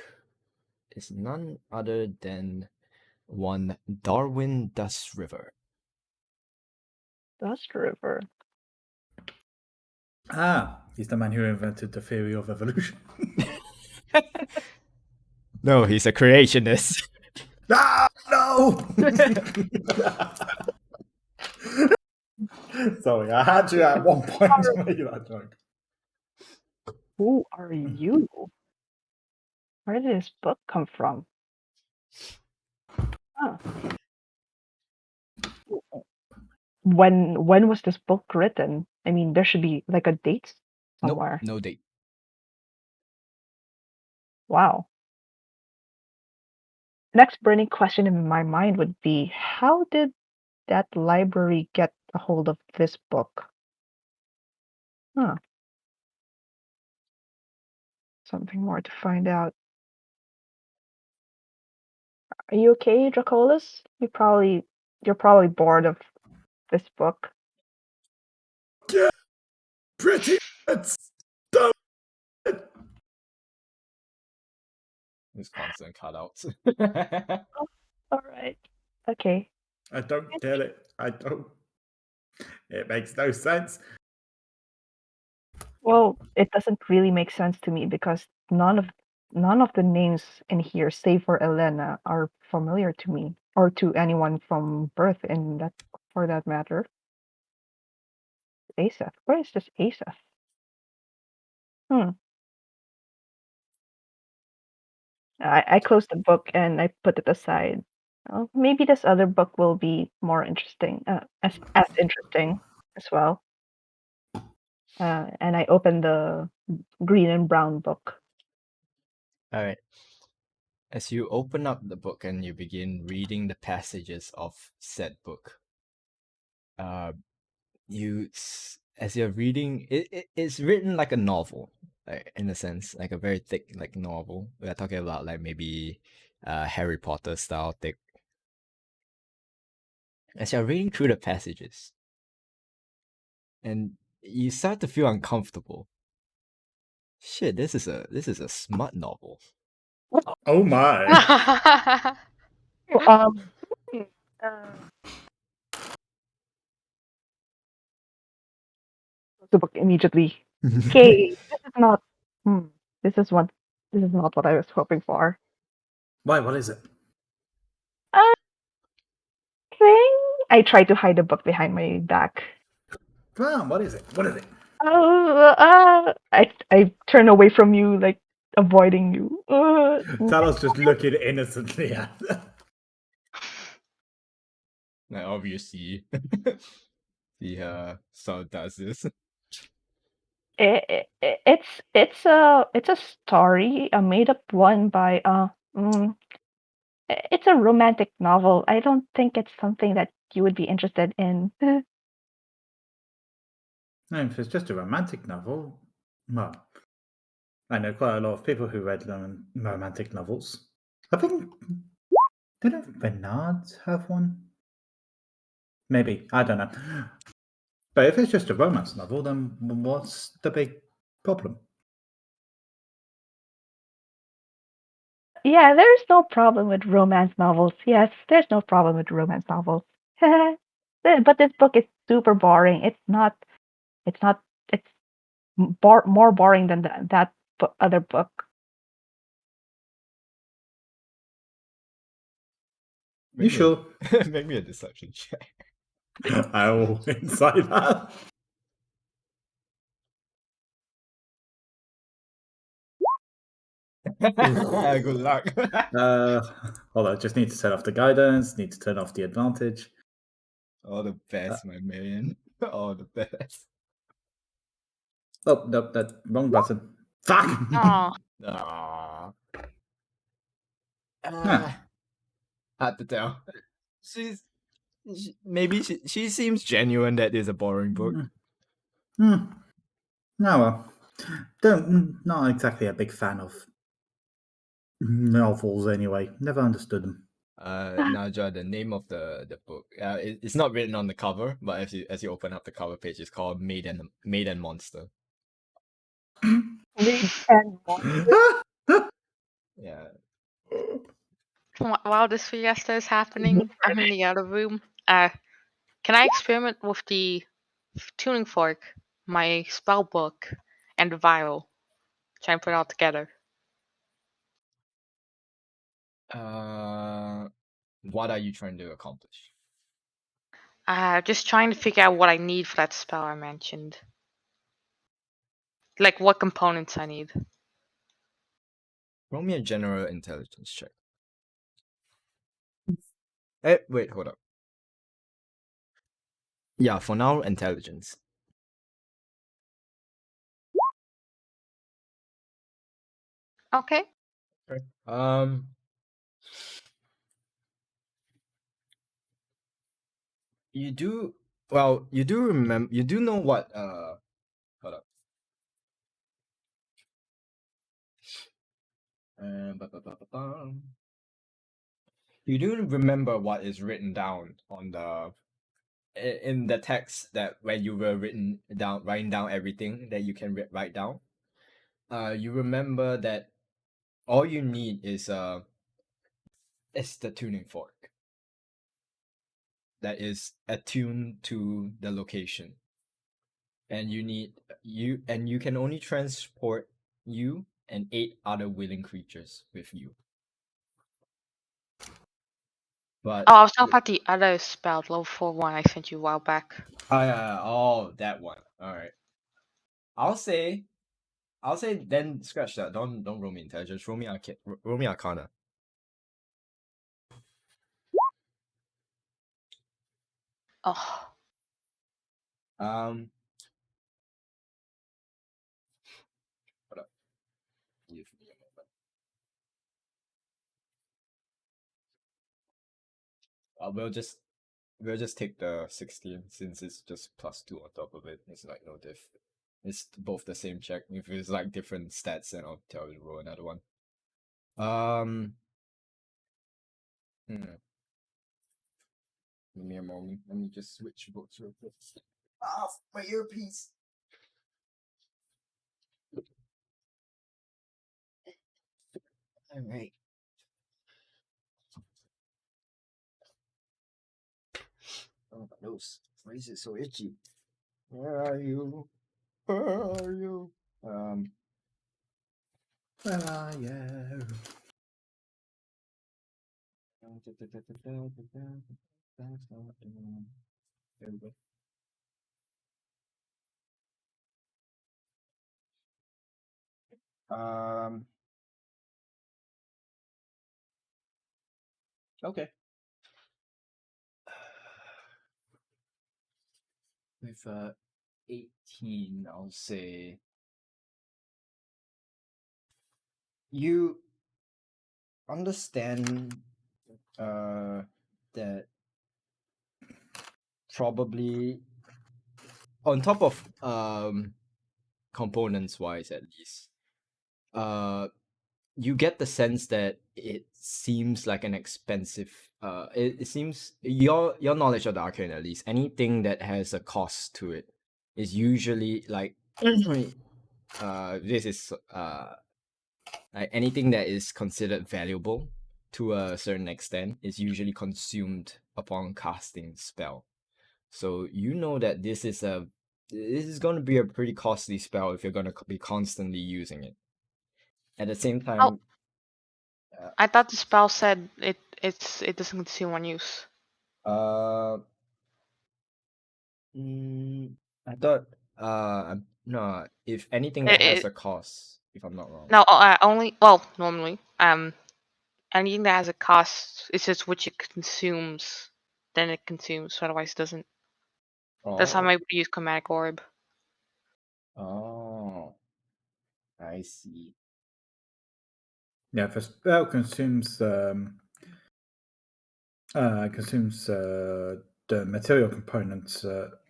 is none other than one Darwin Dust River. Dust River. Ah, he's the man who invented the theory of evolution. No, he's a creationist. Ah, no! Sorry, I had to at one point to make that joke. Who are you? Where did this book come from? Huh. When was this book written? I mean, there should be like a date somewhere. Nope, no date. Wow. Next burning question in my mind would be, how did that library get a hold of this book? Huh. Something more to find out. Are you okay, Dracolis? You're probably bored of this book. Yeah, pretty. There's constant cutouts. All right. Okay. I don't get it. I don't. It makes no sense. Well, it doesn't really make sense to me because none of the names in here, save for Elena, are familiar to me or to anyone from birth in that for that matter. Aseth. Where is this Aseth? I closed the book and I put it aside. Oh, maybe this other book will be more interesting, as interesting as well. And I opened the green and brown book. All right. As you open up the book and you begin reading the passages of said book, as you're reading, it's written like a novel, like, in a sense, like a very thick like novel. We're talking about like maybe Harry Potter style thick. As you're reading through the passages, and you start to feel uncomfortable. Shit, this is a smut novel. Oh my. Um, hmm, close the book immediately. Okay, this is not. Hmm, this is what. This is not what I was hoping for. Why? What is it? I think I tried to hide the book behind my back. Come what is it? What is it? I turn away from you, like avoiding you. Talos just looking innocently at her. Like obviously, see so does this. It's a story, a made up one by it's a romantic novel. I don't think it's something that you would be interested in. No, if it's just a romantic novel, well, I know quite a lot of people who read romantic novels. I think didn't Bernard have one? Maybe I don't know. But if it's just a romance novel, then what's the big problem? Yeah, there's no problem with romance novels. Yes, there's no problem with romance novels. But this book is super boring. It's not. It's not. It's more boring than that other book. You sure? Make me a deception check. I will inside that. Good luck. Hold on, just need to turn off the guidance, need to turn off the advantage. All the best, my man. All the best. Oh, no, that wrong button. Fuck! Aw. Ah. Yeah. Hard to tell. Maybe she seems genuine that is a boring book. No, well, not exactly a big fan of novels anyway. Never understood them. Naja, the name of the book. It's not written on the cover, but as you open up the cover page, it's called Maid and Monster. Made and Yeah. While this fiesta is happening, I'm in the other room. Can I experiment with the tuning fork, my spell book, and the vial? Try and put it all together. What are you trying to accomplish? Just trying to figure out what I need for that spell I mentioned. Like what components I need. Roll me a general intelligence check. Wait, hold up. Yeah, for now, intelligence. Okay. Okay. You do you do remember, you do know what hold up. You do remember what is written down on in the text that when you were writing down everything that you can write down. You remember that all you need is the tuning fork that is attuned to the location, and you can only transport you and 8 other willing creatures with you. But Oh, I was talking about the other spell, level 4 one I sent you a while back. that one. All right. I'll say then scratch that. Don't roll me intelligence. Roll me Arcana. Oh. Um. Hold up. Give me a moment. we'll just take the 16 since it's just +2 on top of it. It's like no diff. It's both the same check. If it's like different stats, then I'll tell you to roll another one. Give me a moment. Let me just switch books real quick. Ah, my earpiece. All right. Oh, my nose. Why is it so itchy? Where are you? Where are you? Where are you? There we go. Okay. With 18, I'll say you understand that probably on top of components wise at least, you get the sense that it seems like an expensive it seems your knowledge of the arcane at least, anything that has a cost to it is usually like this is like anything that is considered valuable to a certain extent is usually consumed upon casting spell. So you know that this is going to be a pretty costly spell if you're going to be constantly using it. At the same time, I thought the spell said it doesn't consume one use. I thought no, if anything that has a cost, if I'm not wrong. No, only normally anything that has a cost, it's just which it consumes, then it consumes. Otherwise, it doesn't. That's how I'm able to use chromatic orb. Oh, I see. Yeah, if a spell consumes the material components,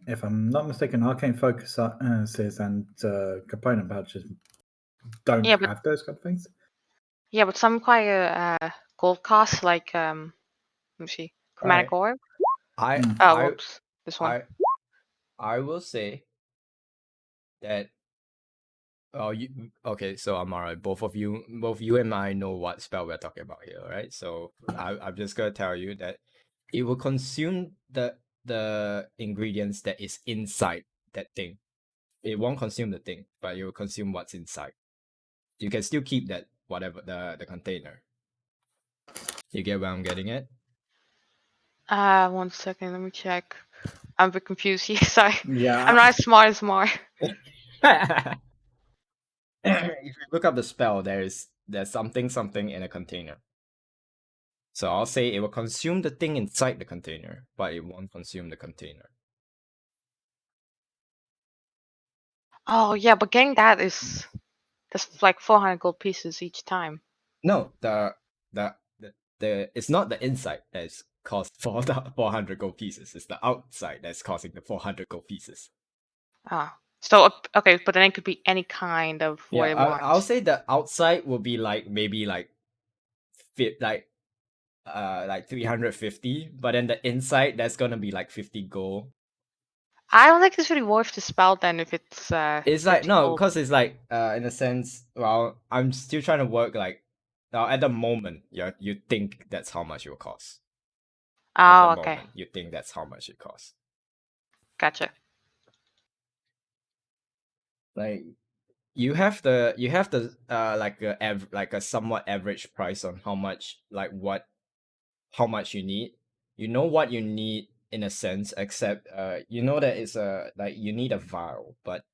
if I'm not mistaken, arcane focuses and component badges don't have those kind of things. Yeah, but some require gold costs, like let me see, chromatic orb. Whoops, this one. I will say that. Oh, okay? So Amara, both you and I know what spell we're talking about here, right? So I'm just gonna tell you that it will consume the ingredients that is inside that thing. It won't consume the thing, but it will consume what's inside. You can still keep that whatever the container. You get where I'm getting at? 1 second, let me check. I'm a bit confused here. Sorry. Yeah, I'm not as smart as Mar. If you look up the spell, there's something in a container. So I'll say it will consume the thing inside the container, but it won't consume the container. Oh yeah, but getting that's like 400 gold pieces each time. No, the it's not the inside that is cost for the 400 gold pieces. It's the outside that's causing the 400 gold pieces. So okay, but then it could be any kind of what it wants. I'll say the outside will be like maybe like 350, but then the inside that's gonna be like 50 gold. I don't think it's really worth the spell then if it's It's like no, because it's like in a sense, well, I'm still trying to work like now at the moment, you think that's how much it will cost. Oh, okay. Moment, you think that's how much it costs. Gotcha. Like you have the like a somewhat average price on how much you need. You know what you need in a sense, except you know that it's like you need a vial, but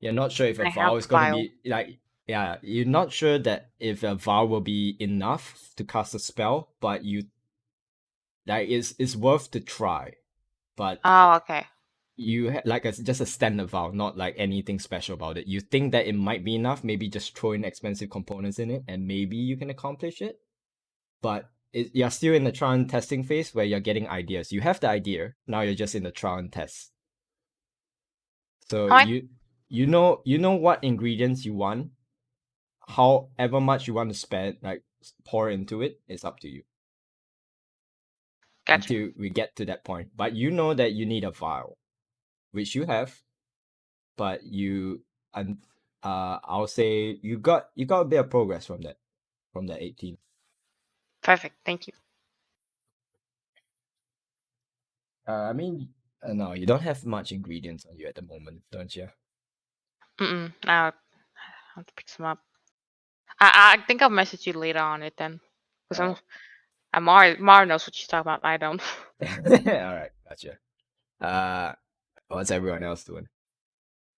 you're not sure if a vial is going to be like you're not sure that if a vial will be enough to cast a spell, but you like it's worth to try. But okay. You like just a standard vial, not like anything special about it. You think that it might be enough, maybe just throw in expensive components in it, and maybe you can accomplish it. But you're still in the trial and testing phase where you're getting ideas. You have the idea, now you're just in the trial and test. So Alright. you know what ingredients you want, however much you want to spend, like pour into it, it's up to you. Gotcha. Until we get to that point. But you know that you need a vial, which you have, but I'll say you got a bit of progress from that 18. Perfect. Thank you. I mean, no, you don't have much ingredients on you at the moment, don't you? I'll have to pick some up. I think I'll message you later on it then. Because Mara knows what she's talking about. I don't. All right, gotcha. What's everyone else doing?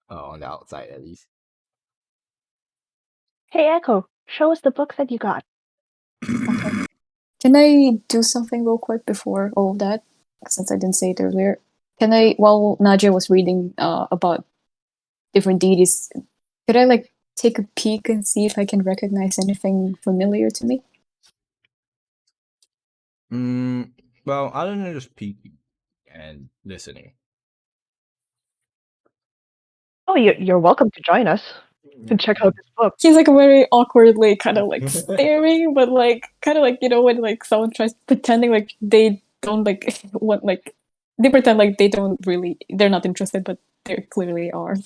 Oh, on the outside at least. Hey, Echo, show us the books that you got. Can I do something real quick before all of that? Since I didn't say it earlier. Can I, while Nadia was reading about different deities, could I like take a peek and see if I can recognize anything familiar to me? Well, other than just peeking and listening. Oh, you're welcome to join us and check out this book. He's like very awkwardly kind of like staring, but like kind of like, you know, when like someone tries pretending like they don't like what like they pretend like they don't really, they're not interested, but they clearly are.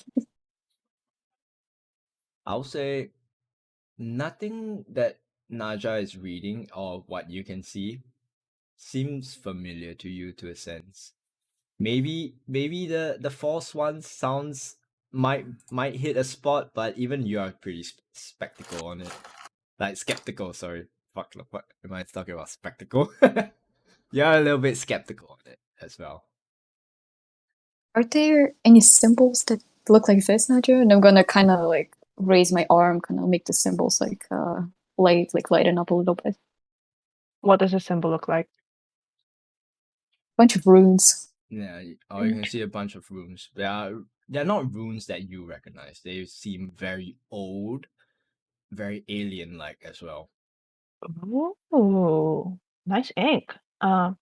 I'll say nothing that Naja is reading or what you can see seems familiar to you to a sense. Maybe the false one sounds might hit a spot, but even you are pretty spectacle on it. Like skeptical, sorry. Fuck, what am I talking about? Spectacle? You're a little bit skeptical on it as well. Are there any symbols that look like this, Nadia? And I'm gonna kind of like raise my arm, kind of make the symbols like lighten up a little bit. What does a symbol look like? Bunch of runes. Yeah, or you can see a bunch of runes. They're not runes that you recognize. They seem very old, very alien-like as well. Oh, nice ink. I'll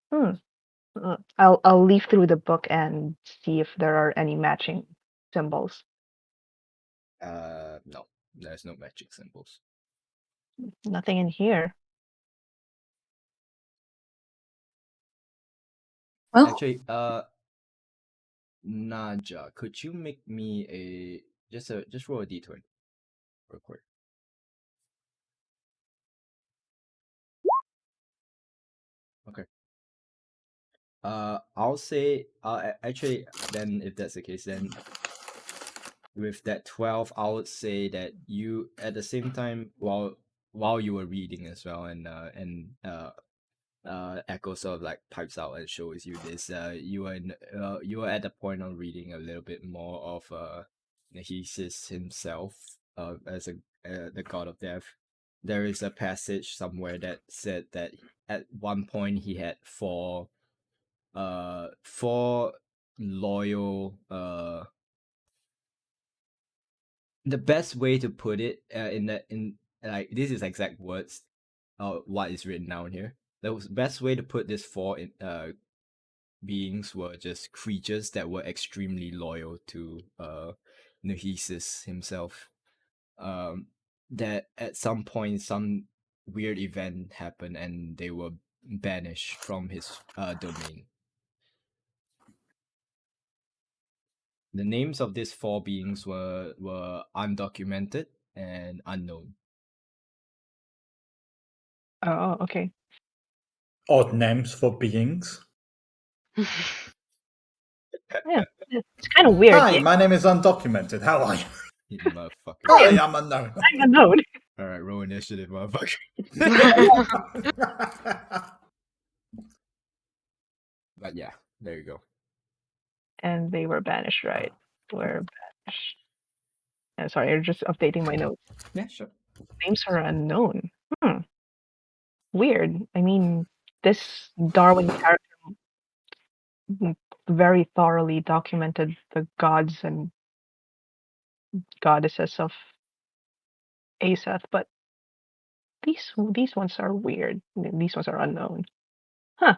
leaf through the book and see if there are any matching symbols. No, there's no magic symbols. Nothing in here. Well, Actually, Naja, could you make me just roll a d20 real quick? Okay. I'll say actually then if that's the case, then with that 12, I would say that you at the same time while you were reading as well, and Echo sort of like pipes out and shows you this, you were at the point of reading a little bit more of Nehesis himself, as the god of death. There is a passage somewhere that said that at one point he had four loyal, the best way to put it, in like this is exact words, what is written down here. The best way to put this four beings were just creatures that were extremely loyal to Nehesis himself. That at some point some weird event happened and they were banished from his domain. The names of these four beings were undocumented and unknown. Oh, okay. Odd names for beings. Yeah, it's kind of weird. Hi, Yeah, my name is Undocumented. How are you? You motherfucker. Hi, I'm unknown. I'm unknown. Alright, roll initiative, motherfucker. But yeah, there you go. And they were banished, right? Were banished. I'm sorry, I'm just updating my notes. Yeah, sure. Names are unknown. Weird. I mean, this Darwin character very thoroughly documented the gods and goddesses of Aseth, but these ones are weird. These ones are unknown. Huh.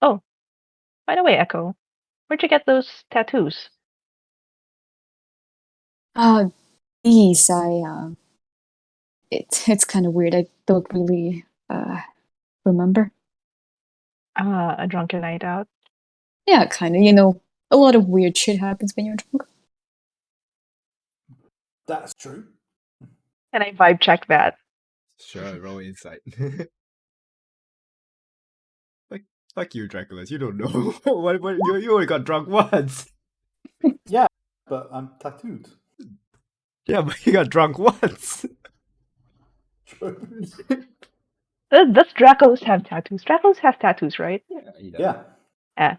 Oh, by the way, Echo, where'd you get those tattoos? These it's kind of weird. I don't really remember. A drunken night out. Yeah, kind of. You know, a lot of weird shit happens when you're drunk. That's true. Can I vibe check that? Sure, roll insight. Fuck you, Dracula's. You don't know. What you only got drunk once. But I'm tattooed. Yeah, but you got drunk once. True. Does Dracos have tattoos? Dracos have tattoos, right? Yeah, he does. Yeah. Yeah.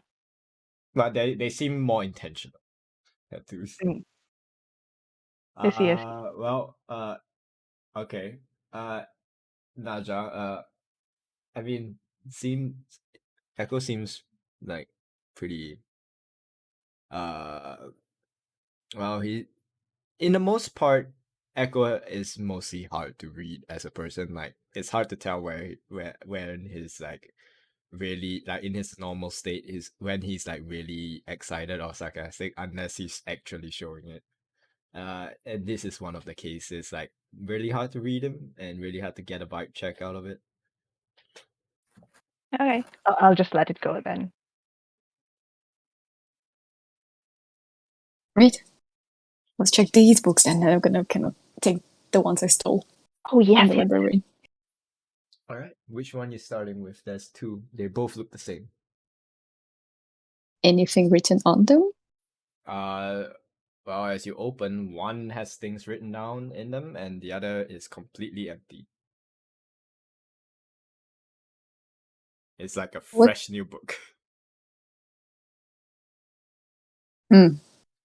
But they seem more intentional. Tattoos. Mm. I see, I see. Well, okay. Naja, I mean, seems Echo seems like pretty well, he in the most part, Echo is mostly hard to read as a person. Like it's hard to tell where when he's like really like in his normal state is when he's like really excited or sarcastic unless he's actually showing it. And this is one of the cases, like really hard to read him and really hard to get a vibe check out of it. Okay, I'll just let it go then. Right. Let's check these books, and then I'm gonna kind of take the ones I stole Oh from yes, the yes. library. All right, which one you starting with? There's two. They both look the same. Anything written on them? Well, as you open, one has things written down in them, and the other is completely empty. It's like a What? fresh new book.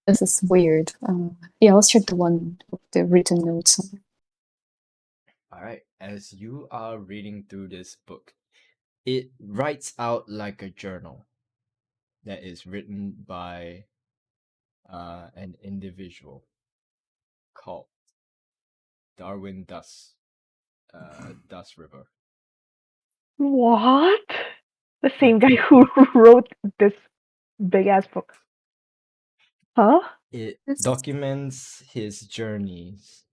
This is weird. Yeah, let's check the one with the written notes on. All right, as you are reading through this book, it writes out like a journal that is written by an individual called Darwin Dust River. What? The same guy who wrote this big ass book. Huh? It This- documents his journeys,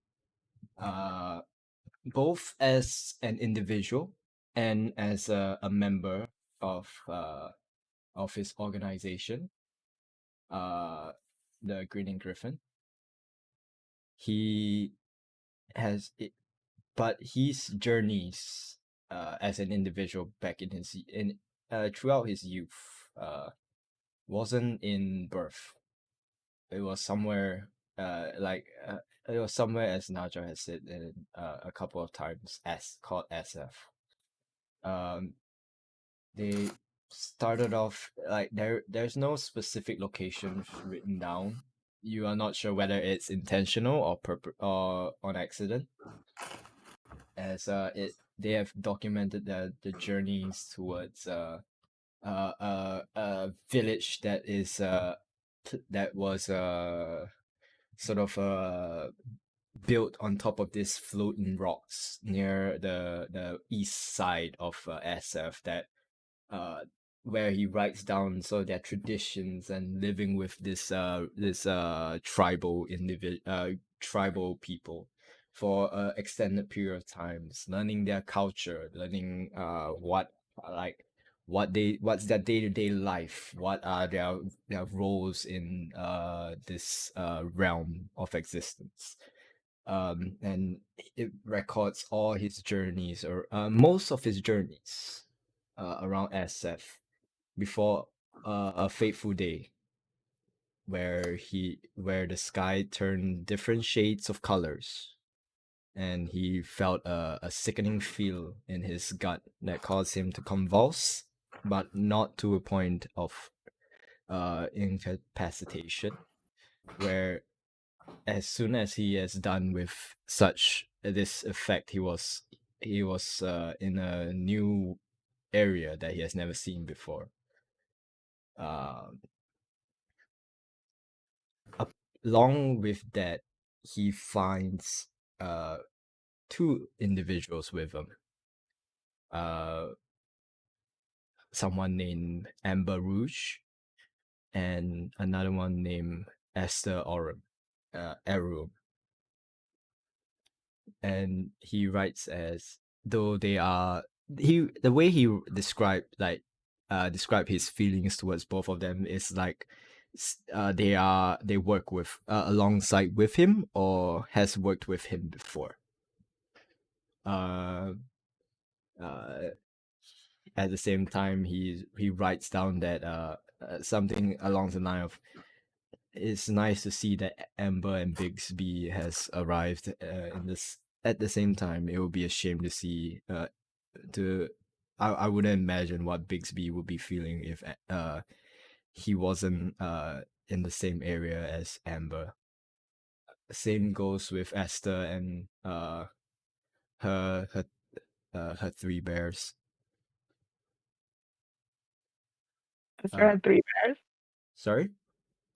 both as an individual and as a member of his organization, the Grinning Griffin. He has it, but his journeys as an individual back in his in throughout his youth wasn't in birth. It was somewhere it was somewhere, as Naja has said in, a couple of times, as called Aseth. Um, they started off like there's no specific location written down. You are not sure whether it's intentional or or on accident, as it they have documented the journeys towards a village that is that was sort of built on top of these floating rocks near the east side of SF, that where he writes down so their traditions and living with this tribal people for a extended period of times, learning their culture, learning what's their day-to-day life, what are their roles in this realm of existence. And it records all his journeys, or most of his journeys around SF before a fateful day where the sky turned different shades of colors, and he felt a sickening feel in his gut that caused him to convulse, but not to a point of incapacitation, where as soon as he is done with such this effect, he was in a new area that he has never seen before. Along with that, he finds two individuals with him. Someone named Amber Rouge and another one named Esther Arum. And he writes as though they are the way he describe his feelings towards both of them is like they work with alongside with him or has worked with him before. Uh, at the same time, he writes down that something along the line of, it's nice to see that Amber and Bixby has arrived in this at the same time. It would be a shame to see to I wouldn't imagine what Bixby would be feeling if he wasn't in the same area as Amber. Same goes with Esther and her her three bears. Esther Uh, had three bears. sorry?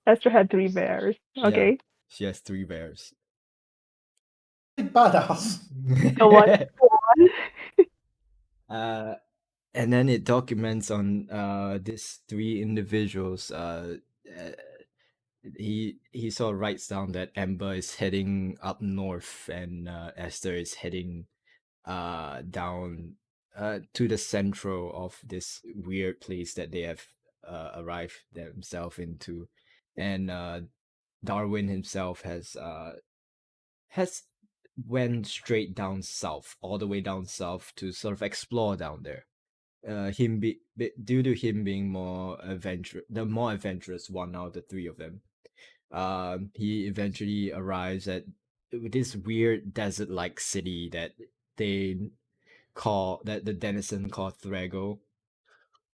Esther had three bears. Yeah, Okay. she has three bears. Badass. Go on. Go on. And then it documents on these three individuals. He sort of writes down that Amber is heading up north and Esther is heading down to the central of this weird place that they have arrived themselves into, and Darwin himself has went straight down south, all the way down south to sort of explore down there. Due to him being the more adventurous one out of the three of them, he eventually arrives at this weird desert-like city that the denizen call Thrego,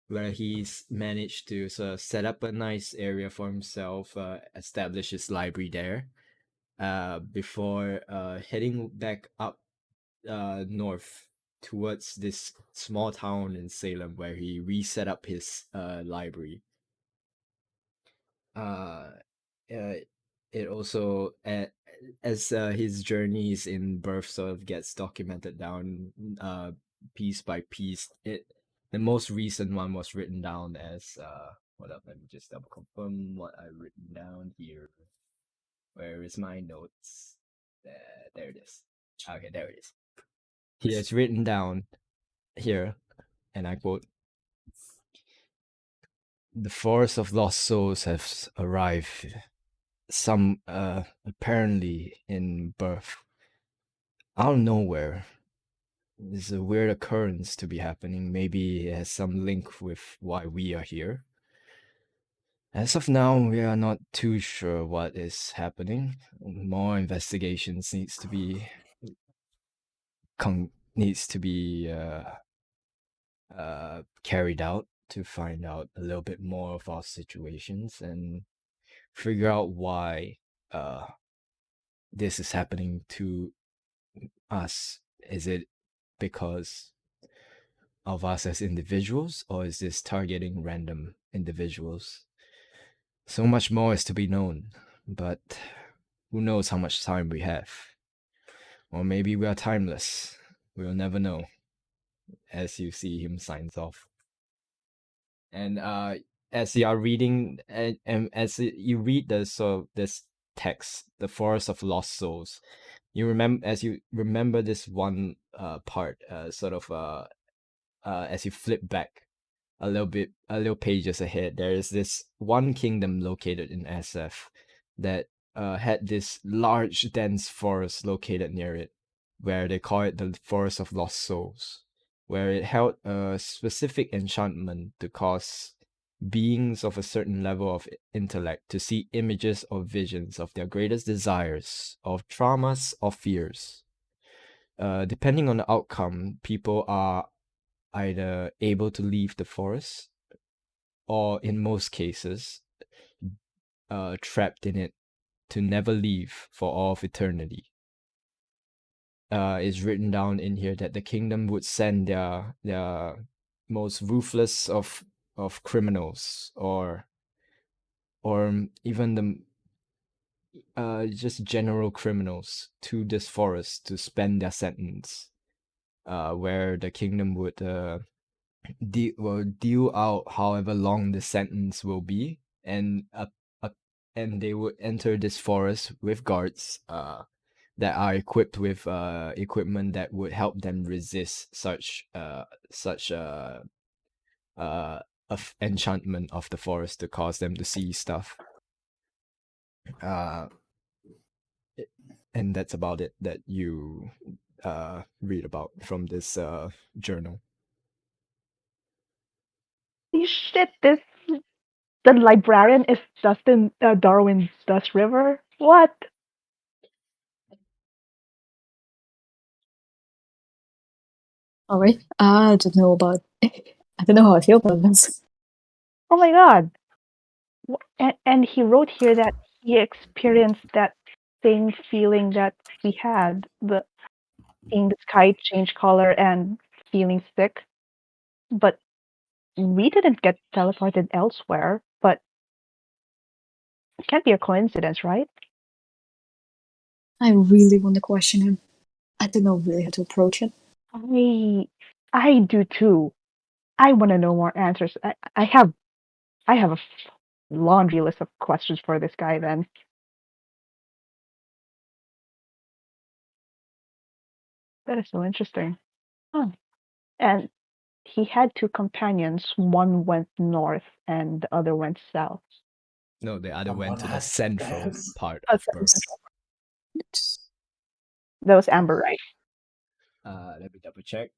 where he's managed to sort of set up a nice area for himself, establish his library there, before heading back up north towards this small town in Salem where he reset up his library. Uh, it also as his journeys in birth sort of gets documented down piece by piece. The most recent one was written down as hold up, let me just double confirm what I've written down here. Where is my notes? There it is. Okay, there it is. He has written down here, and I quote: "The forest of lost souls has arrived. Some apparently in birth. Out of nowhere. This is a weird occurrence to be happening. Maybe it has some link with why we are here. As of now, we are not too sure what is happening. More investigations needs to be carried out to find out a little bit more of our situations and figure out why this is happening to us. Is it because of us as individuals, or is this targeting random individuals? So much more is to be known, but who knows how much time we have? Or maybe we are timeless. We'll never know." As you see him signs off. And as you are reading, and as you read this text, "The Forest of Lost Souls," you remember this one part, as you flip back a little pages ahead, there is this one kingdom located in SF that had this large dense forest located near it, where they call it the Forest of Lost Souls, where it held a specific enchantment to cause beings of a certain level of intellect to see images or visions of their greatest desires, of traumas or fears. Depending on the outcome, people are either able to leave the forest, or in most cases, trapped in it to never leave for all of eternity. It's written down in here that the kingdom would send their most ruthless of criminals, or even even just general criminals to this forest to spend their sentence, where the kingdom would deal out however long the sentence will be, and and they would enter this forest with guards that are equipped with equipment that would help them resist such enchantment of the forest to cause them to see stuff. Uh, and that's about it that you read about from this journal. Holy shit! The librarian is Dustin Darwin's Dust River. What? All right. I don't know about. I don't know how I feel about this. Oh my god! And he wrote here that he experienced that same feeling that we had, the seeing the sky change color and feeling sick. But we didn't get teleported elsewhere. But it can't be a coincidence, right? I really want to question him. I don't know really how to approach it. I do too. I want to know more answers. I have a laundry list of questions for this guy. Then that is so interesting. Huh. And he had two companions. One went north, and the other went south. No, the other went Someone to the had central bears. part Oh, of Birth. that was Amber, right? Let me double check.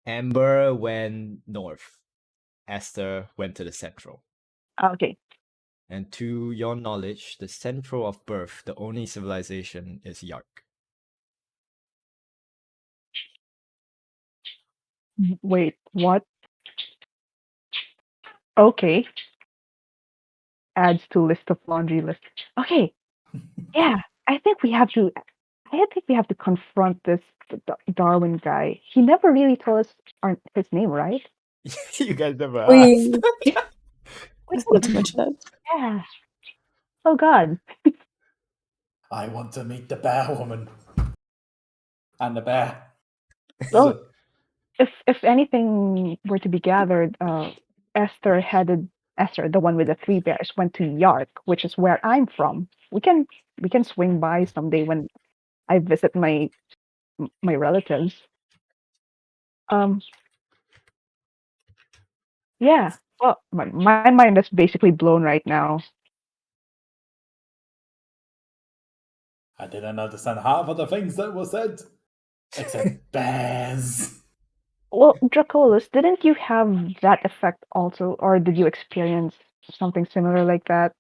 Amber went north. Esther went to the central. Okay. And to your knowledge, the central of Birth, the only civilization is Yark. Wait, what? Okay. Adds to list of laundry list. Okay. Yeah, I think we have to. I think we have to confront this Darwin guy. He never really told us his name, right? You guys never asked. We We forgot to mention that. Yeah. Oh God. I want to meet the bear woman. And the bear. Well, if anything were to be gathered, Esther, the one with the three bears, went to Yark, which is where I'm from. We can swing by someday when I visit my relatives. Um, yeah. Well, my mind is basically blown right now. I didn't understand half of the things that were said. Except bears. Well, Dracolis, didn't you have that effect also, or did you experience something similar like that?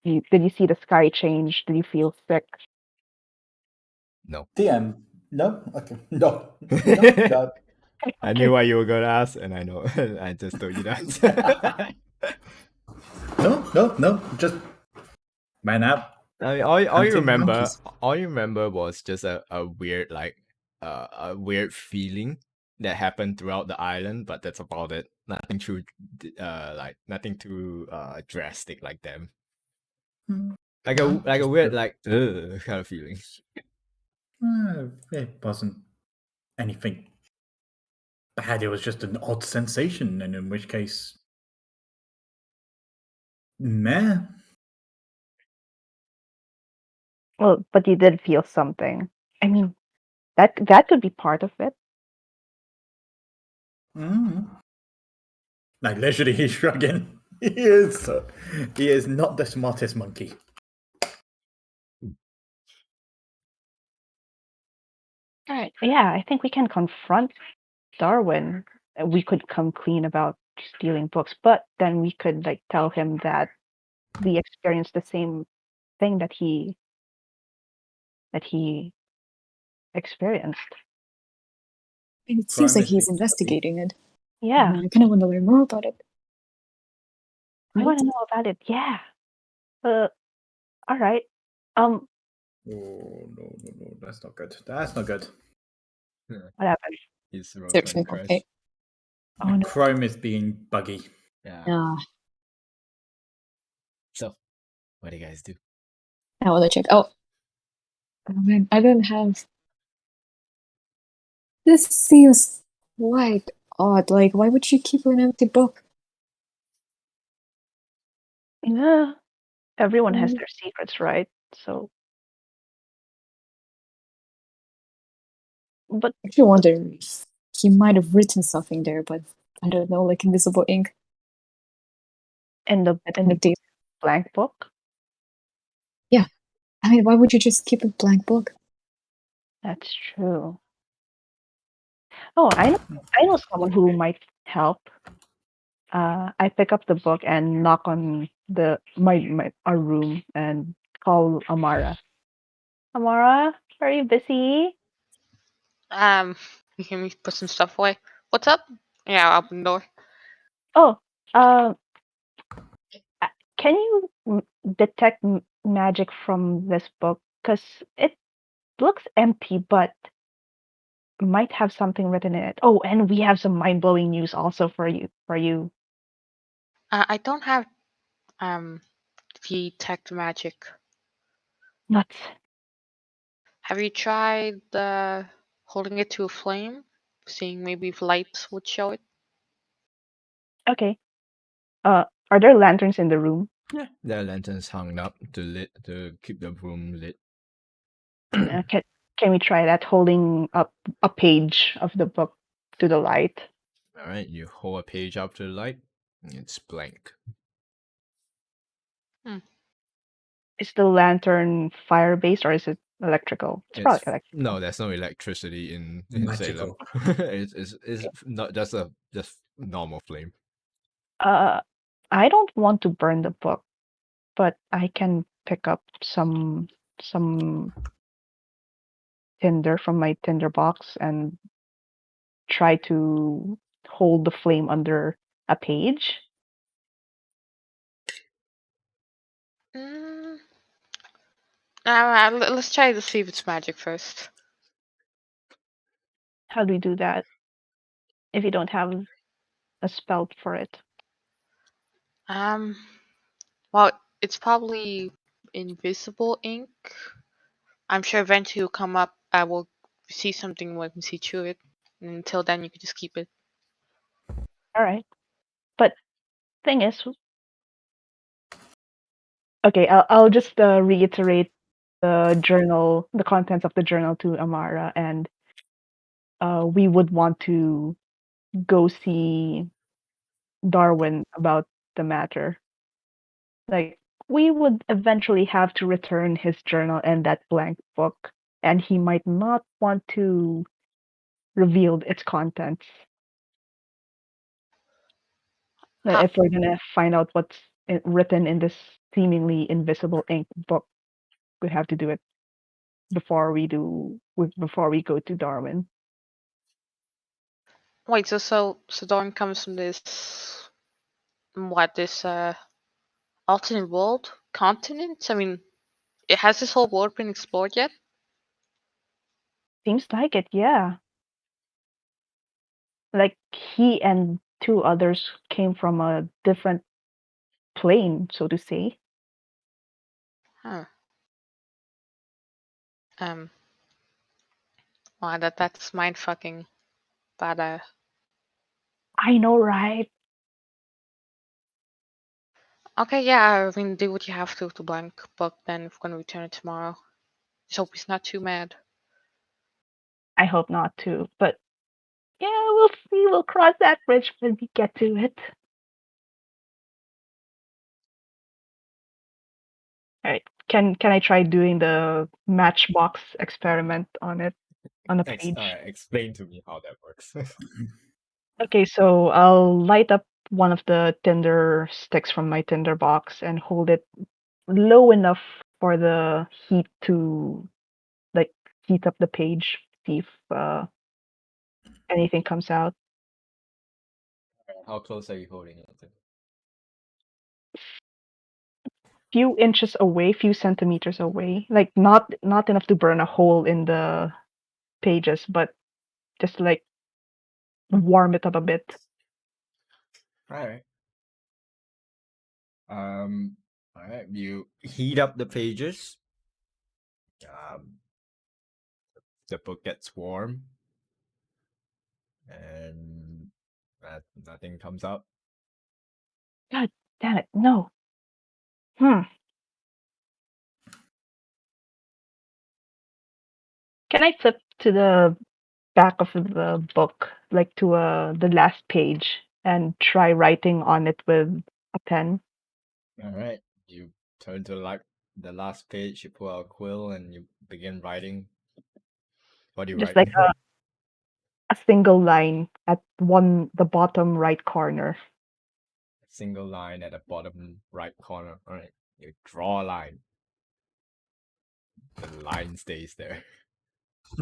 Did you see the sky change? Did you feel sick? No. DM. No? Okay. No. No. I knew what you were gonna ask, and I know. I just told you that. No. Just man out. I mean, all you Hunting remember, monkeys. was just a weird a weird feeling that happened throughout the island, but that's about it. Nothing too nothing too drastic like them. Like a weird kind of feeling. It wasn't anything bad. It was just an odd sensation, and in which case, meh. Well, but you did feel something. I mean, that could be part of it. Like literally, he's shrugging. He is not the smartest monkey. All right. Yeah, I think we can confront Darwin. We could come clean about stealing books, but then we could like tell him that we experienced the same thing that he experienced. I mean, it seems Crime like is he's being investigating it. Yeah, I kind of want to learn more about it. I Right? want to know about it. Yeah. All right. Oh no! That's not good. That's not good. What happened? His road Seriously, crash. okay. Oh no. Chrome is being buggy. Yeah. Yeah. What do you guys do? I want to check. Oh man, I don't have. This seems quite odd. Like, why would you keep an empty book? Yeah, everyone has Mm. their secrets, right? So, but I actually wonder if he might have written something there, but I don't know, like invisible ink. in the I don't know. Deep. blank book, Yeah, I mean, why would you just keep a blank book? that's true. Oh, I know someone who might help. I pick up the book and knock on our room and call Amara. Amara, are you busy? You hear me put some stuff away. What's up? Yeah, I'll open the door. Oh, uh, can you detect magic from this book? Because it looks empty, but might have something written in it. Oh, and we have some mind-blowing news also for you. I don't have detect magic. Nuts. Have you tried holding it to a flame? Seeing maybe if lights would show it? Okay. Are there lanterns in the room? Yeah, there are lanterns hung up to keep the room lit. Uh, can can we try that? Holding up a page of the book to the light. All right, you hold a page up to the light. It's blank. Is the lantern fire-based or is it electrical? It's probably electrical. No, there's no electricity in Salem. Magical. It's not just normal flame. I don't want to burn the book, but I can pick up some tinder from my tinder box and try to hold the flame under a page. Mm, let's try to see if it's magic first. How do we do that if you don't have a spell for it? Um, well, it's probably invisible ink. I'm sure eventually it'll come up. I will see something when we see through it. And until then, you can just keep it. All right. But thing is, okay, I'll just reiterate the contents of the journal to Amara, and we would want to go see Darwin about the matter. Like, we would eventually have to return his journal and that blank book, and he might not want to reveal its contents. Huh. If we're gonna find out what's written in this seemingly invisible ink book, we have to do it before we go to Darwin. Wait, so Dawn comes from this this alternate world continent? I mean, has this whole world been explored yet? Seems like it, yeah. Like he and two others came from a different plane, so to say. Huh. Wow, that's mind fucking. But I know, right? okay, yeah. I mean, do what you have to blank book. Then if we're gonna return it tomorrow, just hope he's not too mad. I hope not to, but yeah, we'll see. We'll cross that bridge when we get to it. All right. Can I try doing the matchbox experiment on it on a page? Explain to me how that works. Okay, so I'll light up one of the tinder sticks from my tinder box and hold it low enough for the heat to like heat up the page, see if anything comes out. How close are you holding it to? Few inches away, few centimeters away. Like not enough to burn a hole in the pages, but just like warm it up a bit. Alright. Um, All right, you heat up the pages. The book gets warm, and nothing comes up. God damn it, no. Hmm. Can I flip to the back of the book, like to the last page, and try writing on it with a pen? All right, you turn to the last page. You pull out a quill and you begin writing. What do you Just write? like a single line at the bottom right corner. Single line at the bottom right corner. All right, you draw a line. The line stays there.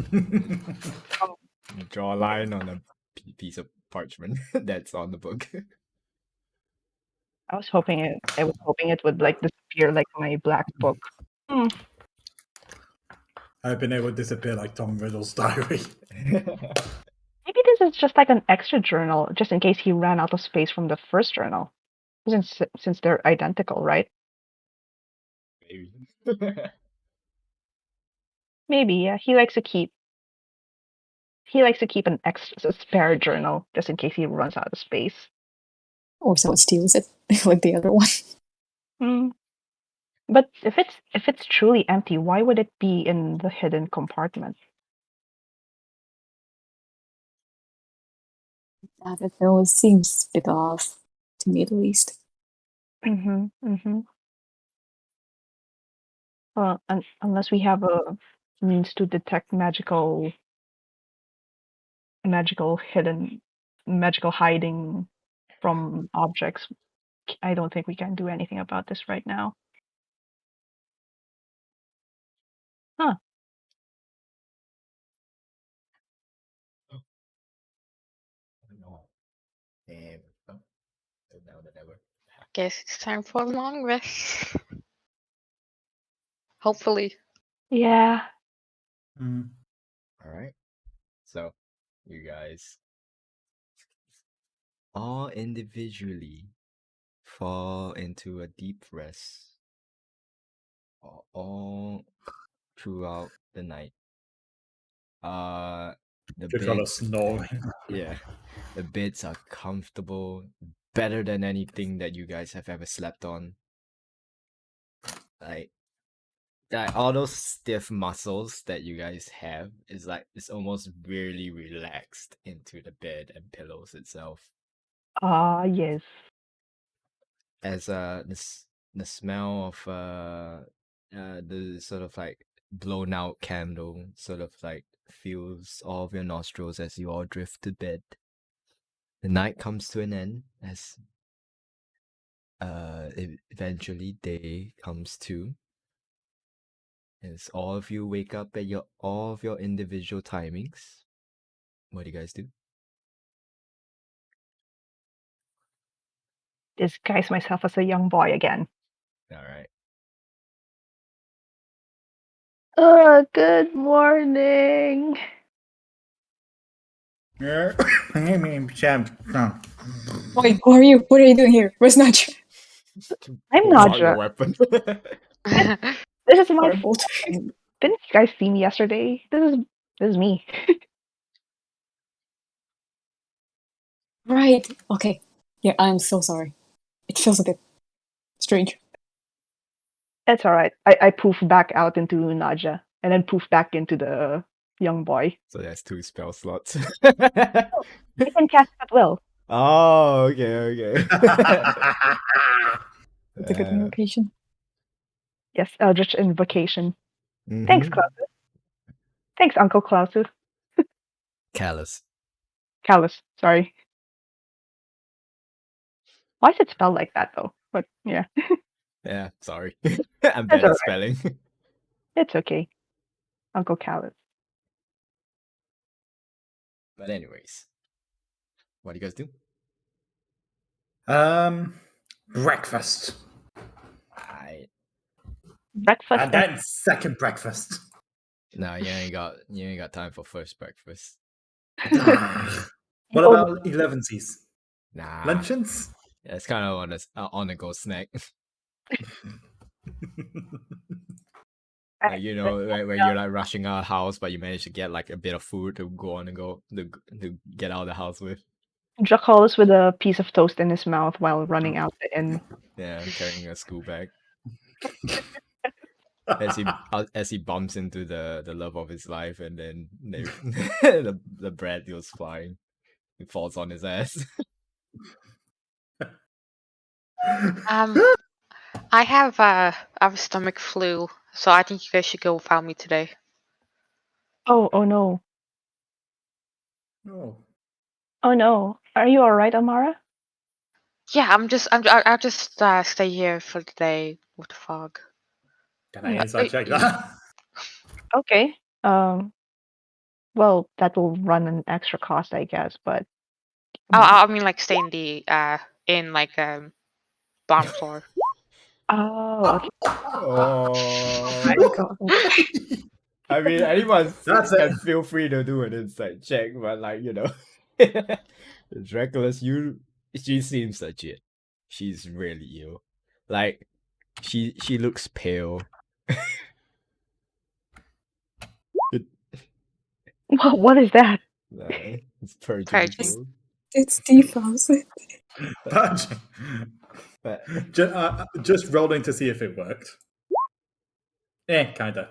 You draw a line on a piece of parchment that's on the book. I was hoping it would like disappear like my black book. Hmm. I've been able to disappear like Tom Riddle's diary. Maybe this is just like an extra journal, just in case he ran out of space from the first journal, since they're identical, right? Maybe. Maybe, yeah. He likes to keep an extra spare journal just in case he runs out of space. Or someone steals it, like the other one. Hmm. But if it's truly empty, why would it be in the hidden compartment? That always seems a bit off, to me at least. Mm-hmm. Mm-hmm. Well, unless we have a means to detect magical hiding from objects, I don't think we can do anything about this right now. Huh. No. Damn. Oh, now that never. Guess it's time for a long rest. Hopefully. Yeah. Mm. All right. So, you guys all individually fall into a deep rest all throughout the night. The Just got a beds, snoring. yeah, the beds are comfortable, better than anything that you guys have ever slept on. Like, all those stiff muscles that you guys have is like it's almost really relaxed into the bed and pillows itself. Ah, yes. As the smell of the sort of like blown out candle sort of like fills all of your nostrils as you all drift to bed. The night comes to an end as eventually day comes too. As all of you wake up at all of your individual timings. What do you guys do? Disguise myself as a young boy again. All right. Good morning. Yeah. Wait, who are you? What are you doing here? Where's Nacho? I'm Pulls out your Nadja. weapon. This is my Firebolt. didn't you guys see me yesterday? This is me. Right. Okay. Yeah, I'm so sorry. It feels a bit strange. It's alright. I poof back out into Nadja and then poof back into the young boy. So there's 2 spell slots. I can cast at will. Oh, okay. It's a good invocation. Yes, Eldritch Invocation. Thanks, Mhm. Clausus. Thanks, Uncle Clausus. Callous. Callus, sorry. Why is it spelled like that though? But yeah, Yeah, sorry. I'm That's bad at alright. spelling. It's okay. Uncle Callus. But anyways, what do you guys do? Breakfast. Right. Breakfast And then second breakfast. No, you ain't got time for first breakfast. What about 11sies? Nah. Luncheons? Yeah, it's kind of on a go snack. Like, you know, when you're like rushing out of the house, but you manage to get like a bit of food to go on and go to get out of the house with. Dracolis with a piece of toast in his mouth while running out the inn. Yeah, carrying a school bag as he bumps into the love of his life, and then the bread goes flying. It falls on his ass. I have stomach flu, so I think you guys should go without me today. Oh no. Oh. Oh no. Are you alright, Amara? Yeah, I'll just stay here for the day with the fog. Can I inside check that? Okay. Well, that will run an extra cost, I guess, but I mean, like stay in the bottom floor. oh, okay. Oh, I mean, anyone That's can it. feel free to do an inside check, but like, you know, Dracula's she seems legit. She's really ill. Like, she looks pale. What is that? It's purging Purging. people. It's default. Purging. But Just rolling to see if it worked. Kinda.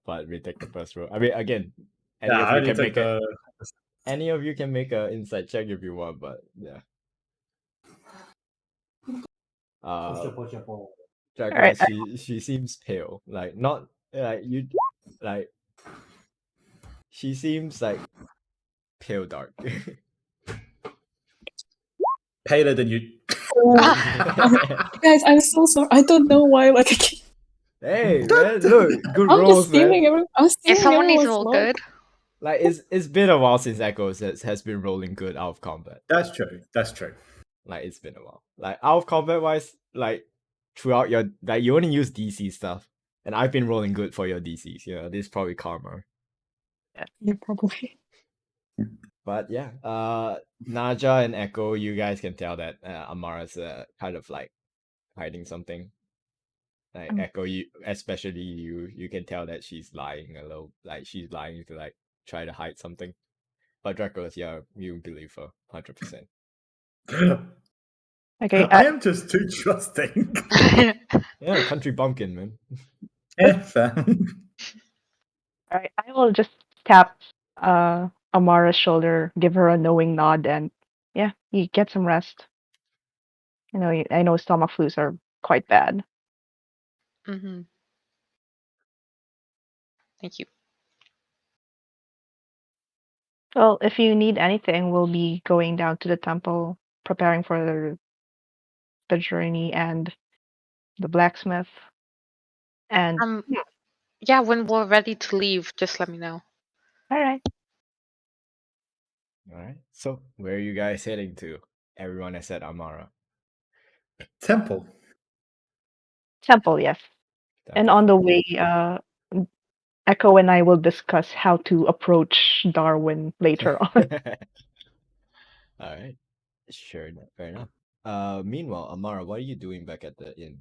but we take the first roll. I mean, again, any Yeah, of I you only can took make the. any of you can make an inside check if you want, but yeah. Dracula, Alright, she seems pale. Like, not like you, like she seems like pale dark. Paler than you. Guys, I'm so sorry. I don't know why. Like, I keep, Hey man, look, good I'm rolls, just stealing man. everyone. I'm If stealing someone needs a everyone's little luck. good, Like, it's been a while since Echoes has been rolling good out of combat. That's true. That's true. Like, it's been a while. Like, out of combat wise, like throughout your, like, you only use DC stuff, and I've been rolling good for your DCs. You know, this is probably karma. Yeah, probably. But yeah, Naja and Echo, you guys can tell that Amara's kind of like hiding something. Like Echo, you especially you can tell that she's lying a little, like she's lying to like try to hide something. But Dracula's, yeah, you believe her 100%. okay. I am just too trusting. Yeah, country bumpkin, man. Fair. Alright, I will just tap Amara's shoulder, give her a knowing nod, and yeah, you get some rest. You know, I know stomach flus are quite bad. mm-hmm. Thank you. Well, if you need anything, we'll be going down to the temple, preparing for the journey and the blacksmith. And Yeah, when we're ready to leave, just let me know. all right. All right. So, where are you guys heading to? Everyone except Amara. Temple. Temple, yes. And on the way, Echo and I will discuss how to approach Darwin later on. All right. Sure, fair enough. Meanwhile, Amara, what are you doing back at the inn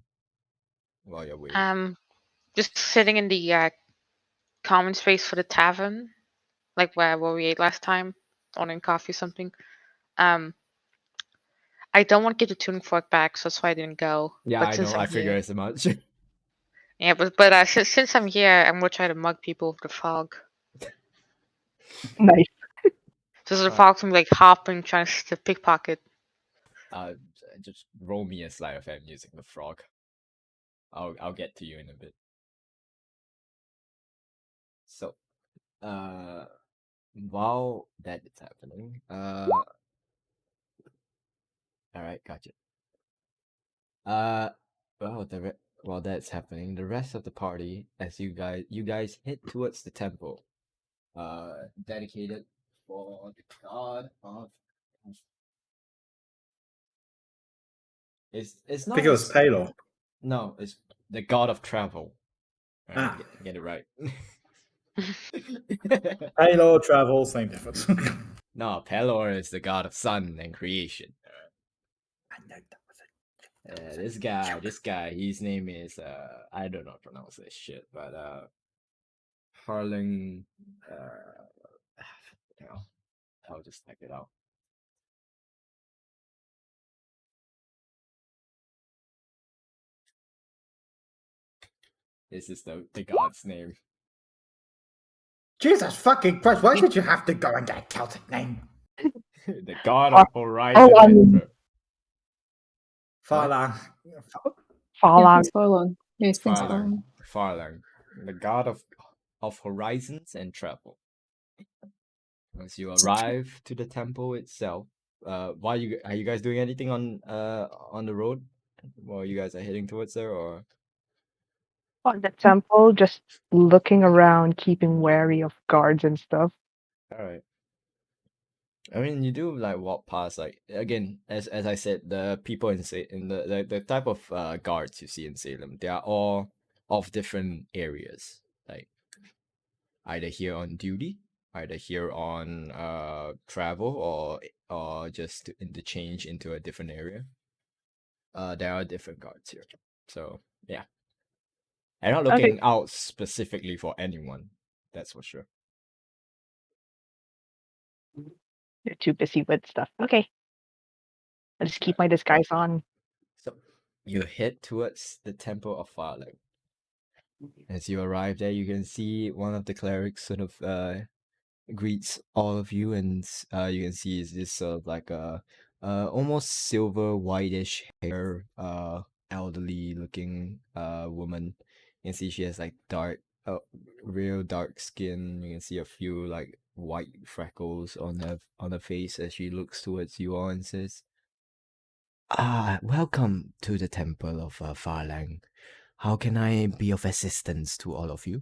while you're waiting? Just sitting in the common space for the tavern, like where we ate last time, ordering coffee or something. I don't want to get the tuning fork back, so that's why I didn't go. Yeah, but I since know. I'm I figure here, as much. yeah, but since I'm here, I'm gonna try to mug people with the fog. Nice. So the fog's gonna be like hopping, trying to pickpocket. Just roll me a sleight of hand using the frog. I'll get to you in a bit. So, while that is happening, all right, gotcha. While that's happening, the rest of the party, as you guys head towards the temple, dedicated for the god of. It's I not. think it was Palor. No, it's the god of travel. All right, Ah. get it right. Palor, travel, same difference. No, Pelor is the god of sun and creation. I know that was it. This guy, his name is I don't know how to pronounce this shit, but Harling you know, I'll just check it out. This is the god's name. Jesus fucking Christ, why did you have to go and get a Celtic name? The god Far- of horizon oh, and What? Farlang. Yeah, Falang. it's Farlong. Yeah, it's Prince Farlang. Farlong. Farlang. The god of horizons and travel. Once you arrive to the temple itself, are you guys doing anything on the road while you guys are heading towards there, or On the temple, just looking around, keeping wary of guards and stuff. all right? I mean, you do like walk past, like, again, as I said, the people in the type of guards you see in Salem, they are all of different areas, like either here on duty, either here on travel, or just to interchange into a different area. There are different guards here, so yeah. I'm not Okay. looking out specifically for anyone, that's for sure. You're too busy with stuff. Okay. I'll just keep my disguise on. So you head towards the Temple of Farlang. As you arrive there, you can see one of the clerics sort of greets all of you, and you can see is this sort of like a almost silver whitish hair elderly looking woman. You can see she has like real dark skin. You can see a few like white freckles on her face as she looks towards you all and says, welcome to the Temple of Farlang. How can I be of assistance to all of you?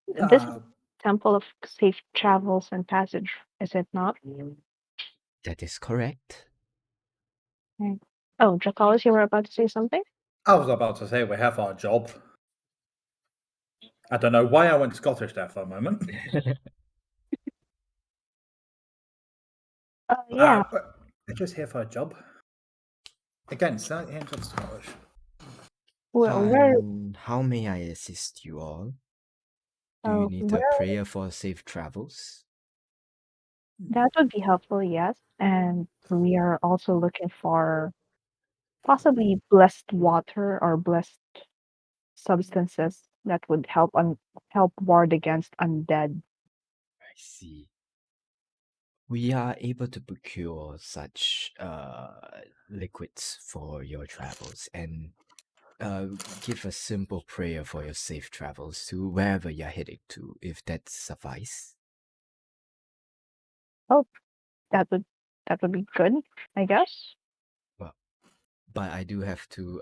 This is Uh, Temple of Safe Travels and Passage, is it not? That is correct. Okay. Oh, Dracolis, you were about to say something? I was about to say we have our job. I don't know why I went Scottish there for a moment. Yeah. But we're just here for a job. Again, slightly hints of Scottish. Where And how may I assist you all? Do you need a where prayer for safe travels? that would be helpful, yes. And we are also looking for possibly blessed water or blessed substances that would help ward against undead. I see. We are able to procure such liquids for your travels and give a simple prayer for your safe travels to wherever you're heading to, if that suffice. Oh, that would be good, I guess. Well, but I do have to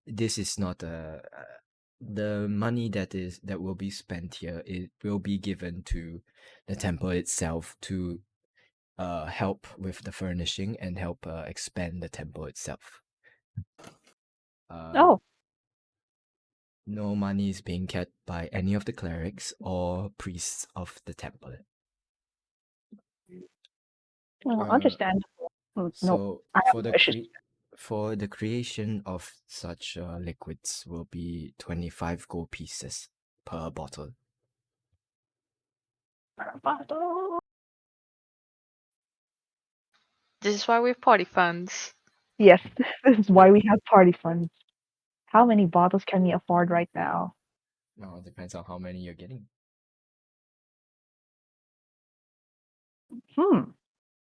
this is not the money that will be spent here, it will be given to the temple itself to help with the furnishing and help expand the temple itself. Oh, No money is being kept by any of the clerics or priests of the temple. well, Uh, understandable. No, So I have no issues. for the creation of such liquids will be 25 gold pieces per bottle. This is why we have party funds. Yes, this is why we have party funds. How many bottles can we afford right now? No, it depends on how many you're getting.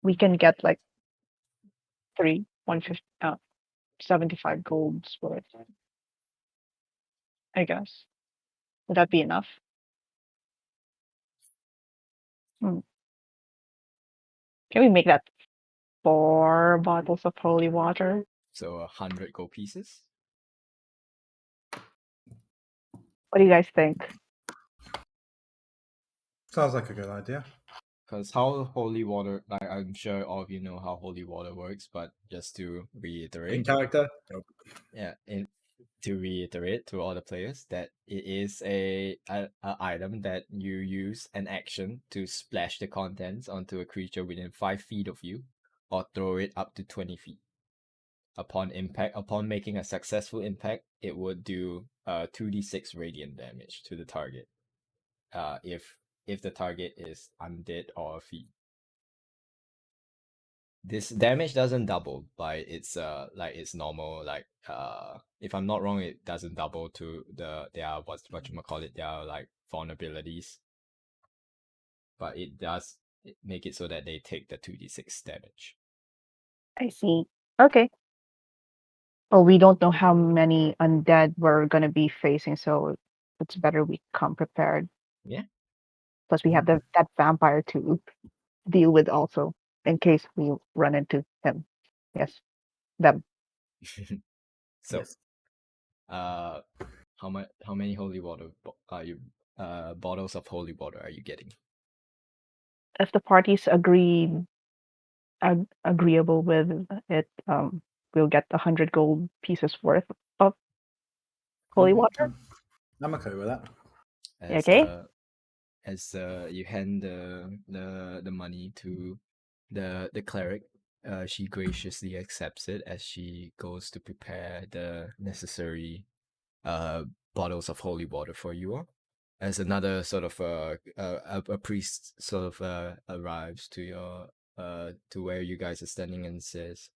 We can get like 150, 75 golds worth, I guess. Would that be enough? Hmm. Can we make that 4 bottles of holy water? So 100 gold pieces. What do you guys think? Sounds like a good idea. Because how holy water, I'm sure all of you know how holy water works, but just to In reiterate, character? Nope. yeah, to reiterate to all the players that it is a item that you use an action to splash the contents onto a creature within 5 feet of you, or throw it up to 20 feet. Upon making a successful impact, it would do 2d6 radiant damage to the target. If the target is undead or a fiend. This damage doesn't double by its its normal if I'm not wrong, it doesn't double to their whatchamacallit, their like vulnerabilities. But it does make it so that they take the 2d6 damage. I see. Okay. Well, we don't know how many undead we're gonna be facing, so it's better we come prepared. Yeah. Plus, we have that vampire to deal with also, in case we run into him. Yes, them. So Yes. how many holy water are you bottles of holy water are you getting? If the parties agreeable with it, we'll get 100 gold pieces worth of holy water. I'm okay with that. As Okay. you hand the money to the cleric, she graciously accepts it as she goes to prepare the necessary bottles of holy water for you all. As another sort of a priest sort of arrives to your to where you guys are standing and says,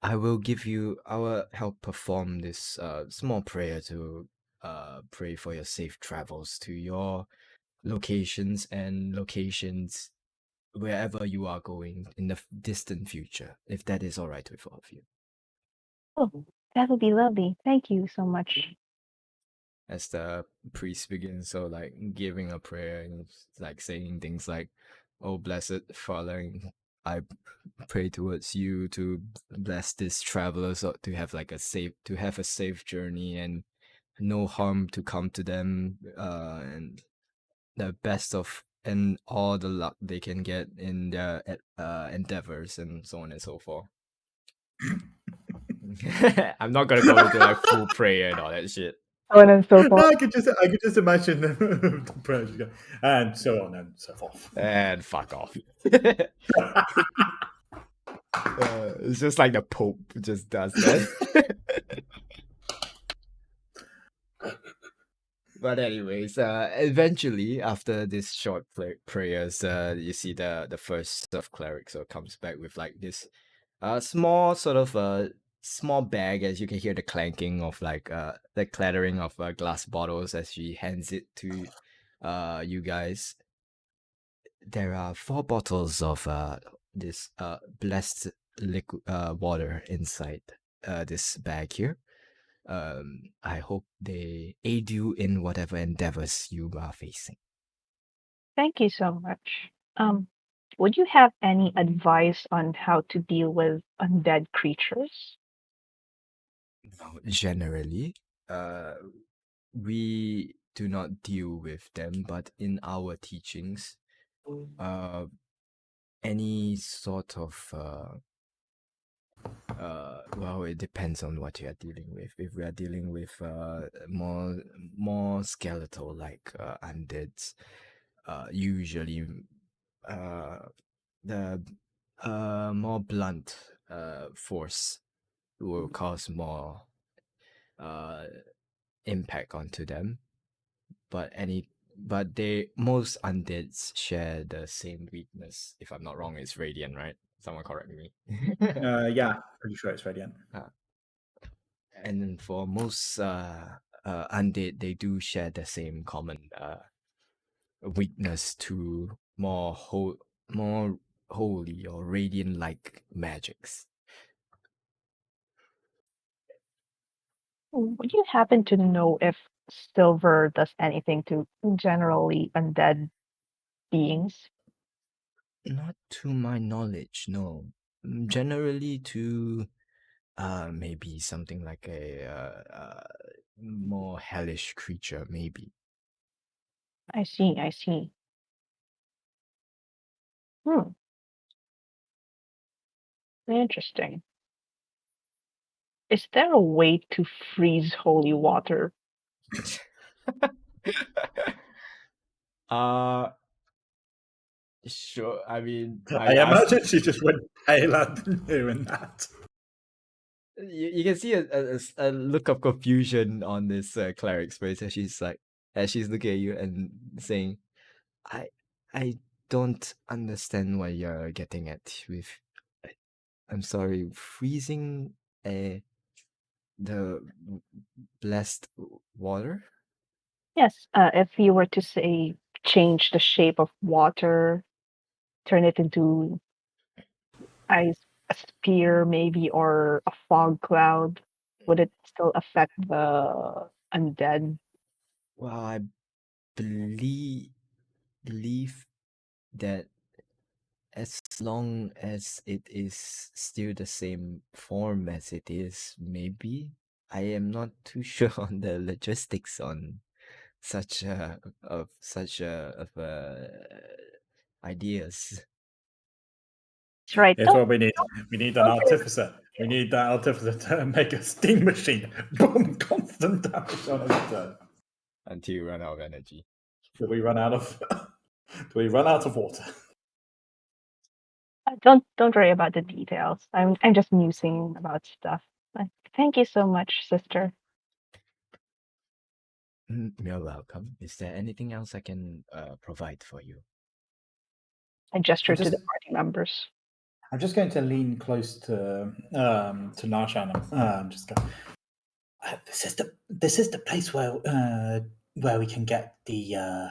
I will help perform this small prayer to pray for your safe travels to your locations wherever you are going in the distant future, if that is all right with all of you. Oh, that would be lovely. Thank you so much. As the priest begins, so like giving a prayer and like saying things like, "Oh, blessed Father, I pray towards you to bless this traveler, so to have like a safe journey and no harm to come to them, and the best of and all the luck they can get in their endeavors and so on and so forth." I'm not gonna go into like full prayer and all that shit. So on and so No, forth. I could just imagine the prayer just go, and so on and so forth. And fuck off. It's just like the Pope just does that. But anyways, eventually after this short prayers, you see the first of clerics comes back with like this small sort of small bag, as you can hear the clanking of the clattering of glass bottles as she hands it to you guys. There are 4 bottles of this blessed liquid water inside this bag here. I hope they aid you in whatever endeavors you are facing. Thank you so much. Would you have any advice on how to deal with undead creatures? Now, generally, we do not deal with them, but in our teachings, any sort of well, it depends on what you are dealing with. If we are dealing with more skeletal like undeads, usually the more blunt force will cause more impact onto them. But most undeads share the same weakness. If I'm not wrong, it's radiant, right? Someone correct me. Yeah, pretty sure it's radiant. And then for most undead, they do share the same common weakness to more holy or radiant like magics. Would you happen to know if silver does anything to generally undead beings? Not to my knowledge, no. Generally to maybe something like a more hellish creature, maybe. I see, I see. Hmm, interesting. Is there a way to freeze holy water? uh Sure. I mean, I imagine she just went paler than doing that. you can see a look of confusion on this cleric's face as she's looking at you and saying, I I don't understand what you're getting at with. I'm sorry, freezing the blessed water. Yes, if you were to say change the shape of water, turn it into ice, a spear maybe, or a fog cloud, would it still affect the undead? Well, I believe that as long as it is still the same form as it is, maybe. I am not too sure on the logistics on such of ideas. That's right. Here's what we need. We need an artificer. We need that artificer to make a steam machine. Boom! Constant damage on every turn. Until you run out of energy. Do we run out of? Do we run out of water? Don't worry about the details. I'm just musing about stuff. But thank you so much, sister. You're welcome. Is there anything else I can provide for you? I gesture to just- the party members. I'm just going to lean close to Narshan. And just go. This is the place where we can get the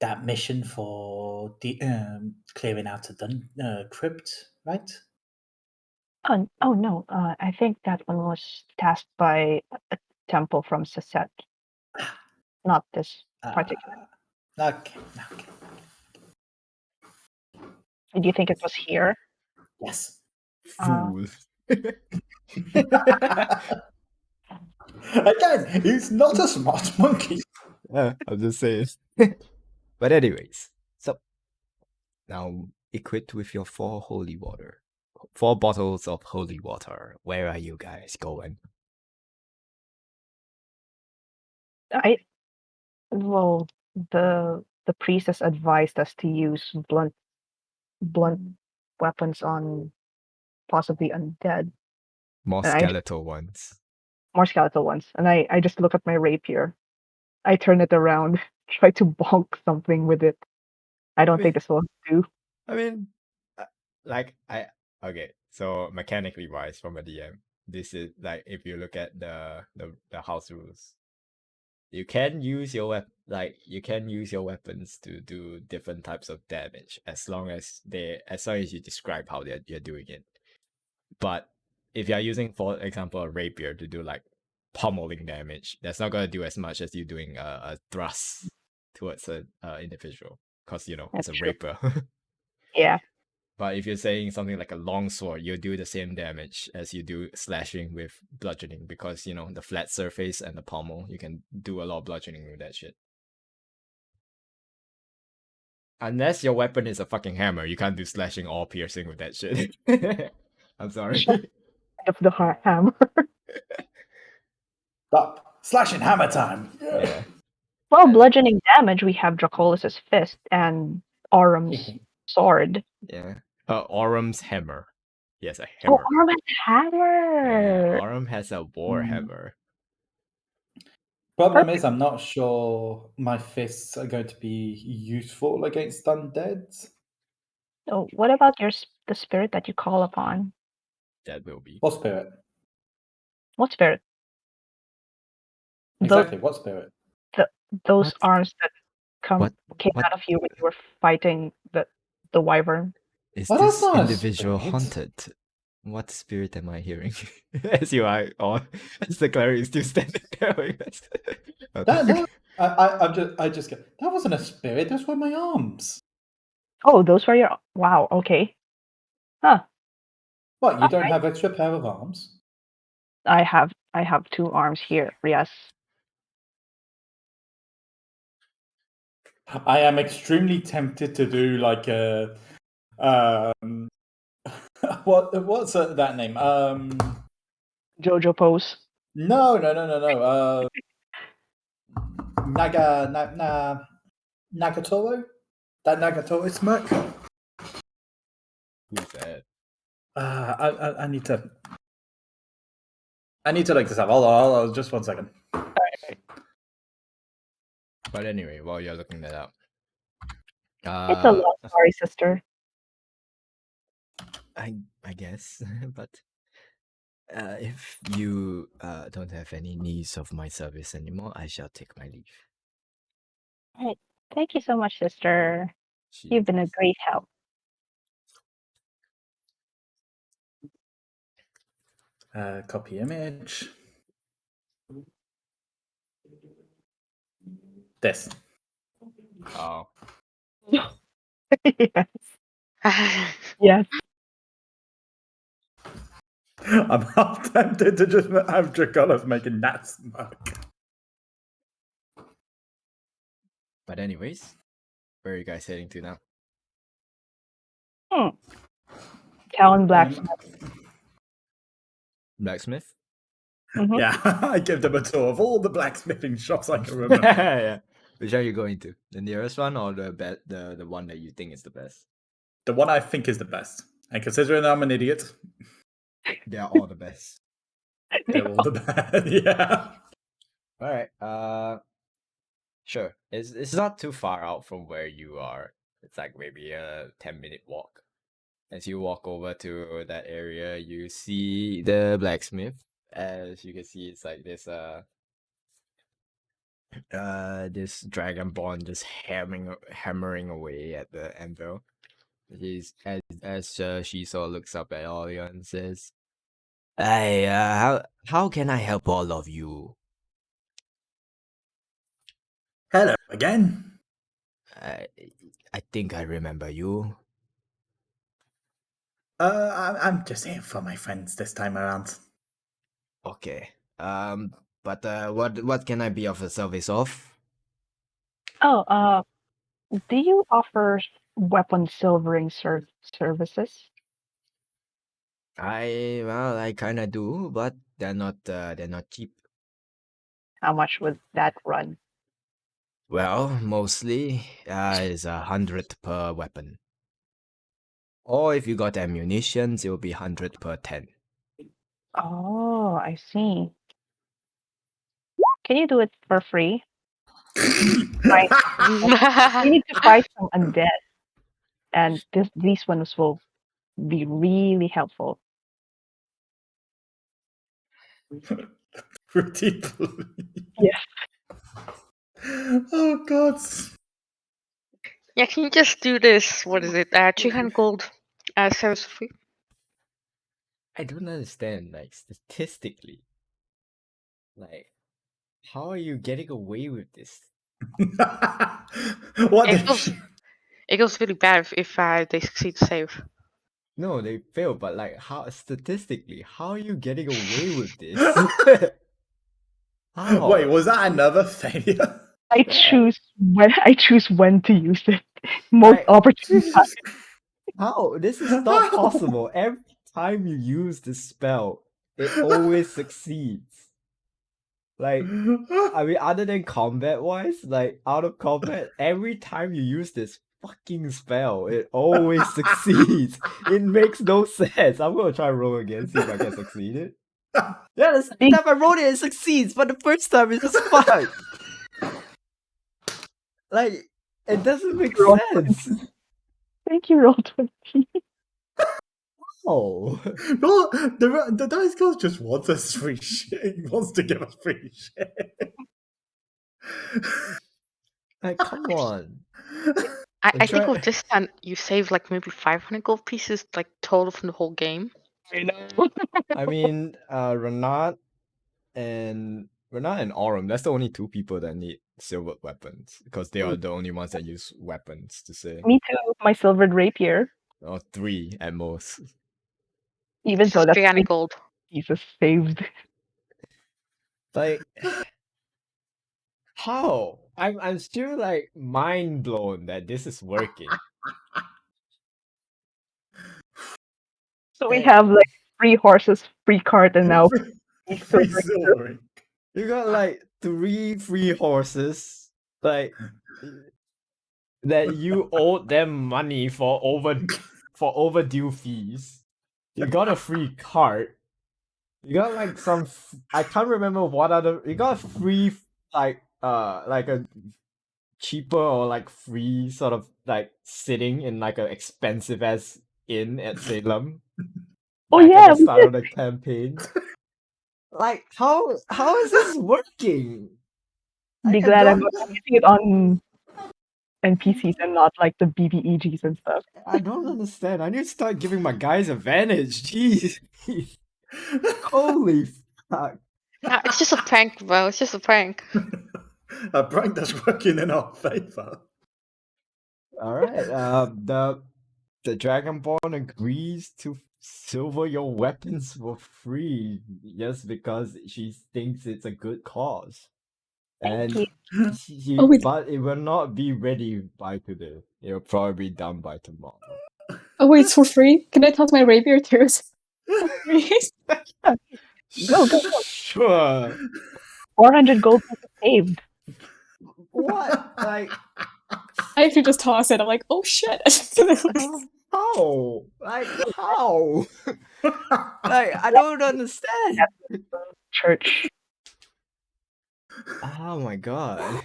that mission for the clearing out of the crypt, right? Oh no, I think that one was tasked by a temple from Sasset, not this particular. Okay. Did you think it was here? Yes. Fool. Again, he's not a smart monkey. I'm just saying. But anyways, so now equipped with your 4 bottles of holy water. Where are you guys going? Well, the priestess advised us to use blunt weapons on possibly undead. More And skeletal ones. more skeletal ones. And I just look at my rapier. I turn it around, try to bonk something with it. I don't think this will do. I mean, okay. So mechanically wise, from a DM, this is like if you look at the house rules, you can use your weapons to do different types of damage as long as you describe how you're doing it. But if you're using, for example, a rapier to do like pummeling damage, that's not gonna do as much as you doing a thrust towards an individual, because it's a That's true. rapier. Yeah. But if you're saying something like a longsword, you'll do the same damage as you do slashing with bludgeoning, because the flat surface and the pommel, you can do a lot of bludgeoning with that shit. Unless your weapon is a fucking hammer, you can't do slashing or piercing with that shit. I'm sorry. Of the hammer. Stop. Slashing hammer time. Yeah. Well, bludgeoning damage, we have Dracolus's fist and Orum's sword. Yeah. Orum's hammer. Yes, a Oh, hammer. Orum's hammer! Yeah, Orum has a war hammer. Problem is, I'm not sure my fists are going to be useful against undead. Oh, what about the spirit that you call upon? That will be. What spirit? What spirit? Exactly, what spirit? Those What? arms that came what- out of you when you were fighting the wyvern. Is Well, that's this not a individual spirit. haunted? What spirit am I hearing? As the cleric is still standing there. I just go, that wasn't a spirit, those were my arms. Oh, those were your. Wow. Okay. Huh. What, you don't Alright. have extra pair of arms? I have 2 arms here. Yes. I am extremely tempted to do like a what's that name? Jojo pose. No. Nagatoro? That Nagatomo smirk. Who's that? I need to. I need to look this up. Hold on, just 1 second. But anyway, while you're looking that up, It's a love story, sister. I guess, but if you don't have any needs of my service anymore, I shall take my leave. Right. Thank you so much, sister. You've been a Jesus. great help. Copy image. This. Oh, Yes. Yes. I'm half tempted to just have Draconis making that smirk. but anyways, where are you guys heading to now? Town blacksmith. Blacksmith? Mhm. Yeah, I give them a tour of all the blacksmithing shops I can remember. Yeah. Which are you going to? The nearest one or the one that you think is the best? The one I think is the best. And considering I'm an idiot, They are all the best. they're all the best. Yeah. Alright, sure. It's not too far out from where you are. It's like maybe a 10-minute walk. As you walk over to that area, you see the blacksmith. As you can see, it's like this this dragonborn just hammering away at the anvil. He's as she sort of looks up at Olio and says, "Hey, how can I help all of you? Hello again. I I think I remember you. I'm just here for my friends this time around. Okay. But what can I be of the service of? Oh, do you offer weapon silvering services? I kind of do, but they're not cheap. How much would that run? Well, mostly is 100 per weapon. Or if you got ammunitions, it will be 100 per 10. Oh, I see. Can you do it for free? Fight, we need to fight some undead, and these ones will be really helpful. Pretty please. Yes. Oh god. Yeah, can you just do this? What is it? 300 gold service for free? I don't understand, like, statistically. Like, how are you getting away with this? What It did goes, she... it goes really bad if they succeed to save. No, they fail, but like, how statistically, how are you getting away with this? How? Wait, was that another failure? I choose when to use it. Most Like, opportune time. how? This is not possible. Every time you use this spell, it always succeeds. Like, I mean, other than combat wise, like out of combat, every time you use this fucking spell, it always succeeds. It makes no sense. I'm gonna try roll again, see if I can succeed it. Yeah, the second time I rolled it, it succeeds, but the first time it's just fucked. Like, it doesn't make Roll sense. Thank you, Roll20. Oh, No, the dice god just wants us free shit. He wants to give us free shit. like, come on. I think Try- with this time you save like maybe 500 gold pieces, like total from the whole game. I know. I mean, Renat and Aurum, that's the only two people that need silver weapons because they are the only ones that use weapons to say. Me too. My silvered rapier. Or 3 at most. Even so, Just that's 300 3 gold. pieces saved. Like, how? I'm still like mind blown that this is working. So we have like 3 horses, free cart, and now Free silvering. silvering. You got like 3 free horses. Like, that you owed them money for overdue fees. You got a free cart. You got like some I can't remember what other you got a free like a cheaper or like free sort of like sitting in like an expensive ass inn at Salem Oh back at yeah, the we start of the campaign. Like how is this working? be I glad I'm don't using it on NPCs and not like the BBEGs and stuff. I don't understand. I need to start giving my guys advantage. Jeez. Holy fuck. Nah, it's just a prank, bro. It's just a prank. A prank that's working in our favor. Alright, the Dragonborn agrees to silver your weapons for free just because she thinks it's a good cause. Thank And you. Oh, wait. but it will not be ready by today. It'll probably be done by tomorrow. Oh wait, it's for free? Can I toss my rapier too? For free? Go, go, go. Sure. 400 gold pieces saved. What? Like I actually just toss it. I'm like, oh shit. how? Like how? Like I don't understand. Church. Oh my god.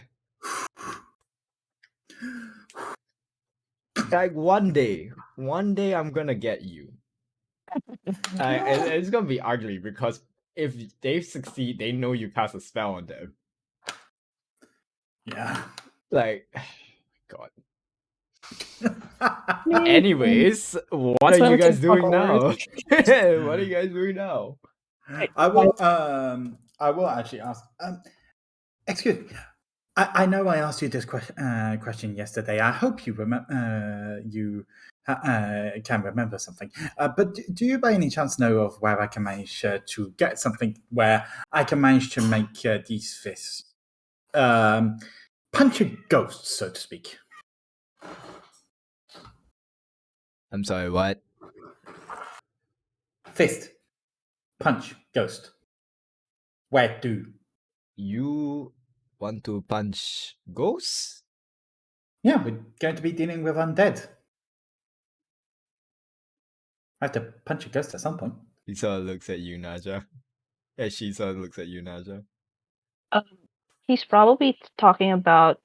Like one day I'm gonna get you. It's gonna be ugly because if they succeed, they know you cast a spell on them. Yeah. Like, God. Yay. Anyways, what That's are why you we can guys talk doing over now? it. What are you guys doing now? I will actually ask. Excuse me. I know I asked you this question yesterday. I hope you remember. You can remember something. But do you, by any chance, know of where I can manage to get something where I can manage to make these fists punch a ghost, so to speak? I'm sorry, what? Fist, punch, ghost. Where do? You want to punch ghosts? Yeah, we're going to be dealing with undead. I have to punch a ghost at some point. He sort of looks at you, Naja. Yeah, she sort of looks at you, Naja. He's probably talking about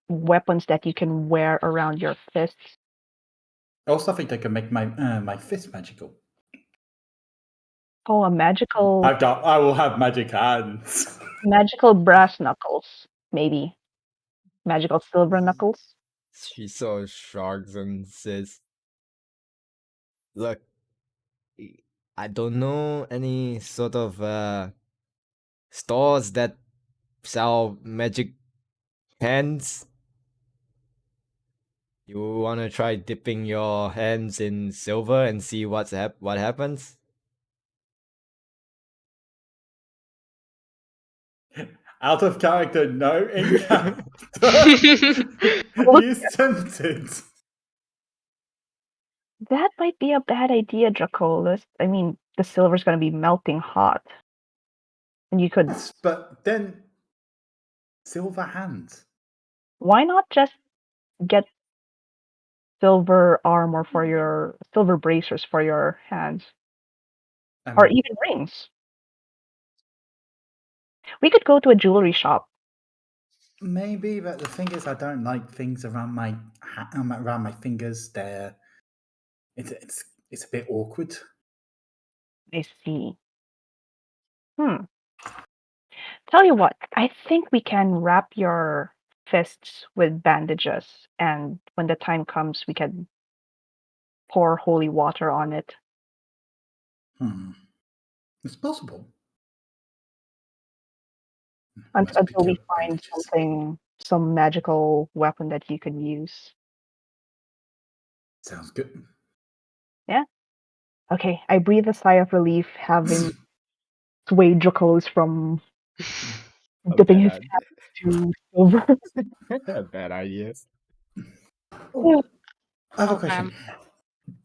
weapons that you can wear around your fists. Also, I think I can make my my fist magical. Oh, a magical I will have magic hands. magical brass knuckles, maybe. Magical silver knuckles. She sort of shrugs and says, "Look, I don't know any sort of stores that sell magic pens. You wanna try dipping your hands in silver and see what happens?" Out of character, no. In character, he's tempted. That might be a bad idea, Dracolis. I mean, the silver's gonna be melting hot. And you could Yes, but then silver hands. why not just get silver armor for your silver bracers for your hands? I Or mean, even rings. We could go to a jewelry shop. maybe, but the thing is, I don't like things around my around my fingers. It's a bit awkward. I see. Tell you what, I think we can wrap your fists with bandages, and when the time comes, we can pour holy water on it. It's possible. Until Must be we careful find bandages. some magical weapon that you can use. Sounds good. Yeah? Okay, I breathe a sigh of relief having swayed Dracolis from dipping his bad, hand to silver. a bad idea. Oh, I have a Okay. question.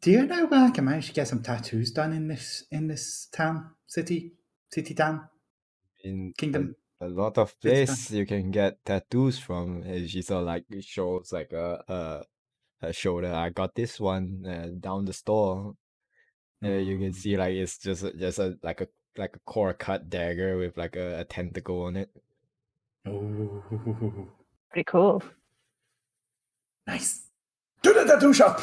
Do you know where I can manage to get some tattoos done in this town, city town, In kingdom? a lot of It's place you can get tattoos from. And she sort of like it shows like her shoulder. I got this one down the store. You can see like it's just a like a core cut dagger with like a tentacle on it. Oh, Pretty cool. nice. To the tattoo shop.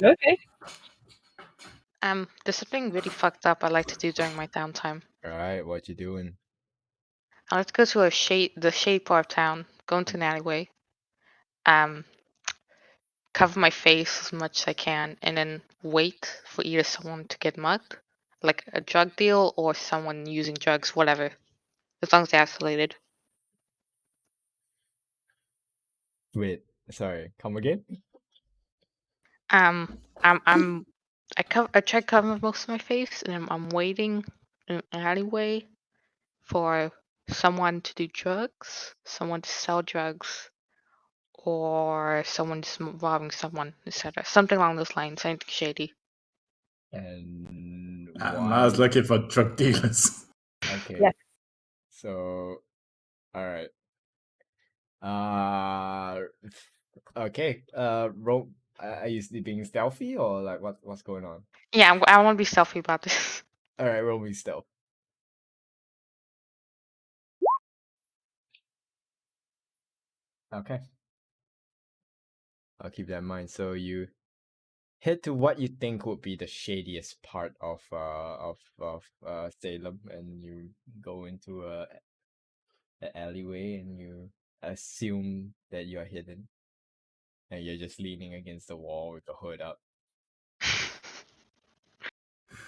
Okay. There's something really fucked up I like to do during my downtime. All right, what you doing? I like to go to the shade part of town, go into an alleyway, cover my face as much as I can, and then wait for either someone to get mugged, like a drug deal or someone using drugs, whatever, as long as they're isolated. Wait, sorry, come again? I'm I try to cover most of my face, and I'm waiting in an alleyway for someone to do drugs, someone to sell drugs, or someone just robbing someone, etc. Something along those lines. Anything shady. And I was why? looking for drug dealers. Okay. Yes. So, all right. Uh, okay. Roll. Are you being stealthy or like what's going on? Yeah, I want to be stealthy about this. All right, roll me stealth. Okay. I'll keep that in mind. So you head to what you think would be the shadiest part of Salem, and you go into a alleyway, and you assume that you are hidden, and you're just leaning against the wall with the hood up.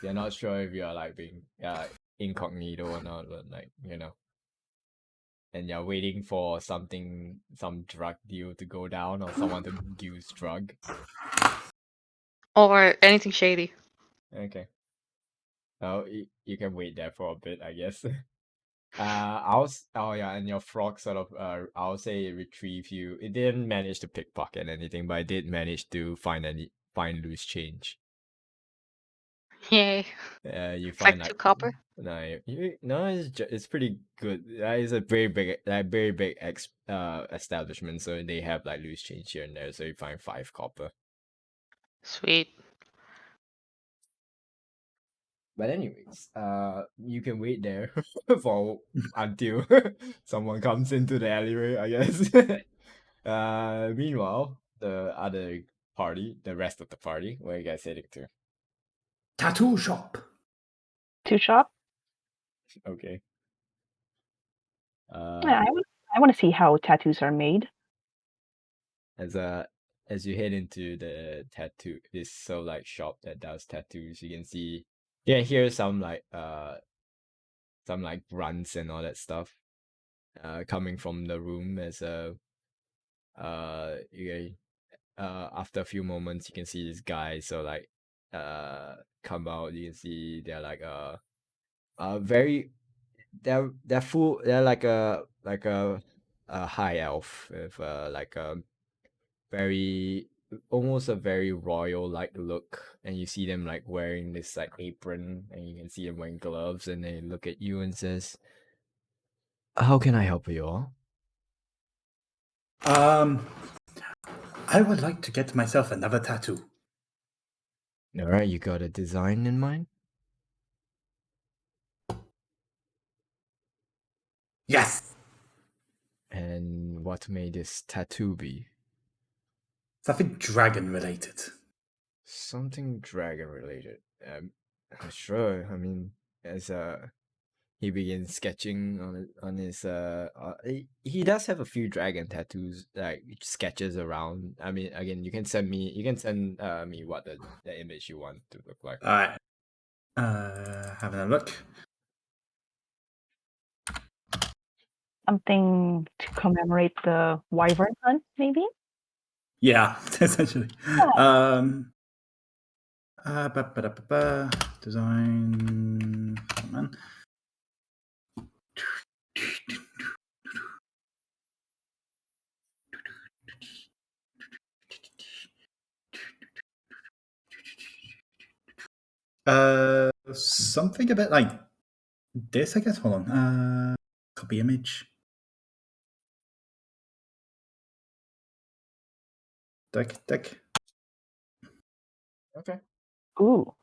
You're not sure if you're like being incognito or not, but like and you're waiting for some drug deal to go down or someone to use drug. Or anything shady. Okay. Oh, you can wait there for a bit, I guess. Oh yeah, and your frog sort of I'll say it retrieve you. It didn't manage to pickpocket anything, but it did manage to find loose change. Yay. You It's find like 2 like copper. no, no, it's pretty good. That is a very big establishment, so they have like loose change here and there. So you find 5 copper. Sweet. But anyways, you can wait there for until someone comes into the alleyway, I guess. Meanwhile, the rest of the party, where you guys heading to? Tattoo shop. Two shop. Okay. Yeah, I want to see how tattoos are made. As as you head into the tattoo, this so like shop that does tattoos, you can see, yeah, hear some grunts and all that stuff, coming from the room as you after a few moments you can see this guy so like come out. You can see they're like very they're like a high elf with like a very almost a very royal like look, and you see them like wearing this like apron, and you can see them wearing gloves, and they look at you and says, "How can I help you all?" I would like to get myself another tattoo. All right, you got a design in mind? Yes, And what may this tattoo be? something dragon related. Something dragon related. Sure. I mean, as he begins sketching on his he does have a few dragon tattoos, like sketches around. I mean, again, you can send me what the image you want to look like. All right. Having a look. Something to commemorate the wyvern hunt, maybe? Yeah, essentially. Yeah. Design. Oh, man. Something a bit like this, I guess. Hold on. Copy image. Deck. Okay. Ooh.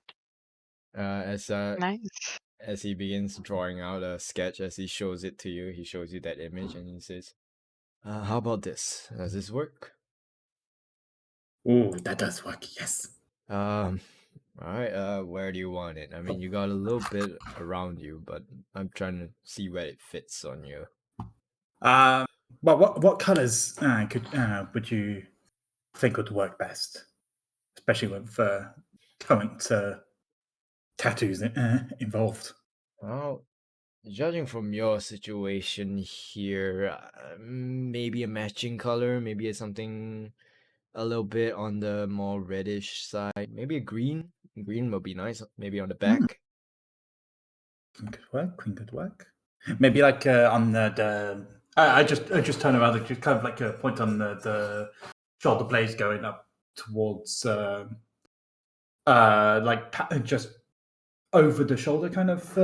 As Nice. as he begins drawing out a sketch, as he shows it to you, he shows you that image and he says, how about this? Does this work? Oh, that does work. Yes. All right, where do you want it? I mean, you got a little bit around you, but I'm trying to see where it fits on you. Well, what colors would you think would work best, especially with current tattoos involved? Well, judging from your situation here, maybe a matching color, maybe it's something a little bit on the more reddish side. Maybe a green. Green would be nice. Maybe on the back. Green could work. Green could work. Maybe like on the I just turn around and just kind of like a point on the shoulder blades going up towards just over the shoulder kind of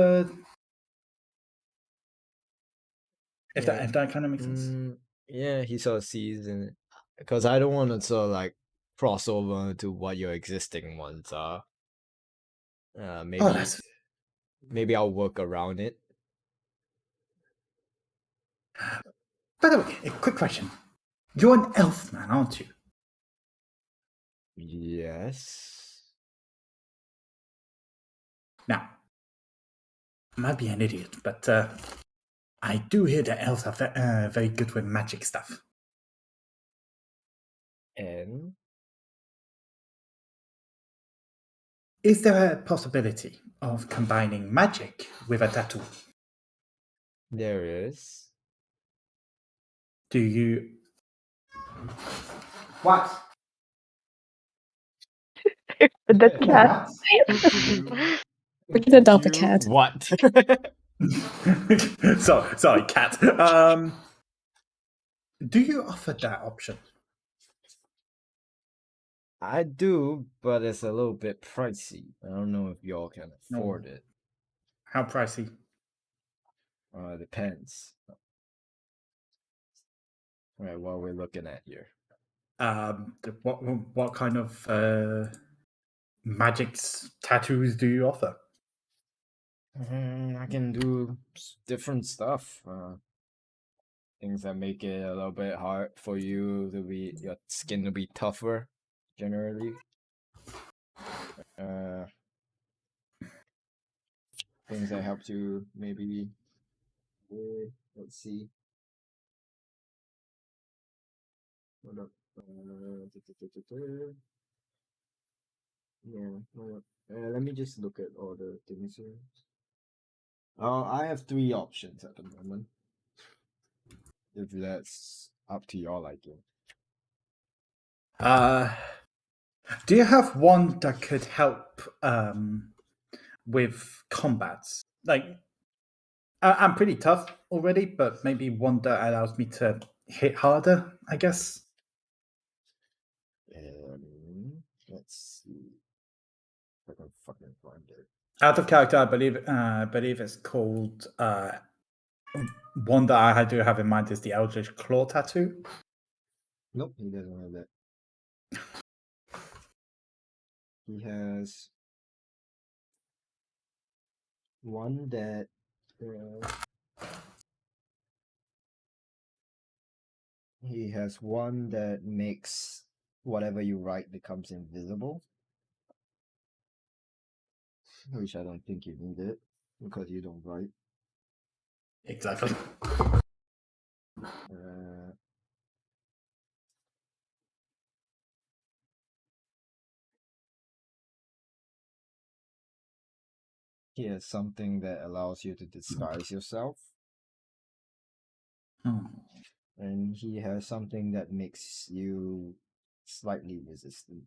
if Yeah. that kind of makes sense. Yeah, he sort of sees in because I don't want to sort of like cross over to what your existing ones are. Maybe that's maybe I'll work around it. By the way, a quick question. You're an elf man, aren't you? Yes. Now, I might be an idiot, but I do hear that elves are very good with magic stuff. And Is there a possibility of combining magic with a tattoo? there is. Do you? What? That cat. We can adopt a cat. What? Sorry, cat. Do you offer that option? I do, but it's a little bit pricey. I don't know if y'all can afford it. How pricey? Depends. Right, what we're looking at here. What kind of magic tattoos do you offer? I can do different stuff. Things that make it a little bit hard for you to be your skin to be tougher, generally. Things that help you maybe. Let's see. Hold up. Yeah. Hold up. Let me just look at all the things here. I have 3 options at the moment. If that's up to your liking. Do you have one that could help with combats? Like, I'm pretty tough already, but maybe one that allows me to hit harder, I guess. Let's see if I can fucking find it. Out of character, I believe it's called one that I do have in mind is the Eldritch Claw tattoo. Nope, he doesn't have that. He has one that makes whatever you write becomes invisible. Which I don't think you need it because you don't write. Exactly. He has something that allows you to disguise yourself. And he has something that makes you slightly resistant.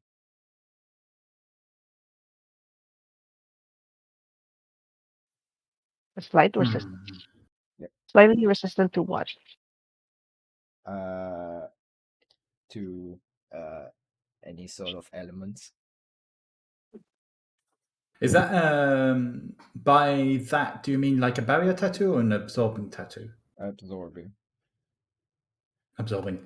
A slight resistance. Yep. Slightly resistant to what? To any sort of elements. Is that by that? Do you mean like a barrier tattoo or an absorbing tattoo? Absorbing. Absorbing.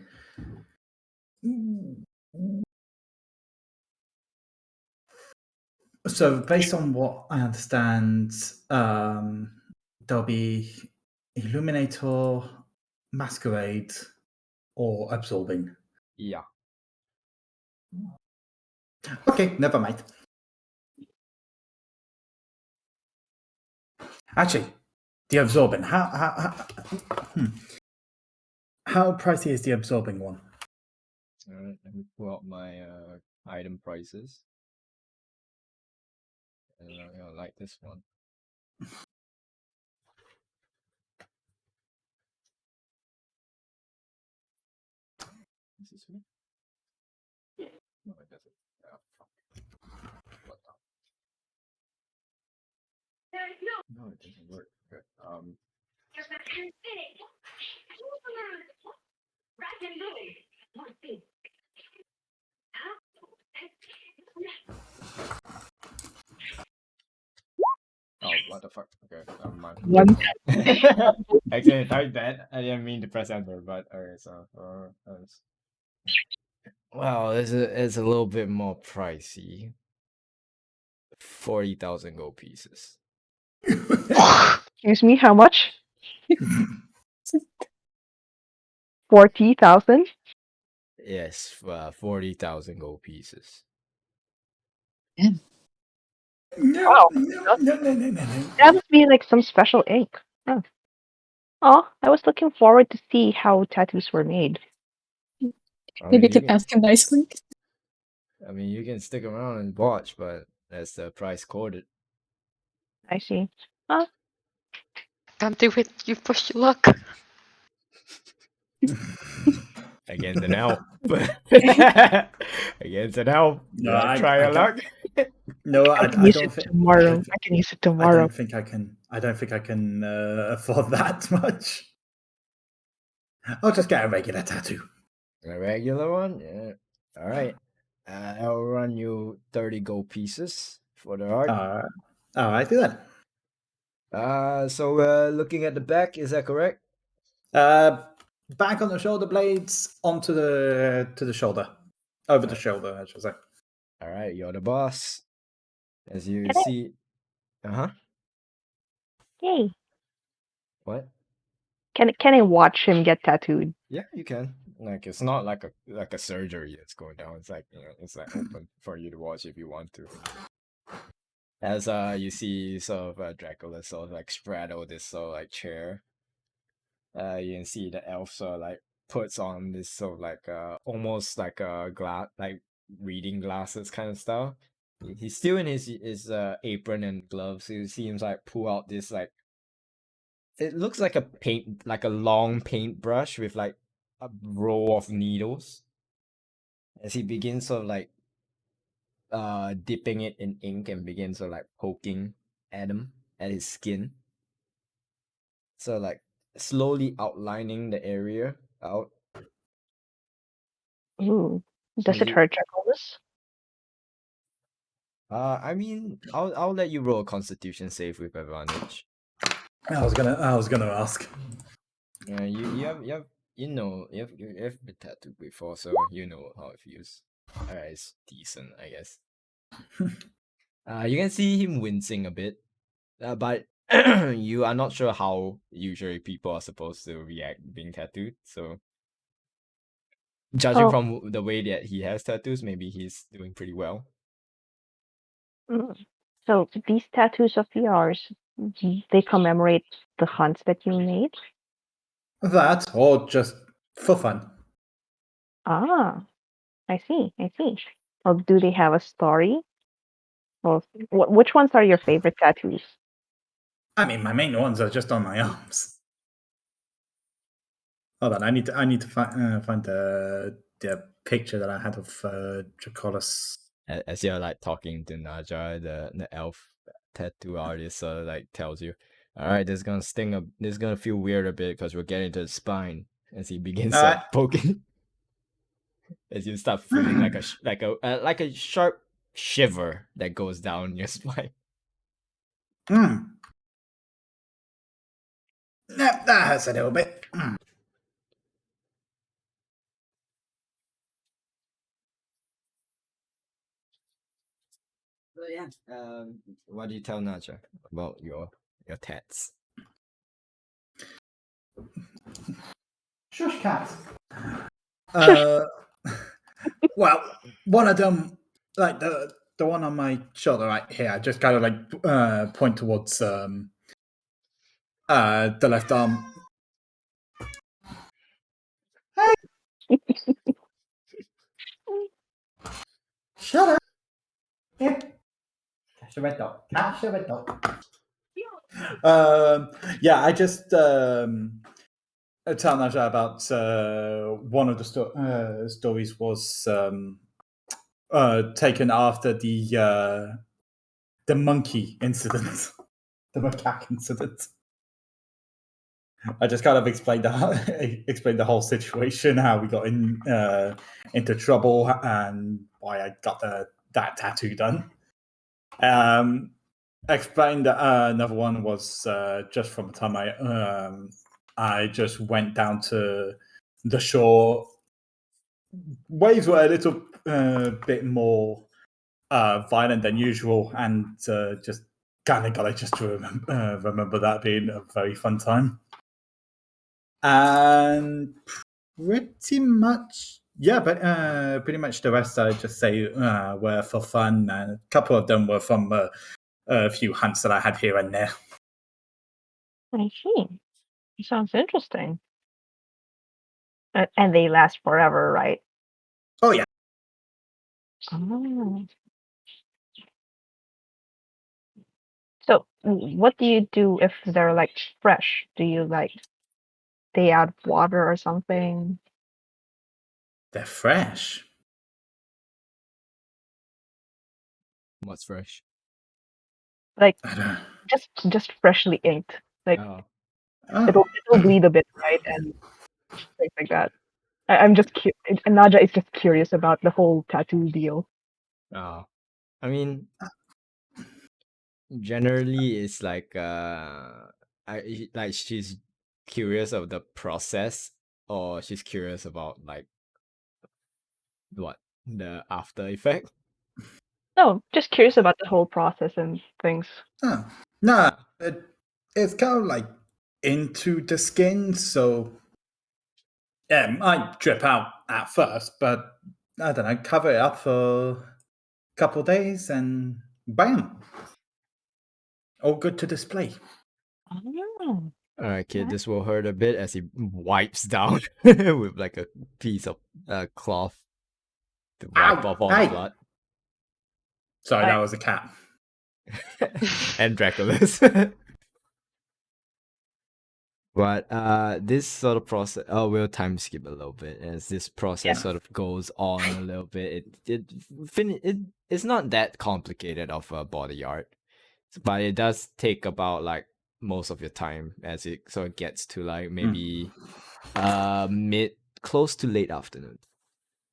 So, based on what I understand, there'll be Illuminator, Masquerade, or Absorbing. Yeah. Okay, never mind. Actually, the Absorbing. How pricey is the Absorbing one? Alright, let me pull out my item prices. And I like this one. Is this one? No, it doesn't. Oh, fuck. What the? No, it doesn't work. Okay. Oh, what the fuck? Okay, never mind. One. Actually, I typed that. I didn't mean to press enter, but alright, so well, it's a little bit more pricey. 40,000 gold pieces. Excuse me, how much? 40,000? Yes, 40,000 gold pieces. Wow. No. That must be like some special ink. Huh. Oh, I was looking forward to see how tattoos were made. I Maybe mean, you can ask him nicely. I mean, you can stick around and watch, but that's the price quoted. I see. Oh, Don't do it. You push your luck. Against an elf. Against an elf. No, Yeah, try your luck. No, I I can use don't it think tomorrow. I can use it I tomorrow. don't think I can. I don't think I can afford that much. I'll just get a regular tattoo. A regular one? Yeah. All right. I'll run you 30 gold pieces for the art. All right, do that. So looking at the back, is that correct? Back on the shoulder blades, onto the shoulder, over the shoulder, I should say. All right, you're the boss. As you Can I- see, Yay. what? Can I watch him get tattooed? Yeah, you can. Like it's not like a surgery that's going down. It's like it's like open for you to watch if you want to. As you see sort of Dracula sort of like straddle this sort of like chair. You can see the elf sort of like puts on this sort of like almost like a glass like reading glasses kind of style. He's still in his apron and gloves. So you see him like pull out this like it looks like a long paintbrush with like a row of needles. As he begins sort of like dipping it in ink and begins sort of like poking at him at his skin. So like slowly outlining the area out. Ooh. Does As it you hurt, Dracula's? I mean, I'll let you roll a Constitution save with advantage. I was gonna ask. Yeah, you have been tattooed before, so you know how it feels. Alright, it's decent, I guess. You can see him wincing a bit, but you are not sure how usually people are supposed to react being tattooed. So, judging Oh. from the way that he has tattoos, maybe he's doing pretty well. Mm. So these tattoos of yours, they commemorate the hunts that you made? That or just for fun. Ah, I see. I see. Well, do they have a story? Well, which ones are your favorite tattoos? I mean, my main ones are just on my arms. Hold on, I need to find the picture that I had of Dracolis. As you're like talking to Naja, the elf tattoo artist like tells you, all right, this is gonna sting a this is gonna feel weird a bit because we're getting to the spine. As he begins poking, as you start feeling like a sharp shiver that goes down your spine. Mm. That hurts a little bit. So yeah, what do you tell Naja about your tats? Shush, cat. Uh, well, one of them, like the one on my shoulder right here, I just kind of like point towards the left arm. Shut up. Yeah. Catch the red dog. Catch the red dog. Yeah, I just tell Naja about one of the stories was taken after the monkey incident, the macaque incident. I just kind of explained explained the whole situation, how we got into trouble, and why I got that tattoo done. Explained that another one was just from the time I just went down to the shore. Waves were a little bit more violent than usual, and just kind of got it just to remember that being a very fun time. And pretty much, yeah, but pretty much the rest I just say were for fun, and a couple of them were from a few hunts that I had here and there. I see. Sounds interesting. And they last forever, right? Oh yeah. Oh. So, what do you do if they're like fresh? Do you like stay out of water or something? They're fresh. What's fresh? Like I don't. just freshly inked. Like Oh, it'll bleed a bit, right? And things like that. I'm just Naja is just curious about the whole tattoo deal. oh. I mean, generally, it's like like she's curious of the process, or she's curious about like what the after effect. No, just curious about the whole process and things. Oh. No, it's kind of like into the skin, so yeah, it might drip out at first, but I don't know, cover it up for a couple of days and bam, all good to display. Oh, All right, kid, this will hurt a bit as he wipes down with like a piece of cloth to wipe Ow! off all the Hey! blood. Sorry, Right. that was a cat. And Dracula's. But this sort of process, we'll time skip a little bit as this process Yeah. sort of goes on a little bit. It's not that complicated of a body art, but it does take about like most of your time as it sort of gets to like maybe mid close to late afternoon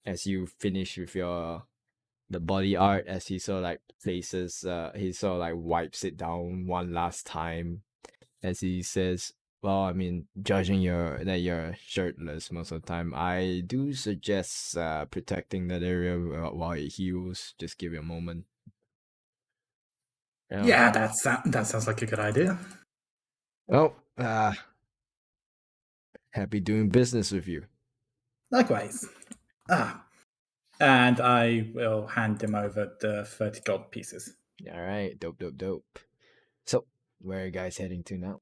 as you finish with the body art, as he sort of like places he sort of like wipes it down one last time as he says, well, I mean, judging that you're shirtless most of the time, I do suggest protecting that area while it heals. Just give it a moment. Yeah, that sounds like a good idea. Oh, happy doing business with you. Likewise. And I will hand him over the 30 gold pieces. All right, dope. So, where are you guys heading to now?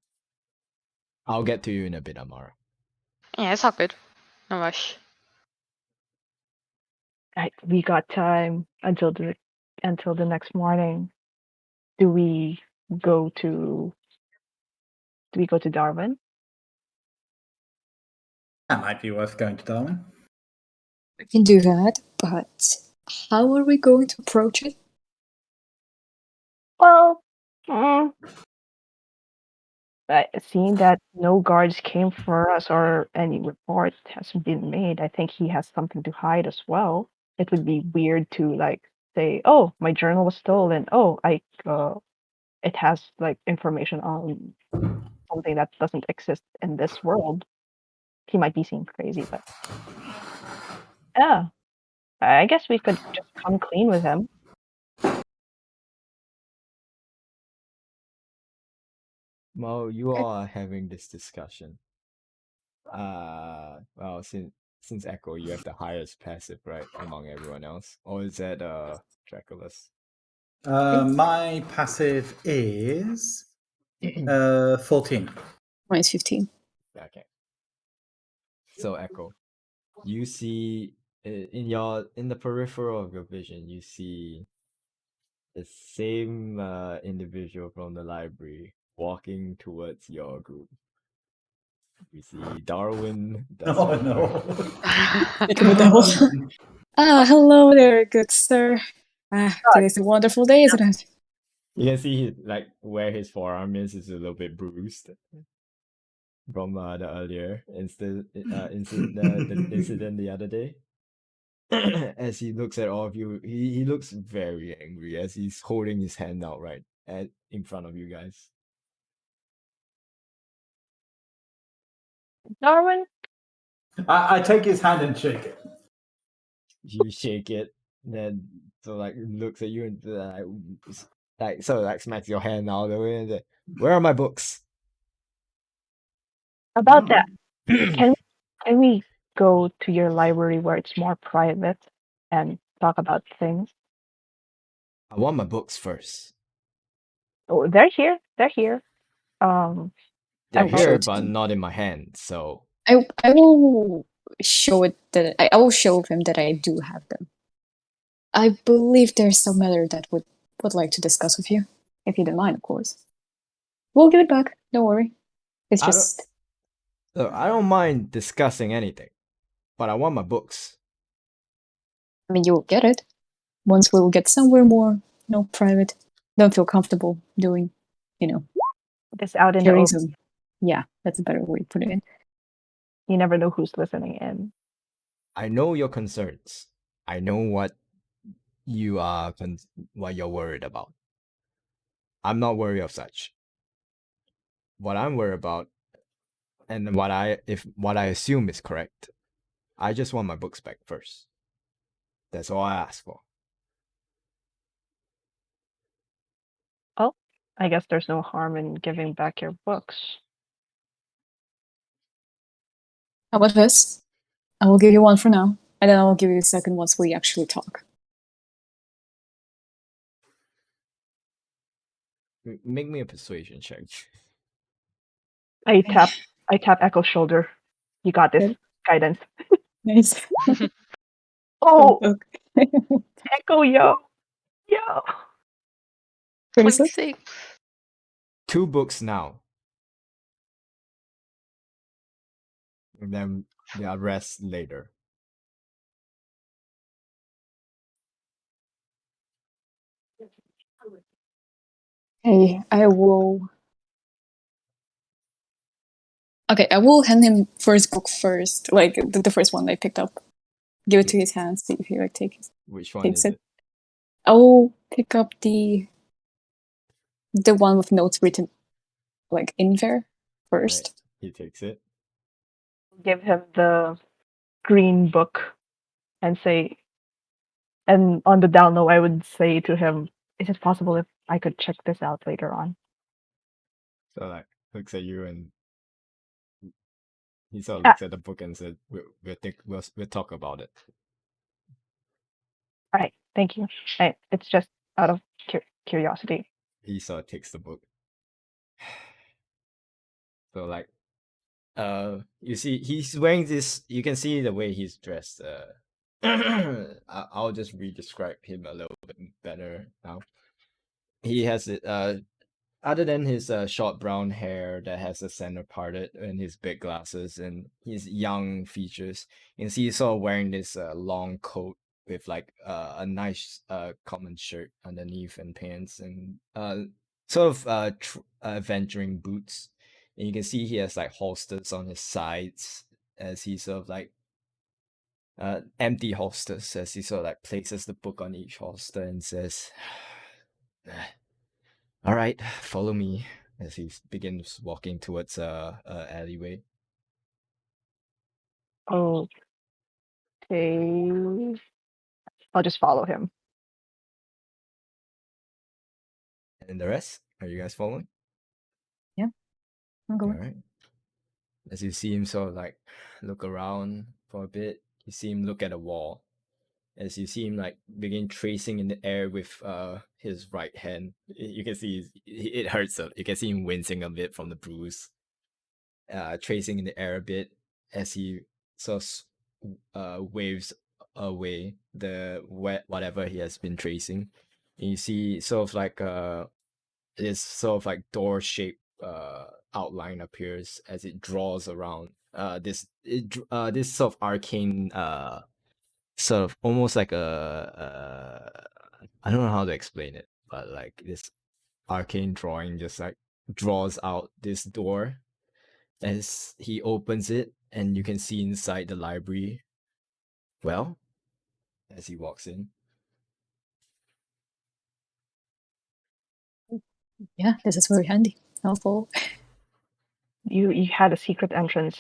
I'll get to you in a bit, Amara. Yeah, it's all good. No rush. We got time until the next morning. Do we go to Darwin? That might be worth going to Darwin. We can do that, but how are we going to approach it? Well, seeing that no guards came for us or any report has been made, I think he has something to hide as well. It would be weird to like say, "Oh, my journal was stolen. Oh, it has like information on something that doesn't exist in this world, he might be seen crazy. But yeah, I guess we could just come clean with him. Well, you all are having this discussion. Well, since Echo, you have the highest passive, right, among everyone else, or is that Dracula's? My passive is 14. Mine's 15. Okay. So Echo, you see in the peripheral of your vision, you see the same individual from the library walking towards your group. You see Darwin. Oh no. Think of the devil. Hello there, good sir. Today's a wonderful day, isn't it? You can see like where his forearm is a little bit bruised from the earlier the incident the other day. As he looks at all of you, he looks very angry as he's holding his hand out right in front of you guys. Darwin, I take his hand and shake it. You shake it, then so like looks at you and like smacks your hand out of the way and say, "Where are my books?" about that, can we go to your library where it's more private and talk about things? I want my books first. Oh, They're here. They're here. They're I will show here, it to but him. not in my hand. So I will show it that I will show him that I do have them. I believe there's some matter that would like to discuss with you, if you don't mind, of course. We'll give it back. Don't worry. It's I don't- just look, I don't mind discussing anything, but I want my books. I mean, you'll get it once we'll get somewhere more, private. Don't feel comfortable doing, This out in the sharing open. some. Yeah, that's a better way to put it in. You never know who's listening in. I know your concerns. I know what you are what you're worried about. I'm not worried of such. What I'm worried about, and what I assume is correct, I just want my books back first. That's all I ask for. Oh, I guess there's no harm in giving back your books. How about this? I will give you one for now, and then I will give you a second once we actually talk. Make me a persuasion check. I tap Echo's shoulder. You got this. Good. Guidance. Nice. Oh, Okay. Echo, yo. 26? 26. 2 books now. And then the rest later. Hey, I will. Okay, I will hand him first book first, like the first one I picked up. Give it to his hands, see if he Which one takes is it. it? I will pick up the one with notes written like in there first. Right. He takes it. Give him the green book and say, and on the down low, I would say to him, is it possible if I could check this out later on? So like looks at you and he sort of Ah. looks at the book and said, "We'll talk about it." All right, thank you. It's just out of curiosity. He sort of takes the book. So like, you see, he's wearing this. You can see the way he's dressed. I'll just re-describe him a little bit better now. He has it. Other than his short brown hair that has the center parted and his big glasses and his young features, you can see he's sort of wearing this long coat with like a nice common shirt underneath and pants and sort of adventuring boots. And you can see he has like holsters on his sides as he sort of like empty holsters as he sort of like places the book on each holster and says, All right, follow me as he begins walking towards a alleyway. Okay. I'll just follow him. And the rest, are you guys following? I'm All going. right. As you see him sort of like look around for a bit, you see him look at a wall. As you see him like begin tracing in the air with his right hand, you can see it hurts. You can see him wincing a bit from the bruise. Tracing in the air a bit as he sort of waves away the whatever he has been tracing. And you see sort of like this sort of like door shaped outline appears as it draws around this sort of arcane sort of almost like a I don't know how to explain it, but like this arcane drawing just like draws out this door as he opens it, and you can see inside the library. Well, as he walks in, Yeah, this is very handy. Helpful. You had a secret entrance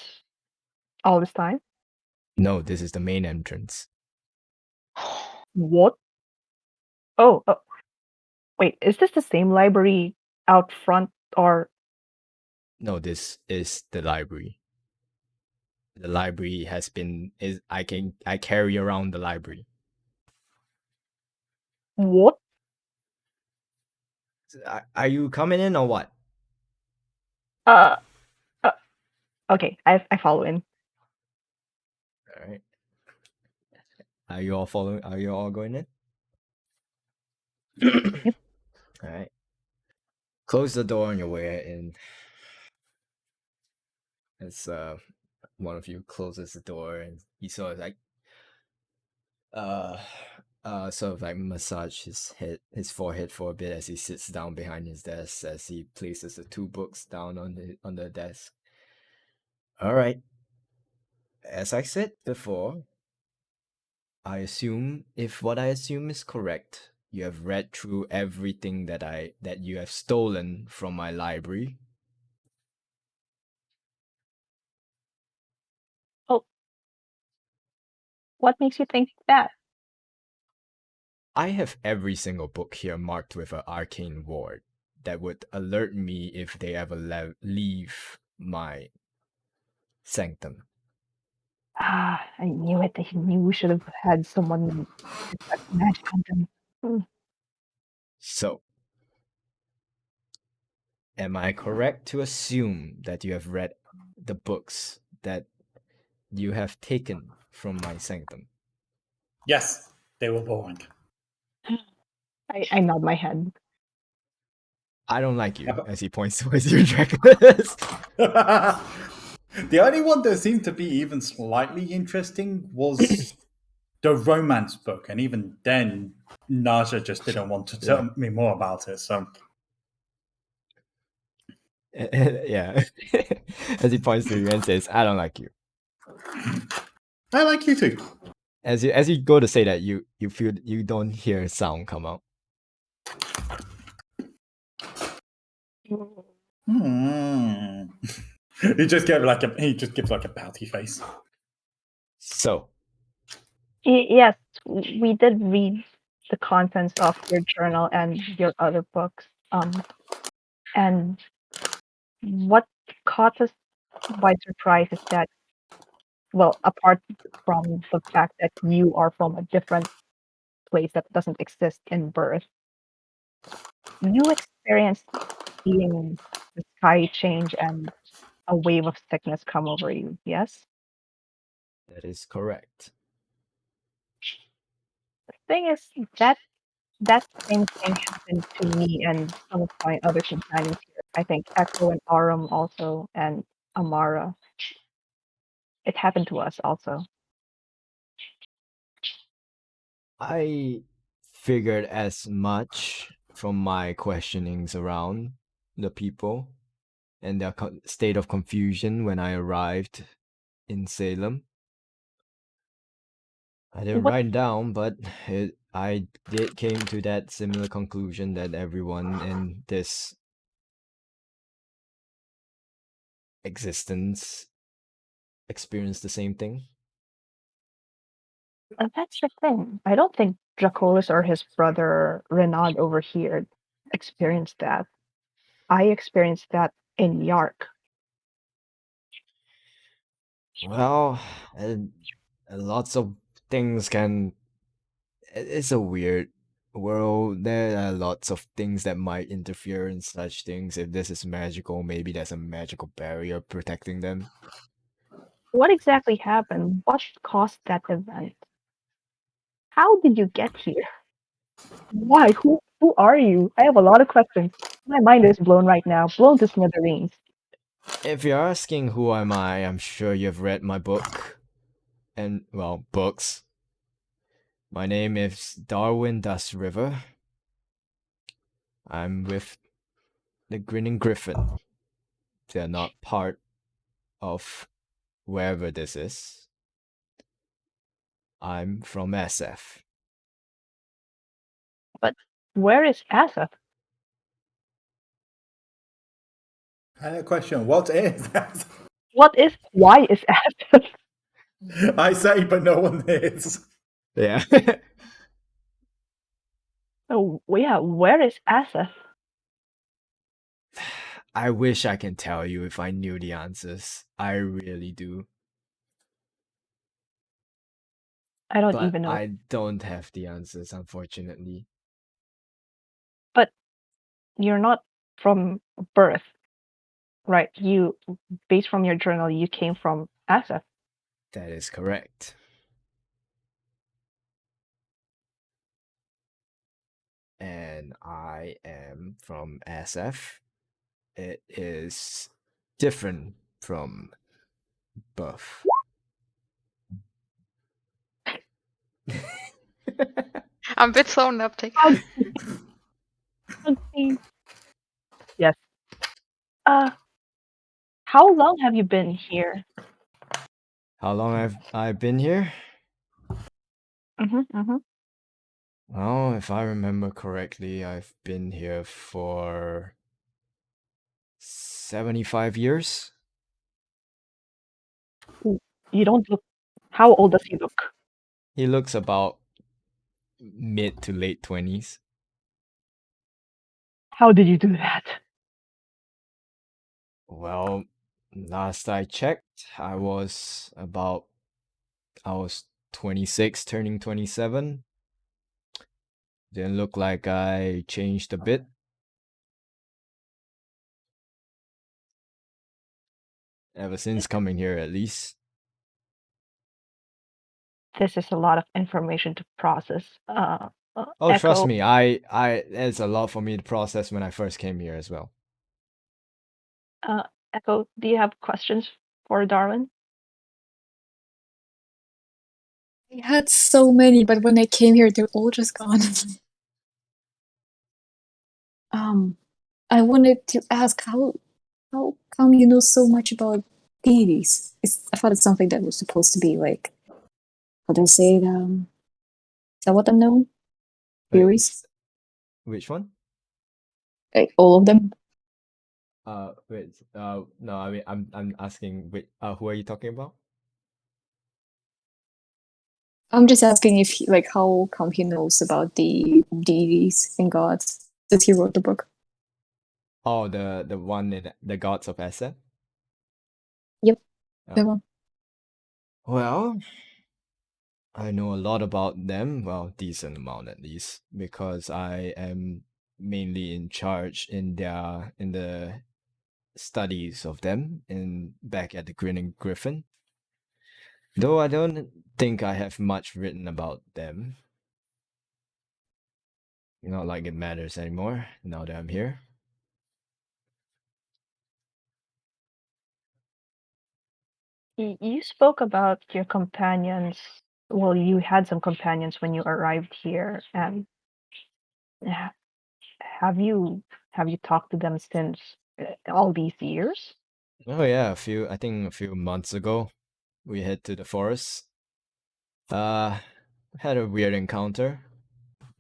all this time? no, this is the main entrance. What? Oh, wait, is this the same library out front or No, this is the library. The library has been is I carry around the library. what? Are you coming in or what? Uh, uh okay, I follow in. All right. Are you all following? Are you all going in? Yep. All right. Close the door on your way in. As one of you closes the door, and he sort of like uh sort of like massage his forehead for a bit as he sits down behind his desk as he places the two books down on the desk. All right. As I said before, I assume if what I assume is correct, you have read through everything that you have stolen from my library. Oh, what makes you think that? I have every single book here marked with an arcane ward that would alert me if they ever leave my sanctum. Ah, I knew it. I knew we should have had someone detect magic on them. Mm. So, am I correct to assume that you have read the books that you have taken from my sanctum? Yes, they were boring. I nod my head. I don't like you, but- as he points towards your Dracula's. The only one that seemed to be even slightly interesting was the romance book, and even then, Naja just didn't want to tell me more about it. So, Yeah. As he points to you and says, I don't like you. I like you too. As you go to say that, you feel you don't hear a sound come out. Hmm. He just gives like a pouty face. So, Yes, we did read the contents of your journal and your other books. And what caught us by surprise is that, well, apart from the fact that you are from a different place that doesn't exist in birth, you experienced seeing the sky change and a wave of sickness come over you. Yes. that is correct. The thing is that same thing happened to me and some of my other companions here. I think Echo and Arum also, and Amara. It happened to us also. I figured as much from my questionings around the people and their state of confusion when I arrived in Salem. I didn't What write it down, but I did came to that similar conclusion that everyone in this existence experienced the same thing. that's the thing. I don't think Dracolis or his brother Renaud over here experienced that. I experienced that in Yark. Well, lots of things can. It's a weird world. There are lots of things that might interfere in such things. If this is magical, maybe there's a magical barrier protecting them. What exactly happened? What caused that event? How did you get here? Why? Who are you? I have a lot of questions. My mind is blown right now, blown to smithereens. If you're asking who am I, I'm sure you've read my book. And, well, books. My name is Darwin Dust River. I'm with the Grinning Griffin. They're not part of wherever this is. I'm from Aseth. But where is Aseth? I had a question. What is that? Why is Aseth? I say, but no one is. Yeah. Oh, yeah, where is Aseth? I wish I can tell you if I knew the answers. I really do. I don't But even know. I don't have the answers, unfortunately. But you're not from birth, right? Based from your journal, you came from Aseth. That is correct. And I am from SF. It is different from birth. I'm a bit slow on the uptake. Okay. Yes. How long have you been here? How long have I been here? Mm-hmm. Well, if I remember correctly, I've been here for 75 years. You don't look. How old does he look? He looks about mid to late 20s. How did you do that? Well, last I checked, I was 26, turning 27. Didn't look like I changed a bit. Ever since coming here, at least. This is a lot of information to process. Oh, trust Echo. me, it's a lot for me to process when I first came here as well. Echo, do you have questions for Darwin? I had so many, but when I came here, they're all just gone. I wanted to ask how come you know so much about deities? I thought it's something that was supposed to be like, how do I say it? Is that what I'm known? Wait, Theories? which one? Like all of them? Wait, no, I mean, I'm asking, who are you talking about? I'm just asking if like how come he knows about the deities and gods since he wrote the book. Oh, the one in the Gods of Asset? Yep, Oh. that one. Well, I know a lot about them, well, decent amount at least, because I am mainly in charge in the studies of them in back at the Grinning Griffin. Though I don't think I have much written about them. Not like it matters anymore now that I'm here. You spoke about your companions. Well, you had some companions when you arrived here, and ha- have you talked to them since all these years? Oh yeah, I think a few months ago we head to the forest. had a weird encounter.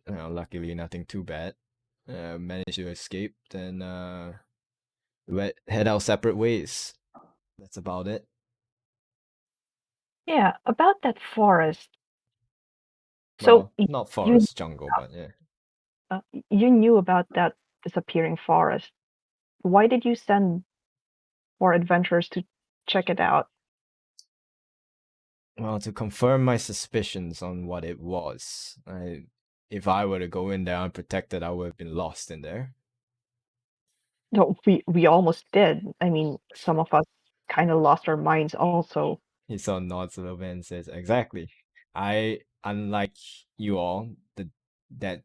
Luckily, nothing too bad. Managed to escape, then head our separate ways. That's about it. Yeah, about that forest. So Well, not you forest, jungle, but yeah. you knew about that disappearing forest. Why did you send more adventurers to check it out? Well, to confirm my suspicions on what it was, if I were to go in there unprotected, I would have been lost in there. No, we almost did. I mean, some of us kind of lost our minds also. He saw nods a little bit and says, "Exactly. Unlike you all, that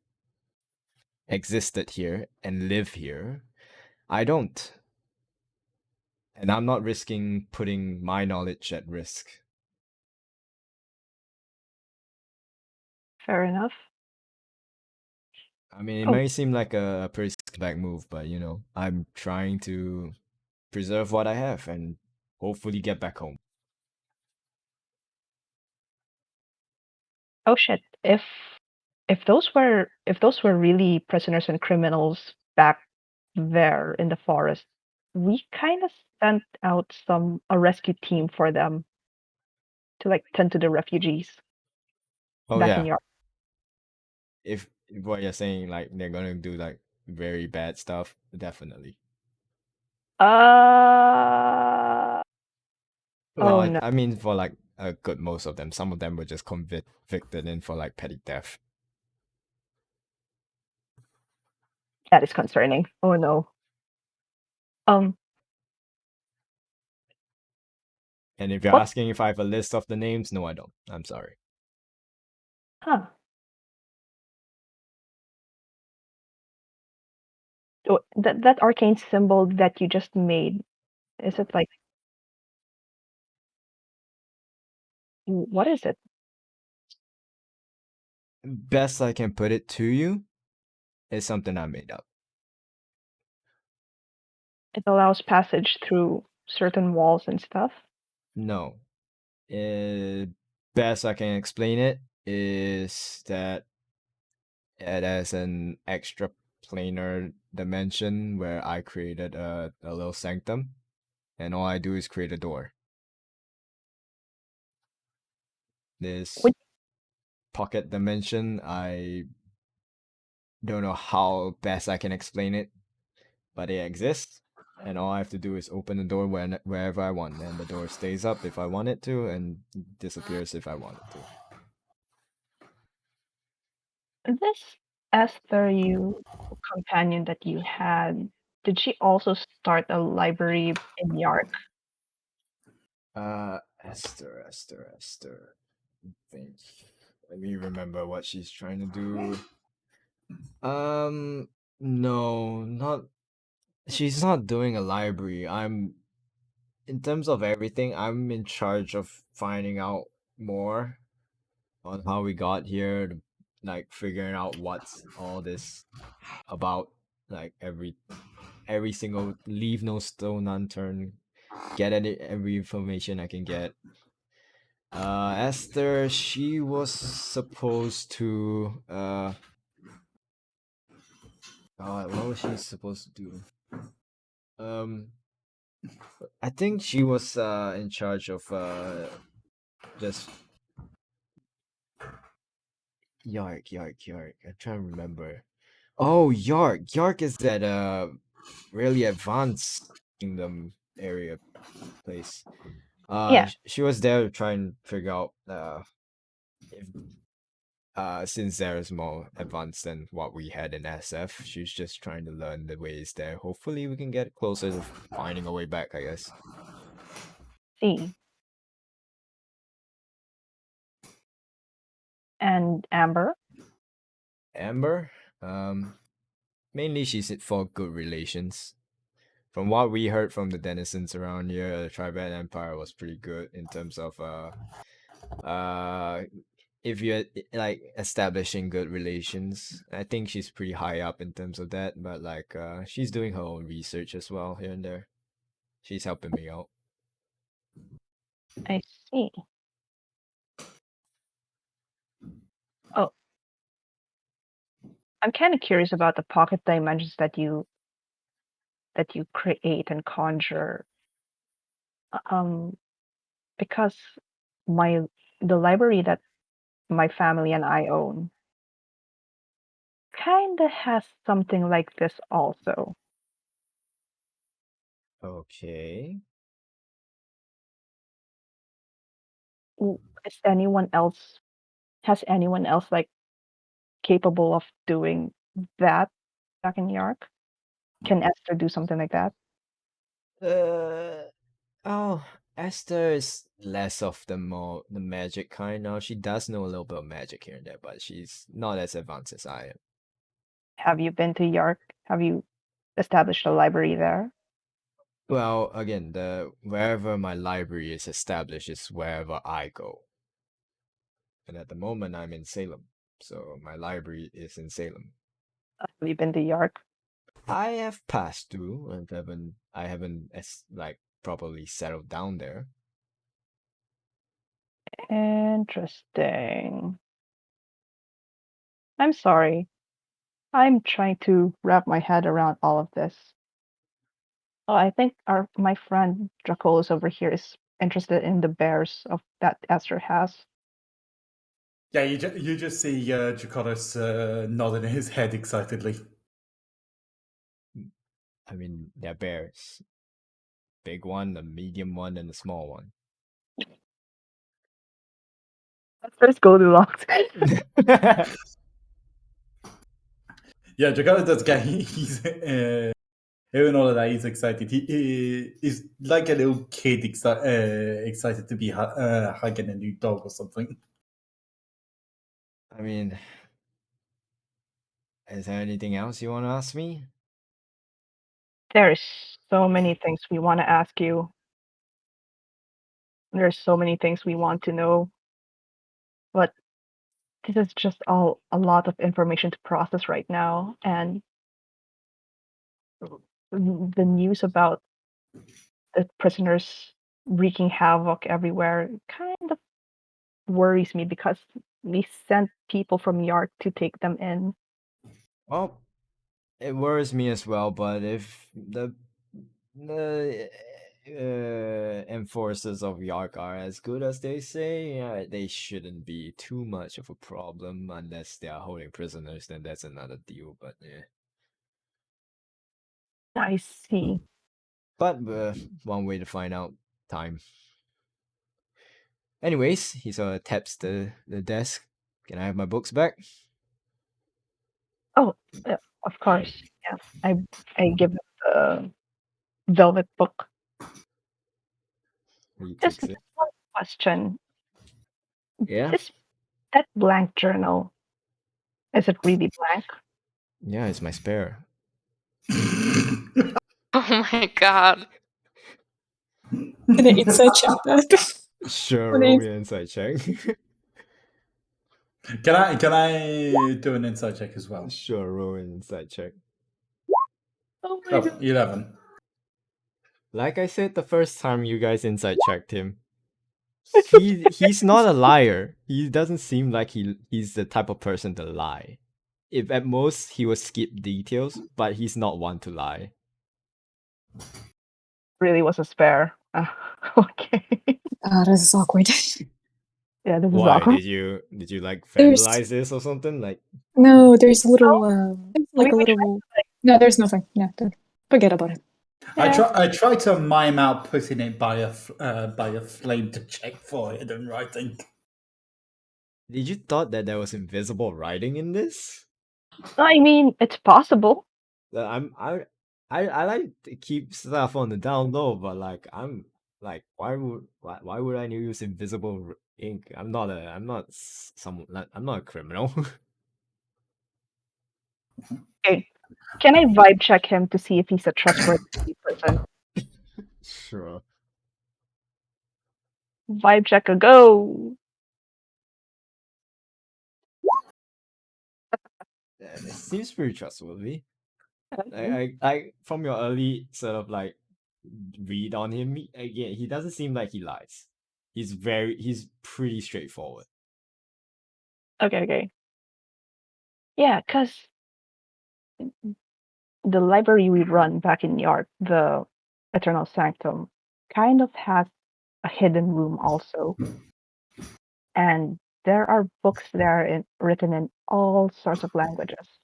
existed here and live here, I don't. And I'm not risking putting my knowledge at risk." Fair enough. I mean, it Oh, may seem like a pretty back move, but I'm trying to preserve what I have and hopefully get back home. oh shit. If those were really prisoners and criminals back there in the forest, we kind of sent out a rescue team for them to like tend to the refugees Oh back in yeah, your. if what you're saying, like they're gonna do like very bad stuff, definitely. Uh Well, oh I, no, I mean for like a good most of them. Some of them were just convicted in for like petty theft. that is concerning. Oh no. Um, And if you're what? asking if I have a list of the names, no, I don't. I'm sorry. Huh? Oh, that arcane symbol that you just made, is it like what is it? Best I can put it to you is something I made up. It allows passage through certain walls and stuff. No. Best I can explain it is that it has an extra planar dimension where I created a little sanctum, and all I do is create a door. This Would pocket dimension, I don't know how best I can explain it, but it exists, and all I have to do is open the door wherever I want, and the door stays up if I want it to, and disappears if I want it to. this Esther, you companion that you had, did she also start a library in Yark? Esther. Think. Let me remember what she's trying to do. Um, no, not. She's not doing a library. In terms of everything, I'm in charge of finding out more on how we got here, like figuring out what's all this about, like every single leave no stone unturned, get every information I can get. Esther, she was supposed to God, what was she supposed to do? Um, I think she was in charge of just Yark. I'm trying to remember. Oh, Yark. Yark is that really advanced kingdom area place. Yeah, She was there to try and figure out if since there is more advanced than what we had in SF, she's just trying to learn the ways there. Hopefully we can get closer to finding a way back, I guess. see. And Amber? Amber, mainly she's it for good relations. From what we heard from the denizens around here, the Triban Empire was pretty good in terms of uh if you're like establishing good relations. I think she's pretty high up in terms of that, but like she's doing her own research as well here and there. She's helping me out. I see. Oh, I'm kind of curious about the pocket dimensions that you create and conjure. Um, because my the library that my family and I own kind of has something like this also. Okay. Is anyone else has anyone else like capable of doing that back in New York? Can Esther do something like that? Uh, oh, Esther is less of the magic kind now. She does know a little bit of magic here and there, but she's not as advanced as I am. Have you been to York? Have you established a library there? Well, again, the wherever my library is established is wherever I go. And at the moment, I'm in Salem, so my library is in Salem. Have you been to York? I have passed through and I haven't like properly settled down there. Interesting. I'm sorry. I'm trying to wrap my head around all of this. Oh, I think my friend Dracolis over here is interested in the bears of that Esther has. Yeah, you just see Jacotus nodding his head excitedly. I mean, they're bears. Big one, a medium one, and a small one. Esther's Goldilocks. Yeah, Jacotus does get he's even all of that he's excited. He's like a little kid excited to be hugging a new dog or something. I mean, is there anything else you want to ask me? There's so many things we want to ask you. There's so many things we want to know. But this is just all a lot of information to process right now. And the news about the prisoners wreaking havoc everywhere kind of worries me because we sent people from York to take them in. Well, it worries me as well, but if the enforcers of Yark are as good as they say, they shouldn't be too much of a problem unless they are holding prisoners. Then that's another deal. But yeah. I see. But one way to find out time. Anyways, he sort of taps the desk. Can I have my books back? Oh, of course. Yeah. I give him the velvet book. He Just takes it. one question. Yeah. This that blank journal, is it really blank? Yeah, it's my spare. Oh my god. Can I inside check that? Sure, What roll is- me an inside check. Can I do an insight check as well? Sure, roll an inside check. Oh my Oh, god. 11. Like I said the first time you guys inside checked him, he's not a liar. He doesn't seem like he's the type of person to lie. If at most he would skip details, but he's not one to lie. Really was a spare. Okay. This is awkward. Yeah, this is Why awkward. did you like There's- vandalize this or something? Like No, there's a little, like We a tried little. No, there's nothing. No, forget about it. I try to mime out putting it by a flame to check for hidden writing. did you thought that there was invisible writing in this? I mean, it's possible. I'm I like to keep stuff on the down low, but like I'm like why would I use invisible ink? I'm not I'm not a criminal. Okay. Can I vibe check him to see if he's a trustworthy person? Sure. Vibe check a go. It seems pretty trustworthy. Okay. I from your early sort of like read on him, again, he doesn't seem like he lies. He's pretty straightforward. Okay. Yeah, because the library we run back in York, the Eternal Sanctum, kind of has a hidden room also. And there are books there written in all sorts of languages.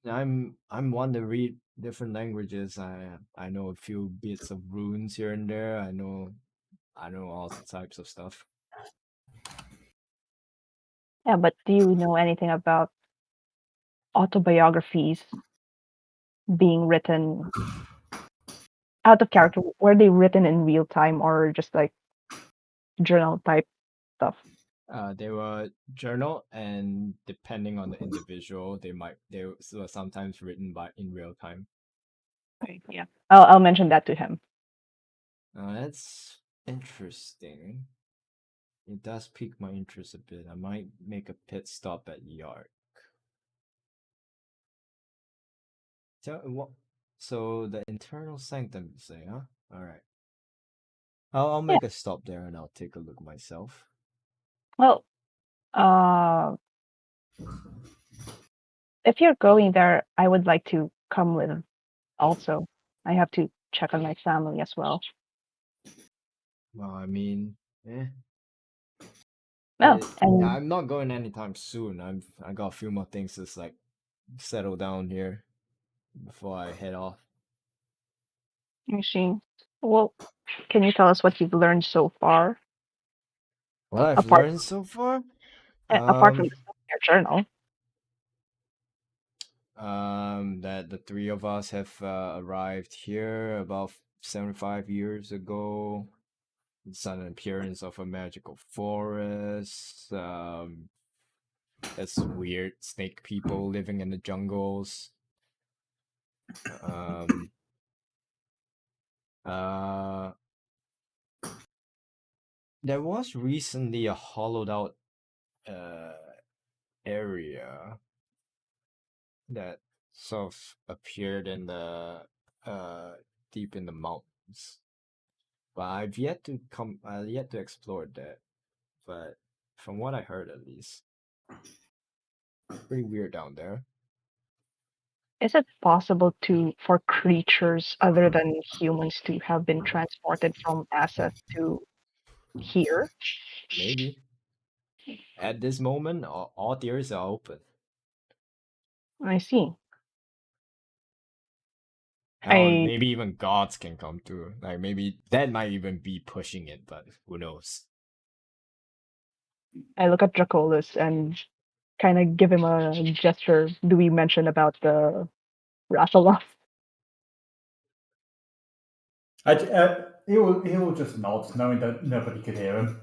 I'm one to read different languages. I know a few bits of runes here and there. I know all types of stuff. Yeah, but do you know anything about autobiographies being written out of character? Were they written in real time or just like journal type stuff? They were journal, and depending on the individual, they were sometimes written by in real time. Right, yeah. I'll mention that to him. That's interesting. It does pique my interest a bit. I might make a pit stop at Yark. What? So the internal sanctum, you say, huh? All right. I'll Yeah. make a stop there and I'll take a look myself. Well, if you're going there, I would like to come with also. I have to check on my family as well. Well, I mean, eh. Oh, Yeah, and I'm not going anytime soon. I got a few more things to like settle down here before I head off. I see. Well, can you tell us what you've learned so far? What I've Apart learned so far, apart from the stuff in your journal. that the three of us have arrived here about 75 years ago. It's an appearance of a magical forest. There's weird snake people living in the jungles. Um, uh, there was recently a hollowed out uh area that sort of appeared in the uh deep in the mountains. But I've yet to explore that. But from what I heard at least, pretty weird down there. Is it possible for creatures other than humans to have been transported from Aseth to here? Maybe. At this moment, all theories are open. I see. Hell, I maybe even gods can come through. Like maybe that might even be pushing it, but who knows? I look at Dracolis and kind of give him a gesture. Do we mention about the Rathalos? He will just nod, knowing that nobody could hear him.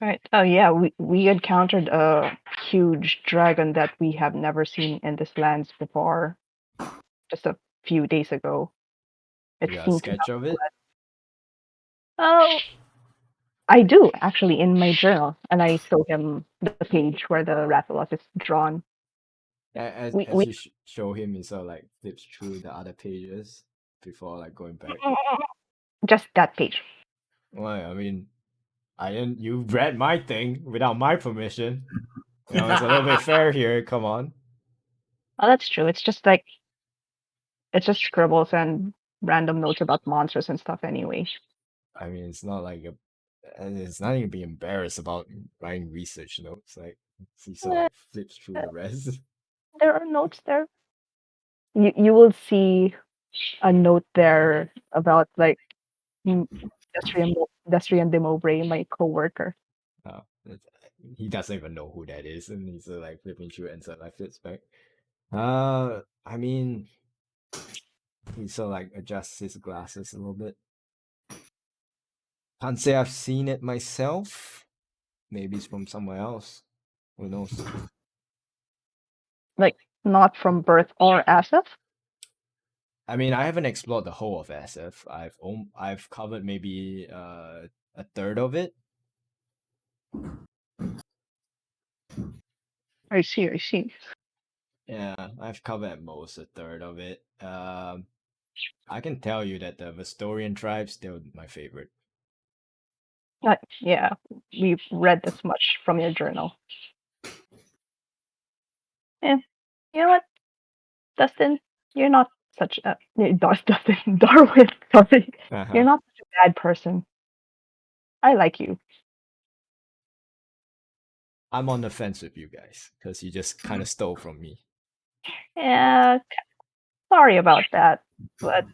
Right. Oh yeah, we encountered a huge dragon that we have never seen in this lands before. Just a few days ago. It You got a seemed to sketch have of it? oh, I do actually in my journal, and I show him the page where the Rathalos is drawn. As We you show him, he sort of like flips through the other pages before like going back. just that page. Well, I mean, I didn't. You read my thing without my permission. You know, it's a little bit fair here. Come on. Oh, that's true. It's just scribbles and random notes about monsters and stuff anyway. I mean, it's not like a. And it's not even be embarrassed about writing research notes. Like he sort of Eh, like flips through the rest. there are notes there. You will see a note there about like mm, Destrian de Mowbray, my coworker. Oh, he doesn't even know who that is, and he's like flipping through it and sort of like flips back. I mean, he sort of like adjusts his glasses a little bit. Can't say I've seen it myself. Maybe it's from somewhere else. Who knows? Like not from birth or Aseth. I mean, I haven't explored the whole of SF. I've covered maybe a third of it. I see, I see. Yeah, I've covered at most a third of it. I can tell you that the Vestorian tribes, they're my favorite. Yeah, we've read this much from your journal. You know what, Dustin? You're not such a Dustin Darwin. Sorry, Uh-huh. you're not such a bad person. I like you. I'm on the fence with you guys because you just kind of stole from me. Yeah, sorry about that, but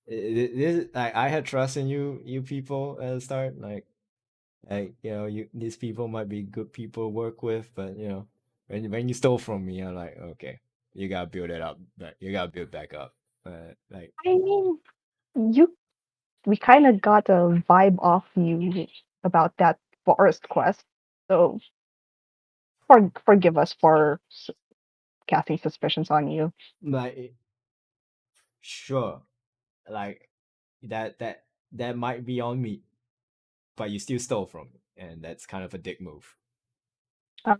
Like I had trust in you people at the start. Like you these people might be good people to work with, but when you stole from me, I'm like, okay, you gotta build it up, but you gotta build back up. Like I mean, you we kind of got a vibe off you about that forest quest, so forgive us for casting suspicions on you. like sure, like that might be on me, but you still stole from me, and that's kind of a dick move.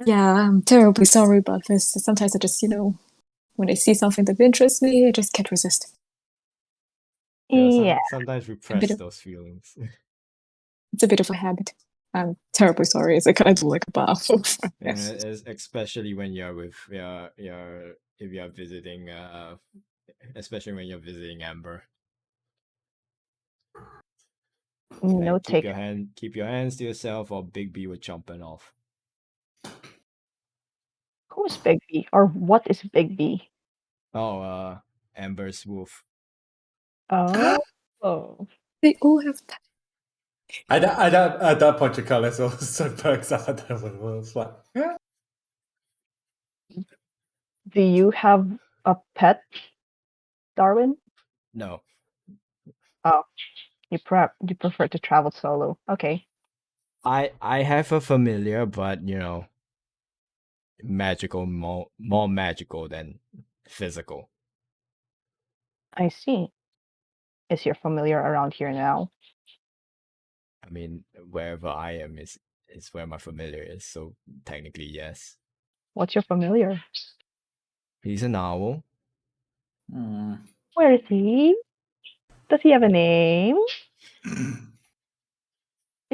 Yeah, I'm terribly sorry about this. Sometimes I just, when I see something that interests me, I just can't resist. Yeah, Sometimes A bit repress of, those feelings. it's a bit of a habit. I'm terribly sorry. As I kind of do like a bath. And especially when you're with if you're visiting especially when you're visiting Amber. no Like take. keep your hands to yourself or Big B will jumping off. Who's Big B, or what is Big B? Oh, Amber's wolf. Oh, oh. They all have. At that point, your colors also perks up at that one. It was like, yeah. Do you have a pet, Darwin? No, Oh, you prefer to travel solo. Okay, I have a familiar, but magical, more magical than physical. I see. Is your familiar around here now? I mean, wherever I am is where my familiar is. So technically, yes. What's your familiar? He's an owl. Where is he? Does he have a name? Is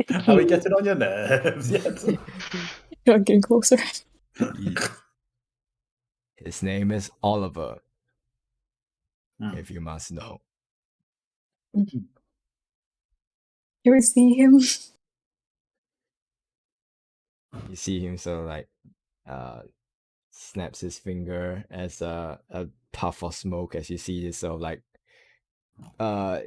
he Are we cute? getting on your nerves yet? You're getting closer. He, his name is Oliver, if you must know. Here we see him. You see him sort of like snaps his finger as a puff of smoke as you see this sort of like uh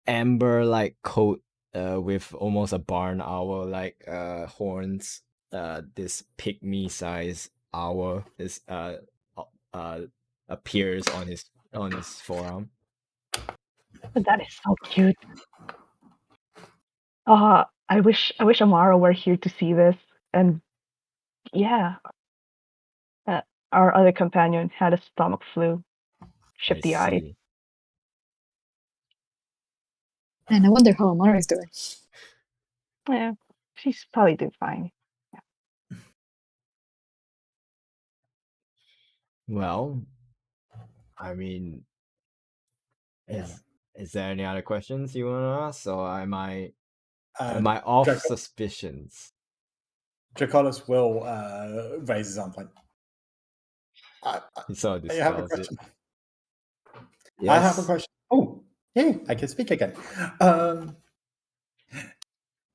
amber like coat with almost a barn owl like horns. This pygmy size owl is uh appears on his forearm. That is so cute. I wish Amara were here to see this. And yeah, uh, our other companion had a stomach flu. I Shifty eyes. see. And I wonder how Amara is doing. Yeah, she's probably doing fine. Well, I mean, is there any other questions you want to ask, or am I off suspicions? Draconis will raise his arm like, He sort of I have a dispels it. question. Yes. I have a question. Oh, yeah, I can speak again.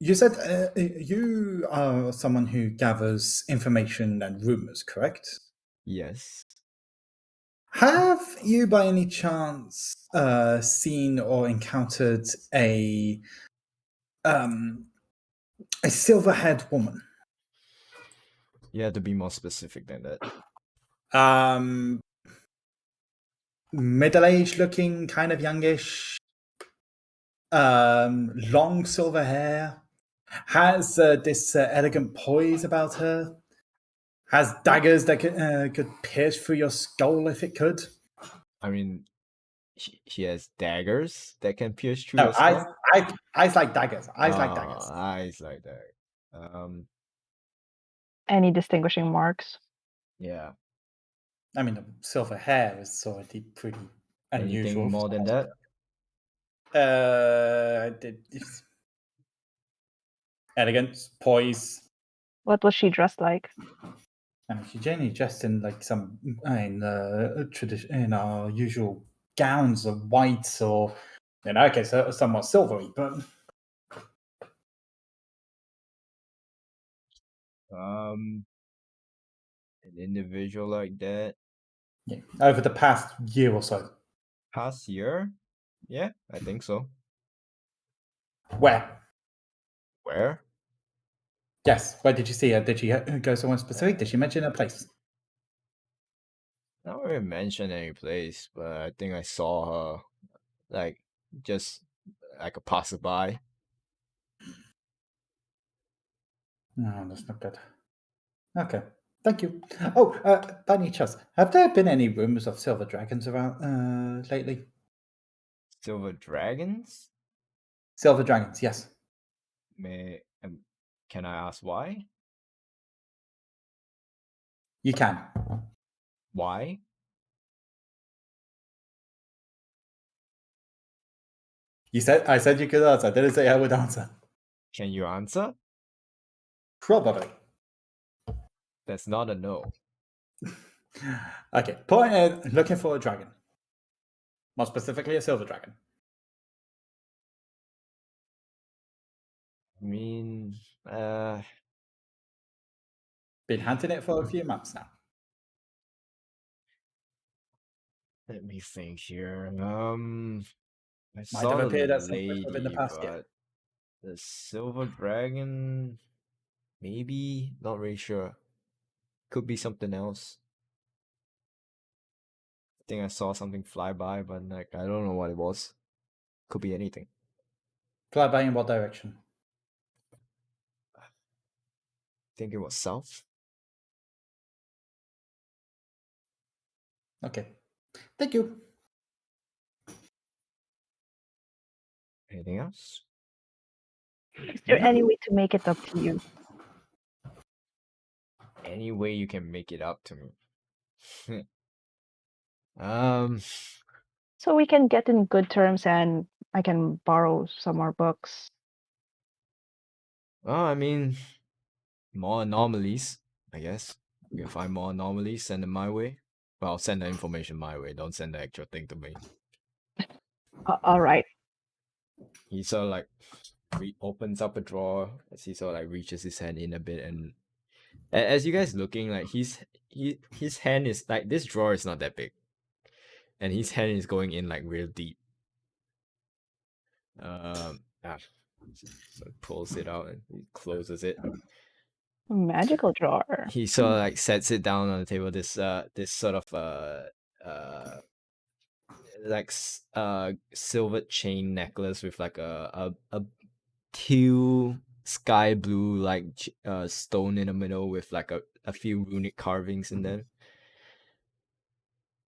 You said you are someone who gathers information and rumors, correct? Yes. Have you, by any chance, seen or encountered a silver-haired woman? You have to be more specific than that. Middle-aged looking, kind of youngish, long silver hair, has this elegant poise about her, has daggers that could pierce through your skull if it could. I mean, she has daggers that can pierce through No, your skull. eyes like daggers. Eyes like daggers. Eyes like that. Any distinguishing marks? Yeah. I mean, the silver hair is already pretty unusual. Anything more than that? Elegance, poise. What was she dressed like? And if you're generally dressed in like some tradition in our usual gowns of whites or in our case somewhat silvery, but An individual like that. yeah, over the past year or so. Past year? Yeah, I think so. Where? Where? Yes. Where did you see her? Did she go somewhere specific? Did she mention a place? I don't really mention any place, but I think I saw her like just like a passerby. No, that's not good. Okay. Thank you. Oh, by any chance, have there been any rumors of silver dragons around lately? Silver dragons? Silver dragons, yes. Can I ask why? You can. Why? I said you could answer. I didn't say I would answer. Can you answer? Probably. That's not a no. Okay. Looking for a dragon. More specifically, a silver dragon. I mean, Been hunting it for a few months now. let me think here. I Might saw have the appeared at some point within the lady, past year. but the silver dragon, maybe not really sure. Could be something else. I think I saw something fly by, but like I don't know what it was. Could be anything. Fly by in what direction? I think it was south. Okay. Thank you. Anything else? Is there No. any way to make it up to you? Any way you can make it up to me. um, So we can get in good terms and I can borrow some more books. well, I mean, more anomalies, I guess. You can find more anomalies, send them my way. Well, send the information my way. Don't send the actual thing to me. All right. He sort of like opens up a drawer as he sort of like reaches his hand in a bit, and as you guys looking, like his hand is like, this drawer is not that big, and his hand is going in like real deep. So pulls it out and he closes it. Magical drawer. He sort of like sets it down on the table. This sort of like silver chain necklace with like a teal sky blue like stone in the middle with like a few runic carvings in there.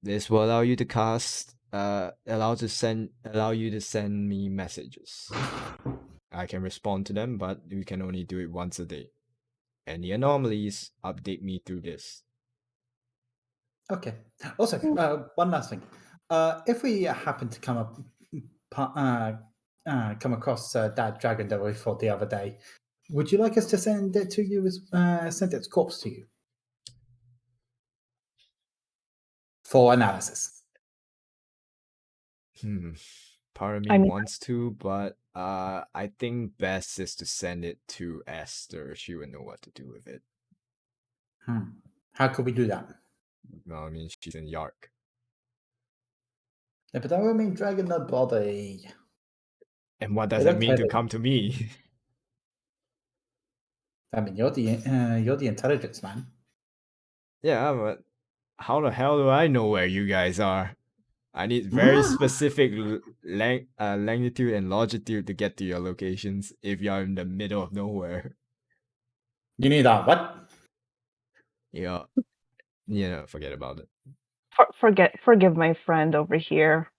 This will allow you to allow you to send me messages. I can respond to them, but you can only do it once a day. Any anomalies, update me through this. Okay. Also, one last thing. If we happen to come across that dragon that we fought the other day, would you like us to send it to you send its corpse to you for analysis? Part of me I mean, wants to, but I think best is to send it to Esther. She would know what to do with it. How could we do that? No, I mean, she's in Yark. Yeah, but that would mean dragging the body. And what does They that look mean to heavy. come to me? I mean, you're the intelligence man. Yeah, but how the hell do I know where you guys are? I need very specific longitude and longitude to get to your locations if you're in the middle of nowhere. You need that what? Yeah, forget about it. forgive my friend over here.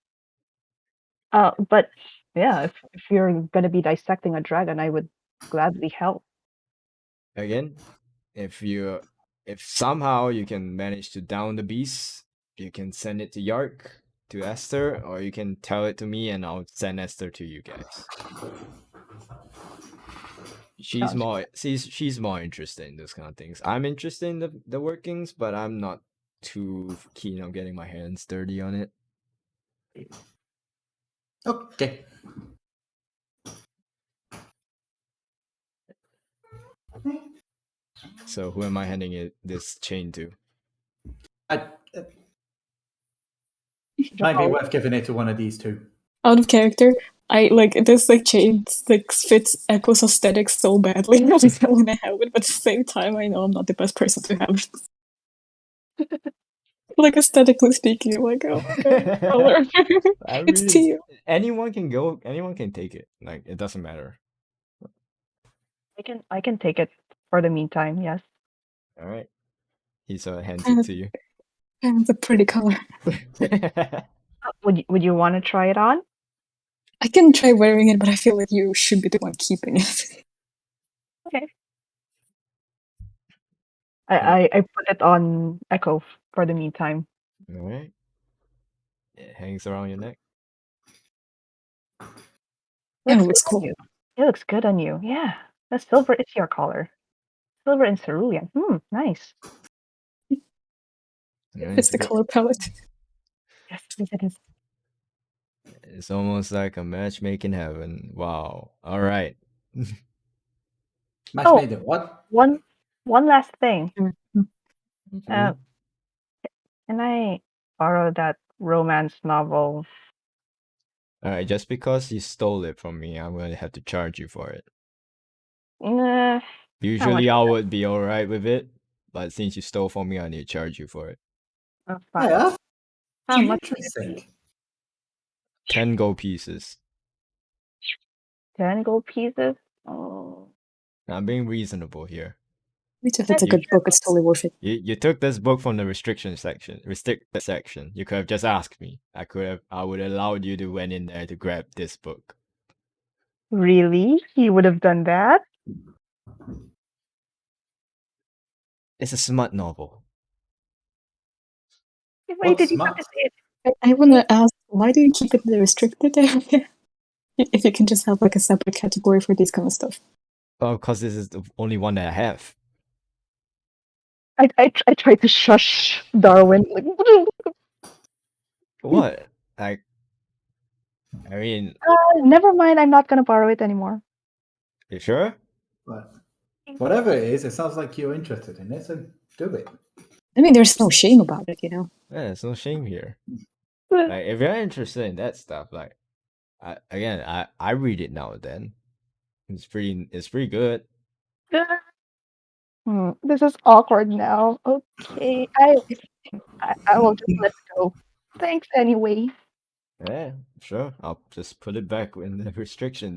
But yeah, if you're gonna be dissecting a dragon, I would gladly help. Again, if somehow you can manage to down the beast, you can send it to Yark, to Esther, or you can tell it to me and I'll send Esther to you guys. she's Sounds more she's more interested in those kind of things. I'm interested in the workings, but I'm not too keen on getting my hands dirty on it. Okay. So who am I handing this chain to? I, good. might be worth giving it to one of these two. Out of character, I like this like chains like fits Echo's aesthetic so badly. I just don't want to have it, but at the same time, I know I'm not the best person to have it. Like aesthetically speaking, I'm like, oh, okay, color. I It's mean, teal. anyone can take it. Like it doesn't matter. I can take it for the meantime. Yes. All right. He hands And it it's, to you. and it's a pretty color. Would you want to try it on? I can try wearing it, but I feel like you should be the one keeping it. Okay. I put it on Echo for the meantime. All right. It hangs around your neck. Yeah, it Looks looks good on cool. you. It looks good on you. Yeah. The silver is your color. Silver and cerulean. Nice. Yeah, It's the color palette. Yes, it is. It's almost like a match made in heaven. Wow. All right. Match Oh. made it. What? One last thing. Mhm. Can I borrow that romance novel? All right. Just because you stole it from me, I'm gonna have to charge you for it. Nah. Usually, I would be all right with it, but since you stole from me, I need to charge you for it. Fine. Yeah. How much? Interesting. 10 gold pieces. 10 gold pieces? Oh. I'm being reasonable here. Which if it's a good book, it's totally worth it. You took this book from the restricted section. You could have just asked me. I would have allowed you to went in there to grab this book. Really? He would have done that? It's a smut novel. Why did you have smart? to say it? I want to ask, why do you keep it in the restricted area? If you can just have like a separate category for this kind of stuff. Oh, because this is the only one that I have. I tried to shush Darwin. Like, What? Like, I mean, never mind. I'm not gonna borrow it anymore. you sure? But whatever it is, it sounds like you're interested in it, so do it. I mean, there's no shame about it, you know? Yeah, there's no shame here. Like, if you're interested in that stuff, like, I read it now and then. It's pretty good. This is awkward now. Okay, I will just let it go. Thanks anyway. Yeah, sure. I'll just put it back in the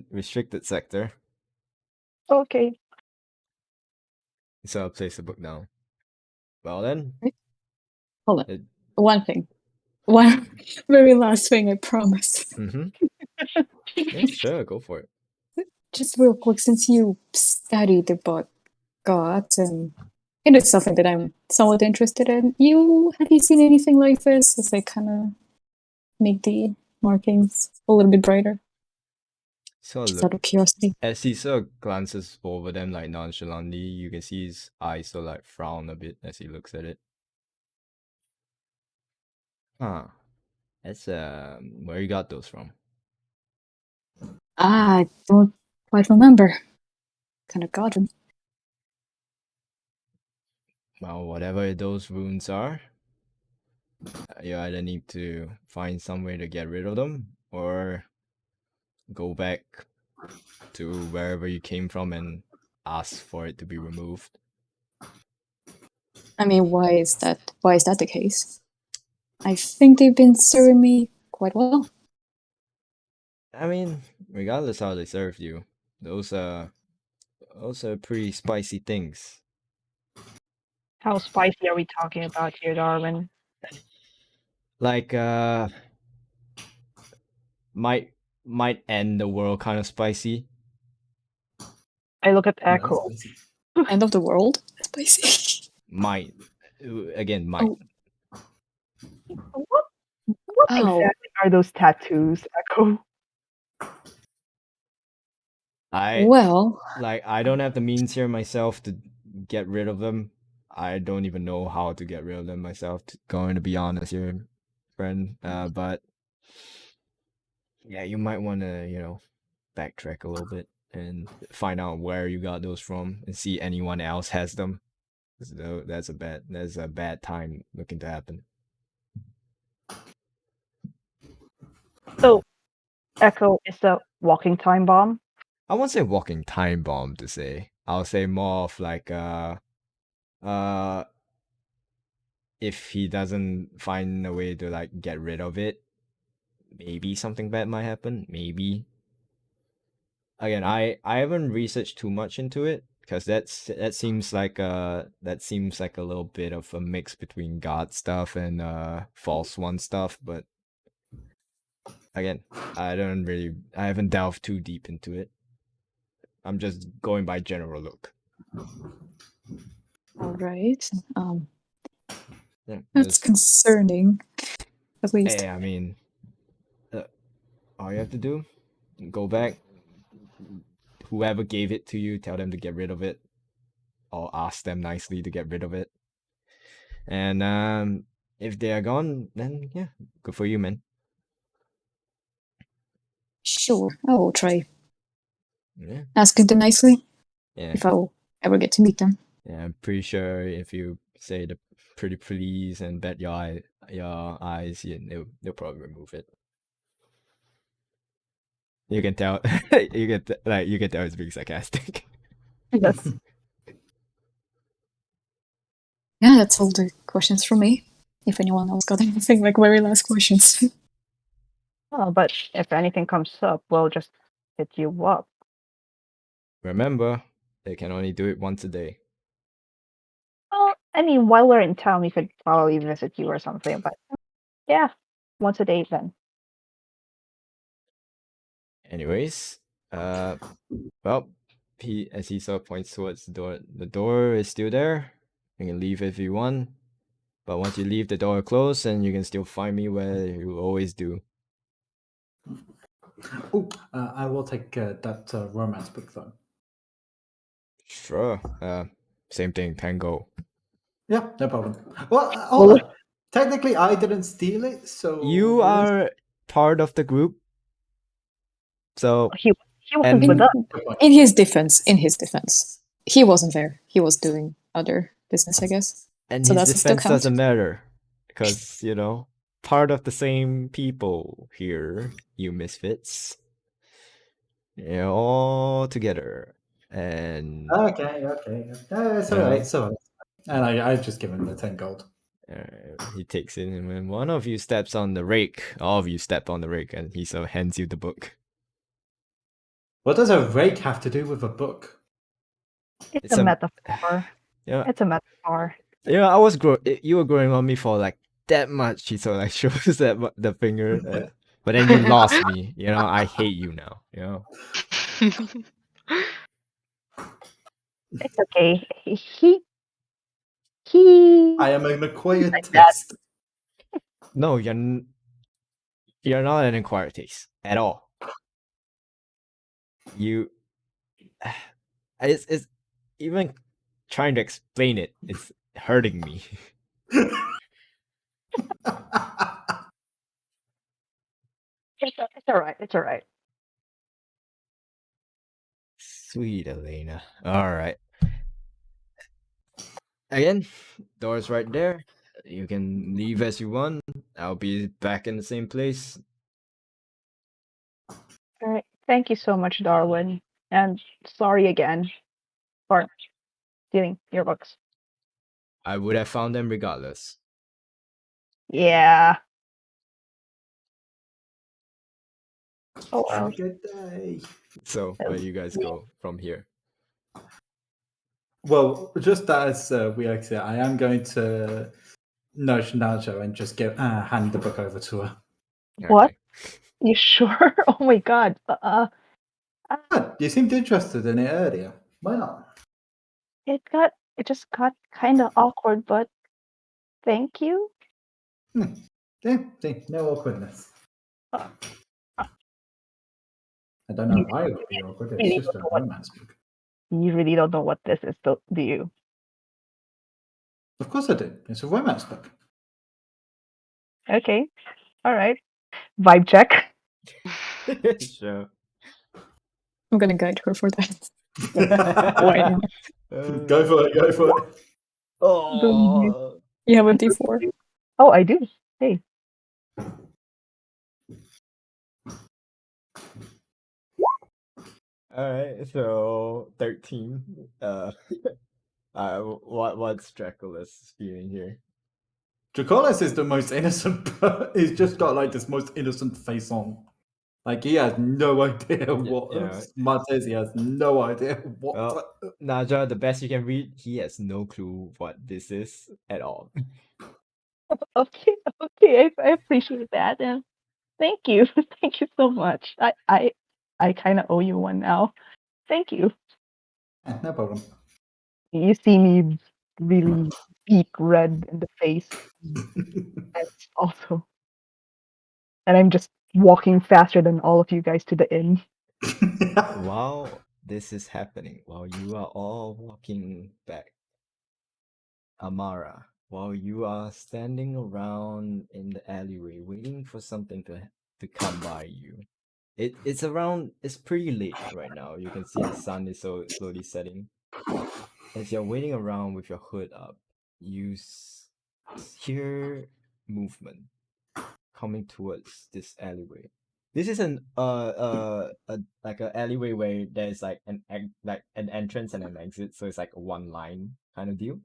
restricted sector. Okay. So I'll place the book down. Well then. Hold on. One thing. One very last thing, I promise. Mm-hmm. Yeah, sure, go for it. Just real quick, since you studied about gods and it is something that I'm somewhat interested in, have you seen anything like this as they kind of make the markings a little bit brighter? So Just look, out of curiosity. as he sort of glances over them like nonchalantly, you can see his eyes sort of like frown a bit as he looks at it. Huh. That's where you got those from? I don't quite remember. Kind of got them. Well, whatever those runes are, you either need to find some way to get rid of them, or go back to wherever you came from and ask for it to be removed. I mean, why is that the case? I think they've been serving me quite well. I mean, regardless how they served you, those are pretty spicy things. How spicy are we talking about here, Darwin? Like might end the world kind of spicy. I look at No, that's Echo. spicy. End of the world? Spicy. Might again might. Oh. What Oh. exactly are those tattoos, Echo? I Well, I don't have the means here myself to get rid of them. I don't even know how to get rid of them myself. Going to be honest here, friend. But yeah, you might want to backtrack a little bit and find out where you got those from and see anyone else has them. So that's a bad time looking to happen. So Echo is a walking time bomb. I won't say walking time bomb to say. I'll say more of like uh if he doesn't find a way to like get rid of it, maybe something bad might happen. Maybe. Again, I haven't researched too much into it because that seems like a little bit of a mix between God stuff and false one stuff, but again, I haven't delved too deep into it. I'm just going by general look. all right. Yeah, That's concerning, at least. hey, I mean, all you have to do, go back, whoever gave it to you, tell them to get rid of it, or ask them nicely to get rid of it. And if they are gone, then yeah, good for you, man. Sure, I will try Yeah, asking them nicely yeah, if I will ever get to meet them. yeah. I'm pretty sure if you say the pretty please and bet your eyes, yeah, they'll probably remove it. You can tell, you can tell it's being sarcastic. Yes. Yeah, that's all the questions from me. If anyone else got anything, like very last questions. Oh, but if anything comes up, we'll just hit you up. Remember, they can only do it once a day. Well, I mean, while we're in town, we could probably visit you or something. But yeah, once a day then. Anyways, well, as he sort of points towards the door is still there. You can leave if you want, but once you leave the door closed, then you can still find me where you always do. Oh, I will take that romance book though. Sure. Same thing, Tango. Yeah, no problem. Well, hold on. Technically, I didn't steal it, so You are part of the group, so He wasn't and with us. In his defense, he wasn't there. He was doing other business, I guess. and So his that's still defense count. doesn't matter because part of the same people here, you misfits. Yeah, all together. And okay. It's Yeah. alright, it's alright. And I just give him the 10 gold. he takes it, and when one of you steps on the rake, all of you step on the rake, and he so hands you the book. What does a rake have to do with a book? It's a metaphor. Yeah, It's a metaphor. I was you were growing on me for like that much. He sort of like shows the finger, but then you lost me. I hate you now. It's okay. He I am an acquired like that. taste. No, you're not an acquired taste at all. You, it's even trying to explain it. It's hurting me. It's alright. It's alright. Sweet Elena. All right. Again, door's right there. You can leave as you want. I'll be back in the same place. Alright. Thank you so much, Darwin. And sorry again for stealing your books. I would have found them regardless. Yeah. Oh Have a well. good day. So where you guys go from here? Well, just as we exit, I am going to nudge Najo and just hand the book over to her. What? Okay. You sure? Oh my god. Good. You seemed interested in it earlier. Why not? It just got kind of awkward, but thank you. Yeah, see, no awkwardness. Uh, I don't know why it would be awkward. It's really just don't a know what romance book. you really don't know what this is, do you? Of course I do. It's a romance book. Okay, all right. Vibe check. Sure. I'm gonna guide her for that. Why not? Go for it. Go for it. Oh. You have a D4. Oh, I do. Hey. All right. So 13. What's Dracula's feeling here? Dracolis is the most innocent. He's just got like this most innocent face on. Like he has no idea what yeah. Smart is. He has no idea what. Well, Naja, the best you can read, he has no clue what this is at all. Okay, okay. I appreciate that, and thank you, thank you so much. I kind of owe you one now. Thank you. No problem. You see me really beet red in the face, and also, and I'm just walking faster than all of you guys to the inn. While this is happening, while you are all walking back, Amara, while you are standing around in the alleyway waiting for something to come by you. It's pretty late right now. You can see the sun is so slowly setting. As you're waiting around with your hood up, you hear movement coming towards this alleyway. This is like an alleyway where there's like like an entrance and an exit, so it's like a one line kind of deal.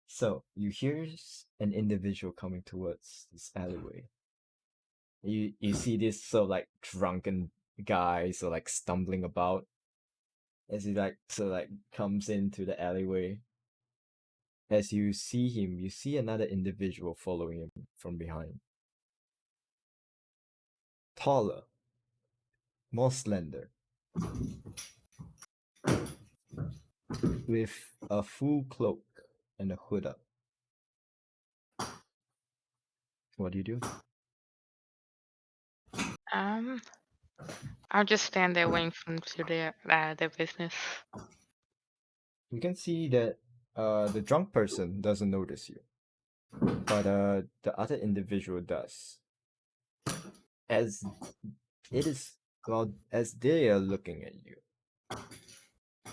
So you hear an individual coming towards this alleyway. You see this sort of like drunken guy so like stumbling about as he like comes into the alleyway. As you see him, you see another individual following him from behind. Taller, more slender, with a full cloak and a hood up. What do you do? I'll just stand there waiting for them to do their business. You can see that the drunk person doesn't notice you, but the other individual does. As it is, well, as they are looking at you,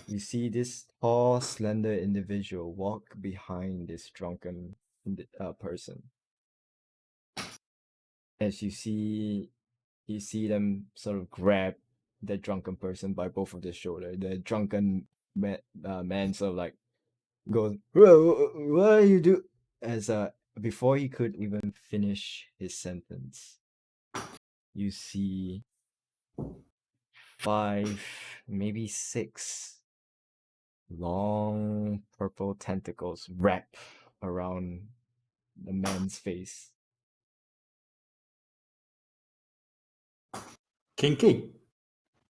you see this tall, slender individual walk behind this drunken person. As you see them sort of grab the drunken person by both of the shoulder. The drunken man sort of like goes, "Whoa, what are you do?" As before he could even finish his sentence, you see 5, maybe 6 long purple tentacles wrap around the man's face. Kinky.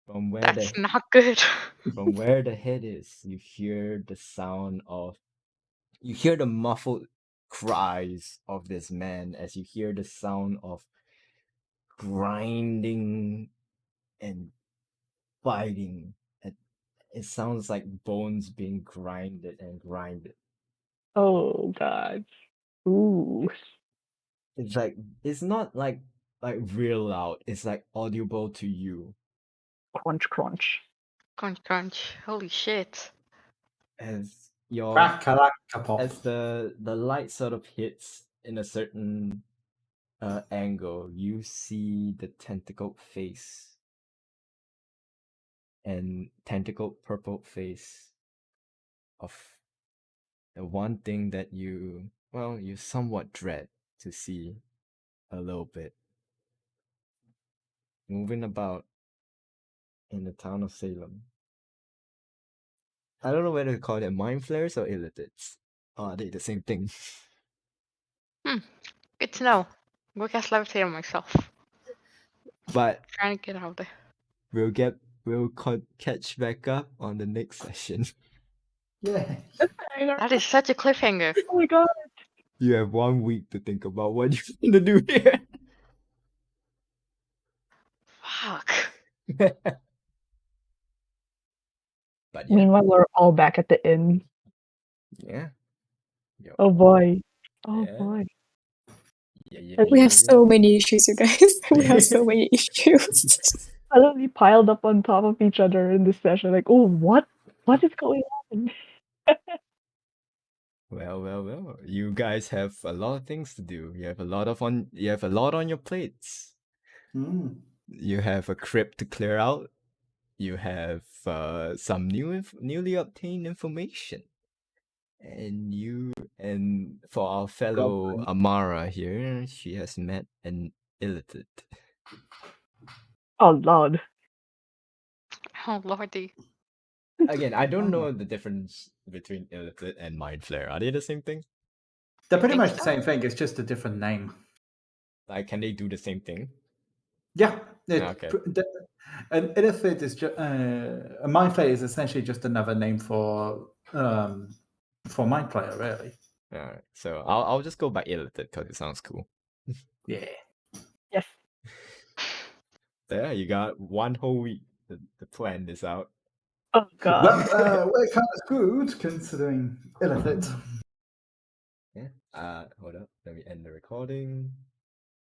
From where That's not good. from where the head is, you hear the muffled cries of this man as you hear the sound of grinding and biting. It sounds like bones being grinded and grinded. Oh God. Ooh. It's like it's not like real loud. It's like audible to you Crunch, crunch. Crunch, crunch. Holy shit. as your Crack-a-lack-a-pop. as the light sort of hits in a certain angle. You see the tentacled face and tentacled purple face of the one thing that you somewhat dread to see a little bit. Moving about in the town of Salem. I don't know whether to call them mind flares or illithid. Are they the same thing? Good to know. Work as levitate on myself. But Trying to get out there. we'll catch back up on the next session. Yeah. That is such a cliffhanger. Oh my God. You have 1 week to think about what you're gonna do here. Fuck. But yeah, Meanwhile, we're all back at the inn. yeah. Yo, Oh boy. Oh yeah. boy. Yeah. We have so many issues, you guys. We have so many issues. Suddenly piled up on top of each other in this session. Like, oh, what is going on? Well. You guys have a lot of things to do. You have a lot on your plates. Mm. You have a crypt to clear out. You have some newly obtained information. And for our fellow Amara here, she has met an illithid. Oh lord. Oh lordy. Again, I don't know the difference between illithid and mind flare. Are they the same thing? They're I pretty think much the so. same thing. It's just a different name. Like, can they do the same thing? Yeah. Okay. An illithid is just a mind flayer is essentially just another name for mind player, really. Alright. So I'll just go by illithid because it sounds cool. Yeah. Yes. There, you got one whole week to plan this out. Oh god. Well, we're kind of screwed considering illithid. Yeah. Hold up. Let me end the recording.